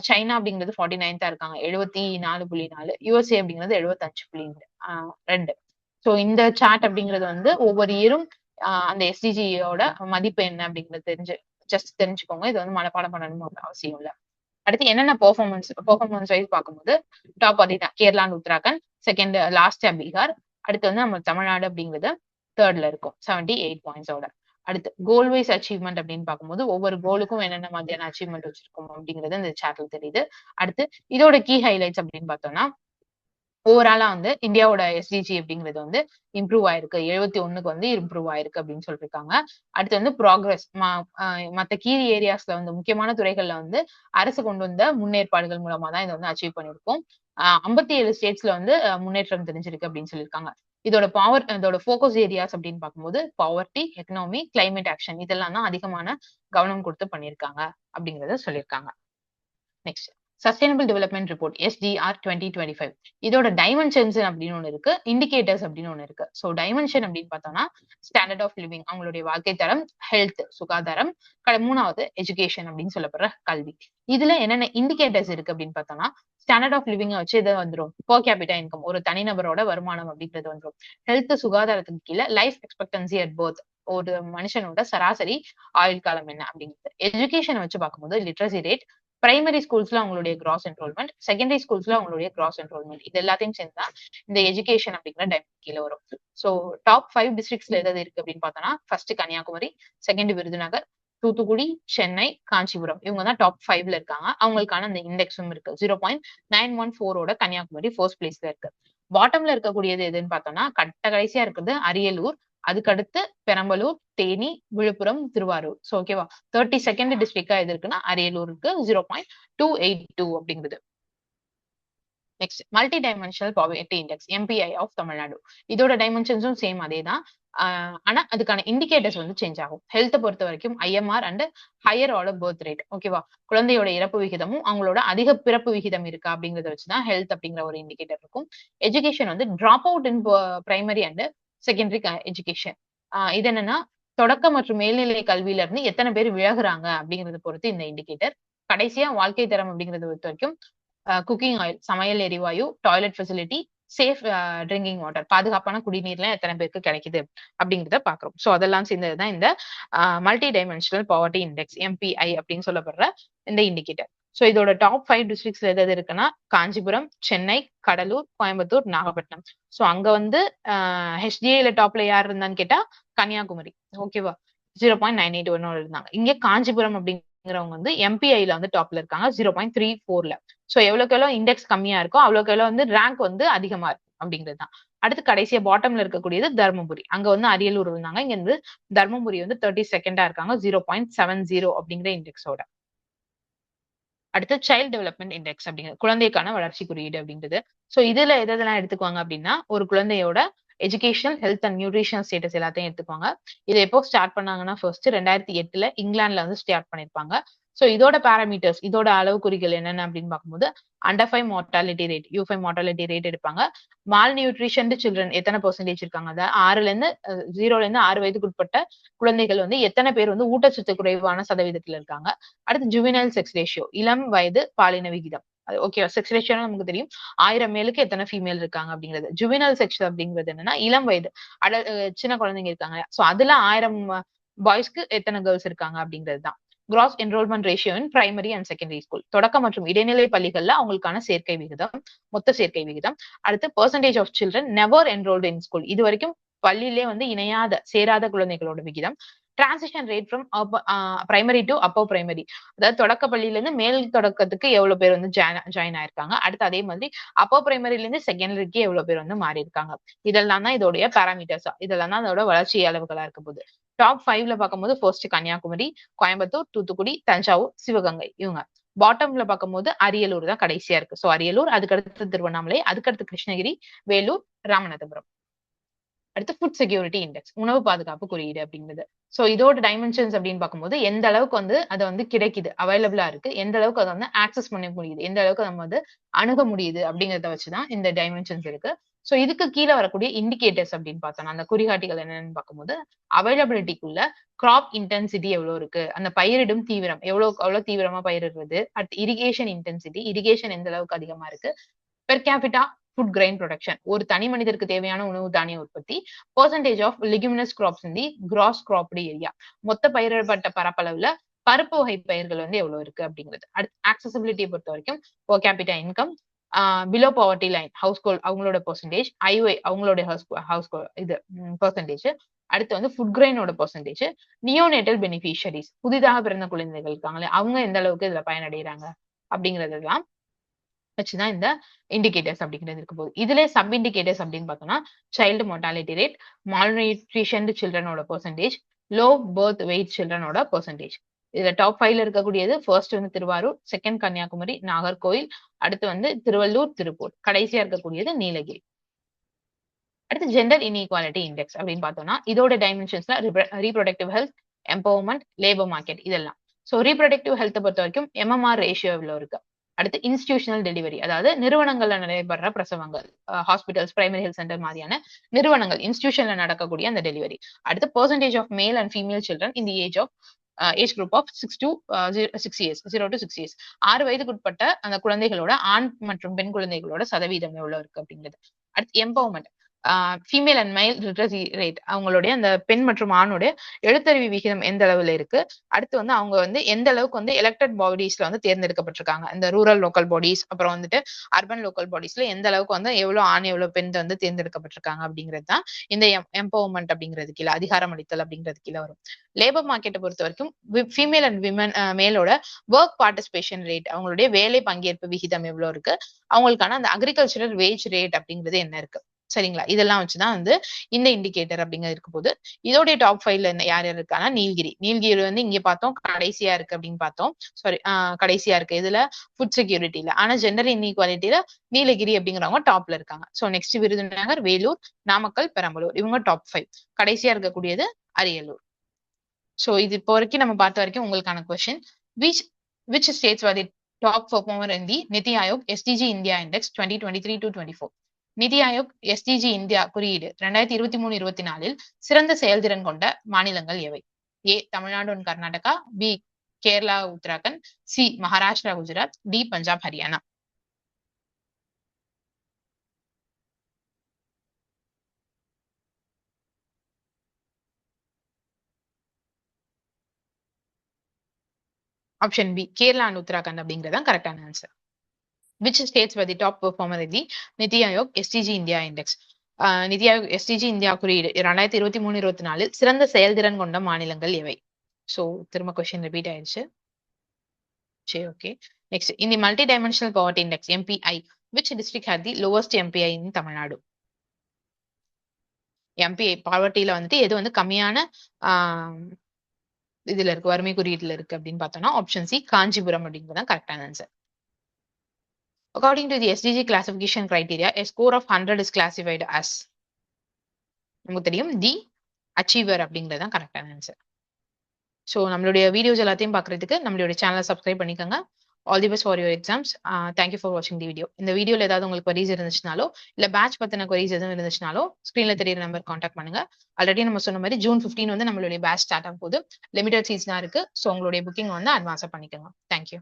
சைனா அப்படிங்கிறது 49 இருக்காங்க 74.4, USA அப்படிங்கிறது 75.2. சோ இந்த சார்ட் அப்படிங்கிறது வந்து ஒவ்வொரு இயரும் அந்த SDGயோட மதிப்பு என்ன அப்படிங்கிறது ஜஸ்ட் தெரிஞ்சுக்கோங்க. இது வந்து மனப்பாடம் பண்ணணும் அவசியம் இல்லை. அடுத்து என்னென்ன பெர்ஃபார்மன்ஸ் வைஸ் பார்க்கும்போது டாப் அதுதான் கேரளா அண்ட் உத்தராகண்ட், செகண்ட் லாஸ்டா பீகார், அடுத்து வந்து நம்ம தமிழ்நாடு அப்படிங்கிறது தேர்ட்ல இருக்கும் 78 பாயிண்ட்ஸோட. அடுத்து கோல் வைஸ் அச்சீவ்மெண்ட் அப்படின்னு பார்க்கும்போது ஒவ்வொரு கோலுக்கும் என்னென்ன மாதிரியான அச்சீவ்மெண்ட் வச்சிருக்கோம் அப்படிங்கிறது இந்த சார்ட்ல தெரியுது. அடுத்து இதோட கீ ஹைலைட்ஸ் அப்படின்னு பார்த்தோம்னா ஓவராலா வந்து இந்தியாவோட SDG அப்படிங்கிறது வந்து இம்ப்ரூவ் ஆயிருக்கு. 71க்கு வந்து இம்ப்ரூவ் ஆயிருக்கு அப்படின்னு சொல்லிருக்காங்க. அடுத்து வந்து ப்ராக்ரஸ் மத்த கீ ஏரியாஸ்ல வந்து முக்கியமான துறைகள்ல வந்து அரசு கொண்டு வந்த முன்னேற்பாடுகள் மூலமா தான் இதை வந்து அச்சீவ் பண்ணிருக்கோம். 57 ஸ்டேட்ஸ்ல வந்து முன்னேற்றம் தெரிஞ்சிருக்கு அப்படின்னு சொல்லியிருக்காங்க. இதோட ஃபோக்கஸ் ஏரியாஸ் அப்படின்னு பார்க்கும்போது பாவர்ட்டி, எக்கனாமி, கிளைமேட் ஆக்ஷன் இதெல்லாம் தான் அதிகமான கவனம் கொடுத்து பண்ணியிருக்காங்க அப்படிங்கறத சொல்லியிருக்காங்க. Next sustainable development report SDR 2025 இதோட டைமென்ஷன்ஸ் அப்படின்னு ஒண்ணு இருக்கு, இண்டிகேட்டர்ஸ் அப்படின்னு ஒண்ணு இருக்கு. ஸோ டைமென்ஷன் அப்படின்னு பார்த்தோம்னா ஸ்டாண்டர்ட் ஆஃப் லிவிங் அவங்களுடைய வாழ்க்கை தரம், ஹெல்த் சுகாதாரம், மூணாவது எஜுகேஷன் அப்படின்னு சொல்லப்படுற கல்வி. இதுல என்னென்ன இண்டிகேட்டர்ஸ் இருக்கு அப்படின்னு பார்த்தோம்னா ஸ்டாண்டர்ட் ஆஃப் லிவிங் வச்சு இதை வந்துடும் per capita இன்கம் ஒரு தனிநபரோட வருமானம் அப்படின்றது வந்துடும். ஹெல்த் சுகாதாரத்துக்கு கீழே லைஃப் எக்ஸ்பெக்டன்சி அட் பர்த் ஒரு மனுஷனோட சராசரி ஆயுள் காலம் என்ன அப்படிங்கிறது. எஜுகேஷன் வச்சு பார்க்கும்போது லிட்ரஸி ரேட், பிரைமரி ஸ்கூல்ஸ்ல அவங்களுடைய கிராஸ் என்ரோல்மெண்ட், செகண்டரி ஸ்கூல்ஸ்ல அவங்களுடைய கிராஸ் என்ரோல்மெண்ட் இது எல்லாத்தையும் சேர்ந்தா இந்த எஜுகேஷன் அப்படிங்கிற டைமென்ஷன் கீழே வரும். ஸோ டாப் 5 டிஸ்ட்ரிக்ட்ஸ்ல எதாவது இருக்கு அப்படின்னு பார்த்தோம்னா ஃபர்ஸ்ட் கன்னியாகுமரி, செகண்ட் விருதுநகர், தூத்துக்குடி, சென்னை, காஞ்சிபுரம் இவங்க தான் டாப் 5ல இருக்காங்க. அவங்களுக்கான அந்த இண்டெக்ஸும் இருக்கு. 0.914 கன்னியாகுமரி ஃபர்ஸ்ட் பிளேஸ்ல இருக்கு. பாட்டம்ல இருக்கக்கூடியது எதுன்னு பார்த்தோம்னா கடைசியா இருக்கிறது அரியலூர், அதுக்கடுத்து பெரம்பலூர், தேனி, விழுப்புரம், திருவாரூர். ஸோ ஓகேவா 32nd டிஸ்ட்ரிக்டா எது இருக்குன்னா அரியலூருக்கு 0.282 அப்படிங்கிறது. Next multi dimensional poverty index MPI of Tamil Nadu. இதோட டைமென்ஷன்ஸும் சேம் அதே தான். ஆனா அதுக்கான இண்டிகேட்டர்ஸ் வந்து சேஞ்ச் ஆகும். ஹெல்த்தை பொறுத்த வரைக்கும் IMR and higher order birth rate. ஓகேவா குழந்தையோட இறப்பு விகிதமும் அவங்களோட அதிக பிறப்பு விகிதம் இருக்கா அப்படிங்கறத வச்சுதான் ஹெல்த் அப்படிங்கிற ஒரு இண்டிகேட்டர் இருக்கும். எஜுகேஷன் வந்து drop out in primary and secondary education. இது என்னன்னா தொடக்க மற்றும் மேல்நிலை கல்வியில இருந்து எத்தனை பேர் விலகுறாங்க அப்படிங்கறத பொறுத்து இந்த இண்டிகேட்டர். கடைசியா வாழ்க்கை தரம் அப்படிங்கறத பொறுத்த வரைக்கும் குக்கிங் ஆயில் சமையல் எரிவாயு, toilet facility, safe drinking water பாதுகாப்பான குடிநீர்லாம் எத்தனை பேருக்கு கிடைக்குது அப்படிங்கிறத பாக்குறோம். ஸோ அதெல்லாம் சேர்ந்ததுதான் இந்த multi dimensional poverty index MPI அப்படின்னு சொல்லப்படுற இந்த இண்டிகேட்டர். ஸோ இதோட டாப் 5 டிஸ்ட்ரிக்ட்ஸ்ல எதாவது இருக்குன்னா காஞ்சிபுரம், சென்னை, கடலூர், கோயம்புத்தூர், நாகப்பட்டினம். ஸோ அங்க வந்து HDIல டாப்ல யார் இருந்தான்னு கேட்டா கன்னியாகுமரி. ஓகேவா 0.981 இருந்தாங்க. இங்க காஞ்சிபுரம் அப்படிங்கிறவங்க வந்து MPIல வந்து டாப்ல இருக்காங்க 0.34ல. ஸோ எவ்வளவுக்கு எவ்வளவு இண்டெக்ஸ் கம்மியா இருக்கோ அவ்வளவுக்கு எவ்வளவு வந்து ரேங்க் வந்து அதிகமா இருக்கும் அப்படிங்கிறது தான். அடுத்து கடைசியா பாட்டம்ல இருக்கக்கூடியது தர்மபுரி. அங்க வந்து அரியலூர் இருந்தாங்க, இங்க வந்து தர்மபுரி வந்து 32nd இருக்காங்க 0.70 அப்படிங்கிற இண்டெக்ஸோட. அடுத்து சைல்ட் டெவலப்மெண்ட் இண்டெக்ஸ் அப்படிங்கிறது குழந்தைக்கான வளர்ச்சி குறியீடு அப்படின்றது. ஸோ இதுல எதெல்லாம் எடுத்துக்குவாங்க அப்படின்னா ஒரு குழந்தையோட education, health and nutrition status எல்லாத்தையும் எடுத்துக்குவாங்க. இதை எப்போ ஸ்டார்ட் பண்ணாங்கன்னா ஃபர்ஸ்ட் 2008ல இங்கிலாந்துல வந்து ஸ்டார்ட் பண்ணிருப்பாங்க. ஸோ இதோட பேராமீட்டர்ஸ் இதோட அளவுக்குறிகள் என்னென்ன அப்படின்னு பார்க்கும்போது under 5 mortality rate, U5 mortality rate எடுப்பாங்க. மால் நியூட்ரிஷன் சில்ட்ரன் எத்தனை பெர்சன்டேஜ் இருக்காங்க, அதாவது 0ல இருந்து 6 வயதுக்கு உட்பட்ட குழந்தைகள் வந்து எத்தனை பேர் வந்து ஊட்டச்சத்து குறைவான சதவீதத்துல இருக்காங்க. அடுத்து ஜுவினைல் செக்ஸ் ரேஷியோ இளம் வயது பாலின விகிதம். ஓகே செக்ஸ் ரேஷியோ நமக்கு தெரியும் 1000 மேலுக்கு எத்தனை ஃபீமேல் இருக்காங்க அப்படிங்கிறது. ஜுவினல் செக்ஸ் அப்படிங்கிறது என்னன்னா இளம் வயது சின்ன குழந்தைங்க இருக்காங்க. சோ அதுல 1000 பாய்ஸ்க்கு எத்தனை கேர்ள்ஸ் இருக்காங்க அப்படிங்கிறது தான். Cross enrolment ratio in primary and secondary school தொடக்க மற்றும் இடைநிலை பள்ளிகள்ல அவங்களுக்கான சேர்க்கை விகிதம், மொத்த சேர்க்கை விகிதம். அடுத்து percentage of children never enrolled in school இது வரைக்கும் பள்ளியிலே வந்து சேராத குழந்தைகளோட விகிதம். Transition rate from primary to upper primary அதாவது தொடக்க பள்ளியில இருந்து மேல் தொடக்கத்துக்கு எவ்வளவு பேர் வந்து ஜாயின் ஆயிருக்காங்க. அடுத்து அதே மாதிரி அப்பர் பிரைமரில இருந்து செகண்டரிக்கு எவ்வளவு பேர் வந்து மாறி இருக்காங்க. இதெல்லாம் தான் இதோடைய பேராமீட்டர்ஸா, இதெல்லாம் தான் அதோட வளர்ச்சி அளவுகளா இருக்க போகுது. டாப் 5ல பார்க்கும்போது ஃபர்ஸ்ட் கன்னியாகுமரி, கோயம்புத்தூர், தூத்துக்குடி, தஞ்சாவூர், சிவகங்கை இவங்க. பாட்டம்ல பார்க்கும்போது அரியலூர் தான் கடைசியா இருக்கு. சோ அரியலூர், அதுக்கடுத்து திருவண்ணாமலை, அதுக்கடுத்து கிருஷ்ணகிரி, வேலூர், ராமநாதபுரம். அடுத்து ஃபுட் செக்யூரிட்டி இண்டெக்ஸ் உணவு பாதுகாப்பு குறியீடு அப்படிங்கிறது. சோ இதோட டைமென்ஷன்ஸ் அப்படின்னு பார்க்கும்போது எந்த அளவுக்கு வந்து அதை வந்து கிடைக்குது, அவைலபிளா இருக்கு, எந்த அளவுக்கு அதை வந்து ஆக்சஸ் பண்ண முடியுது, எந்த அளவுக்கு நம்ம வந்து அணுக முடியுது அப்படிங்கறத வச்சுதான் இந்த டைமென்ஷன்ஸ் இருக்கு. சோ இதுக்கு கீழே வரக்கூடிய இண்டிகேட்டர்ஸ் அப்படின்னு பார்த்தோம்னா அந்த குறிகாட்டிகள் என்னன்னு பார்க்கும்போது அவைலபிலிட்டிக்குள்ள கிராப் இன்டென்சிட்டி எவ்வளவு இருக்கு, அந்த பயிரிடும் தீவிரம் எவ்வளவு தீவிரமா பயிரிடுறது, அடுத்து இரிகேஷன் இன்டென்சிட்டி இரிகேஷன் எந்த அளவுக்கு அதிகமா இருக்கு, per capita food grain production ஒரு தனி மனிதருக்கு தேவையான உணவு தானிய உற்பத்தி, percentage of leguminous crops in the gross cropped area மொத்த பயிரிடப்பட்ட பரப்பளவுல பருப்பு வகை பயிர்கள் வந்து எவ்வளவு இருக்கு அப்படிங்கிறது. அடுத்து ஆக்சசிபிலிட்டியை பொறுத்த வரைக்கும் per capita income, below poverty line house hold அவங்களோட பெர்சன்டேஜ், ஐஒய் அவங்களோட ஹவுஸ் இது பெர்சன்டேஜ், அடுத்து வந்து ஃபுட் கிரைனோட பெர்சன்டேஜ், நியோனேட்டல் பெனிஃபிஷரிஸ் புதிதாக பிறந்த குழந்தைகள் இருக்காங்களே அவங்க எந்த அளவுக்கு இதுல பயனடைகிறாங்க அப்படிங்கறதெல்லாம் வச்சுதான் இந்த இண்டிகேட்டர்ஸ் அப்படிங்கிறது இருக்க போகுது. இதுல சப் இண்டிகேட்டர்ஸ் அப்படின்னு பார்த்தோம்னா சைல்டு மோர்டாலிட்டி ரேட், மால்நியூட்ரிஷன் சில்ட்ரனோட பெர்சன்டேஜ், லோ பர்த் வெயிட் சில்ட்ரனோட பெர்சன்டேஜ். இதுல டாப் 5ல இருக்கக்கூடியது ஃபர்ஸ்ட் வந்து திருவாரூர், செகண்ட் கன்னியாகுமரி, நாகர்கோவில், அடுத்து வந்து திருவள்ளூர், திருப்பூர், கடைசியா இருக்கக்கூடியது நீலகிரி. அடுத்து ஜெண்டர் இன்இக்வாலிட்டி இண்டெக்ஸ் அப்படின்னு பார்த்தோம்னா இதோட டைமென்ஷன்ஸ்ல reproductive health, empowerment, labour market இதெல்லாம். ஸோ ரீப்ரொடக்டிவ் ஹெல்த்தை பொறுத்த வரைக்கும் எம்எம்ஆர் ரேஷியோ இவ்வளோ இருக்கு. அடுத்து இன்ஸ்டிடியூஷனல் டெலிவரி, அதாவது நிறுவனங்கள்ல நடைபெற பிரசவங்கள், ஹாஸ்பிட்டல்ஸ், பிரைமரி ஹெல்த் சென்டர் மாதிரியான நிறுவனங்கள் இன்ஸ்டிடியூஷன்ல நடக்கக்கூடிய அந்த டெலிவரி. அடுத்து percentage of male and female children in the age group of 6 to 6 years, 0 to 6 years. 6 வயதுக்குட்பட்ட அந்த குழந்தைகளோட ஆண் மற்றும் பெண் குழந்தைகளோட சதவீதம் எவ்வளவு இருக்கு அப்படிங்கிறது. அடுத்து எம்பவர்மெண்ட், ஃபீமேல் அண்ட் மேல் லிட்ரஸி ரேட், அவங்களுடைய அந்த பெண் மற்றும் ஆணோட எழுத்தறிவு விகிதம் எந்த அளவுல இருக்கு. அடுத்து வந்து அவங்க வந்து எந்த அளவுக்கு வந்து எலெக்டட் பாடிஸ்ல வந்து தேர்ந்தெடுக்கப்பட்டிருக்காங்க, இந்த ரூரல் லோக்கல் பாடிஸ் அப்புறம் வந்துட்டு அர்பன் லோக்கல் பாடிஸ்ல எந்த அளவுக்கு வந்து எவ்வளவு ஆண் எவ்வளவு பெண் வந்து தேர்ந்தெடுக்கப்பட்டிருக்காங்க அப்படிங்கிறது தான் இந்த எம்பவர்மெண்ட் அப்படிங்கிறது கீழே, அதிகாரம் அளித்தல் அப்படிங்கிறது கீழே வரும். லேபர் மார்க்கெட்டை பொறுத்த வரைக்கும் ஃபீமேல் அண்ட் விமன் மேலோட ஒர்க் பார்ட்டிசிபேஷன் ரேட், அவங்களுடைய வேலை பங்கேற்பு விகிதம் எவ்வளவு இருக்கு, அவங்களுக்கான அந்த அக்ரிகல்ச்சரல் வேஜ் ரேட் அப்படிங்கிறது என்ன இருக்கு. சரிங்களா, இதெல்லாம் வச்சுதான் வந்து இந்த இண்டிகேட்டர் அப்படிங்கிறது இருக்க போது. இதோடைய டாப் 5ல யார் யார் இருக்கானா நீல்கிரி வந்து இங்க பார்த்தோம் கடைசியா இருக்கு அப்படின்னு பார்த்தோம். சாரி, கடைசியா இருக்கு இதுல ஃபுட் செக்யூரிட்டியில. ஆனா ஜெண்டர் இன்இக்வாலிட்டியில நீலகிரி அப்படிங்கிறவங்க டாப்ல இருக்காங்க. ஸோ நெக்ஸ்ட் விருதுநகர், வேலூர், நாமக்கல், பெரம்பலூர் இவங்க டாப் 5. கடைசியா இருக்கக்கூடியது அரியலூர். ஸோ இது இப்போ வரைக்கும் நம்ம பார்த்த வரைக்கும் உங்களுக்கான question, which states were the top performer in the நிதி ஆயோக் SDG இந்தியா இண்டெக்ஸ் 2023-24. நிதி ஆயோக் SDG இந்தியா குறியீடு 2023-24 சிறந்த செயல்திறன் கொண்ட மாநிலங்கள் எவை? A Tamil Nadu and Karnataka, B Kerala Uttarakhand, C Maharashtra Gujarat, D Punjab Haryana. Option B Kerala and Uttarakhand அப்படிங்கிறதான் கரெக்டான answer. Which states were the top performer in the நிதி ஆயோக் SDG இந்தியா இண்டெக்ஸ்? நிதி ஆயோக் SDG இந்தியா குறியீடு 2023-24 சிறந்த செயல்திறன் கொண்ட மாநிலங்கள் எவை? ஸோ திரும்ப கொஸ்டின் ரிப்பீட் ஆயிடுச்சு. சரி, okay. Next, in the multi-dimensional poverty index MPI, which district had the lowest MPI in Tamil Nadu? MPI பாவர்ட்டியில வந்துட்டு எது வந்து கம்மியான இதுல இருக்கு, வறுமை குறியீட்டுல இருக்கு அப்படின்னு பார்த்தோம்னா ஆப்ஷன் சி காஞ்சிபுரம் அப்படிங்கிறதான் கரெக்டான answer. According to the SDG classification criteria, a score of 100 is classified as, நமக்கு தெரியும் தி அச்சீவர் அப்படிங்கிறது தான் கரெக்டான ஆன்சர். ஸோ நம்மளுடைய வீடியோஸ் எல்லாத்தையும் பார்க்கறதுக்கு நம்மளுடைய சேனலை சப்ஸ்கிரைப் பண்ணிக்கோங்க. All the best for your exams. Thank you for வாட்சிங் தி வீடியோ. இந்த வீடியோவில் ஏதாவது உங்களுக்கு queries இருந்துச்சுனாலோ இல்லை பேட்ச் பற்றின queries எதுவும் இருந்துச்சுனாலோ ஸ்க்ரீனில் தெரியுற நம்பர் கான்டாக்ட் பண்ணுங்க. ஆல்ரெடி நம்ம சொன்ன மாதிரி June 15 வந்து நம்மளுடைய பேட்ச் ஸ்டார்ட் ஆகும் போது லிமிடெட் சீட்ஸ் தான் இருக்கு. ஸோ உங்களுடைய புக்கிங் வந்து அட்வான்ஸாக பண்ணிக்கோங்க. தேங்க்யூ.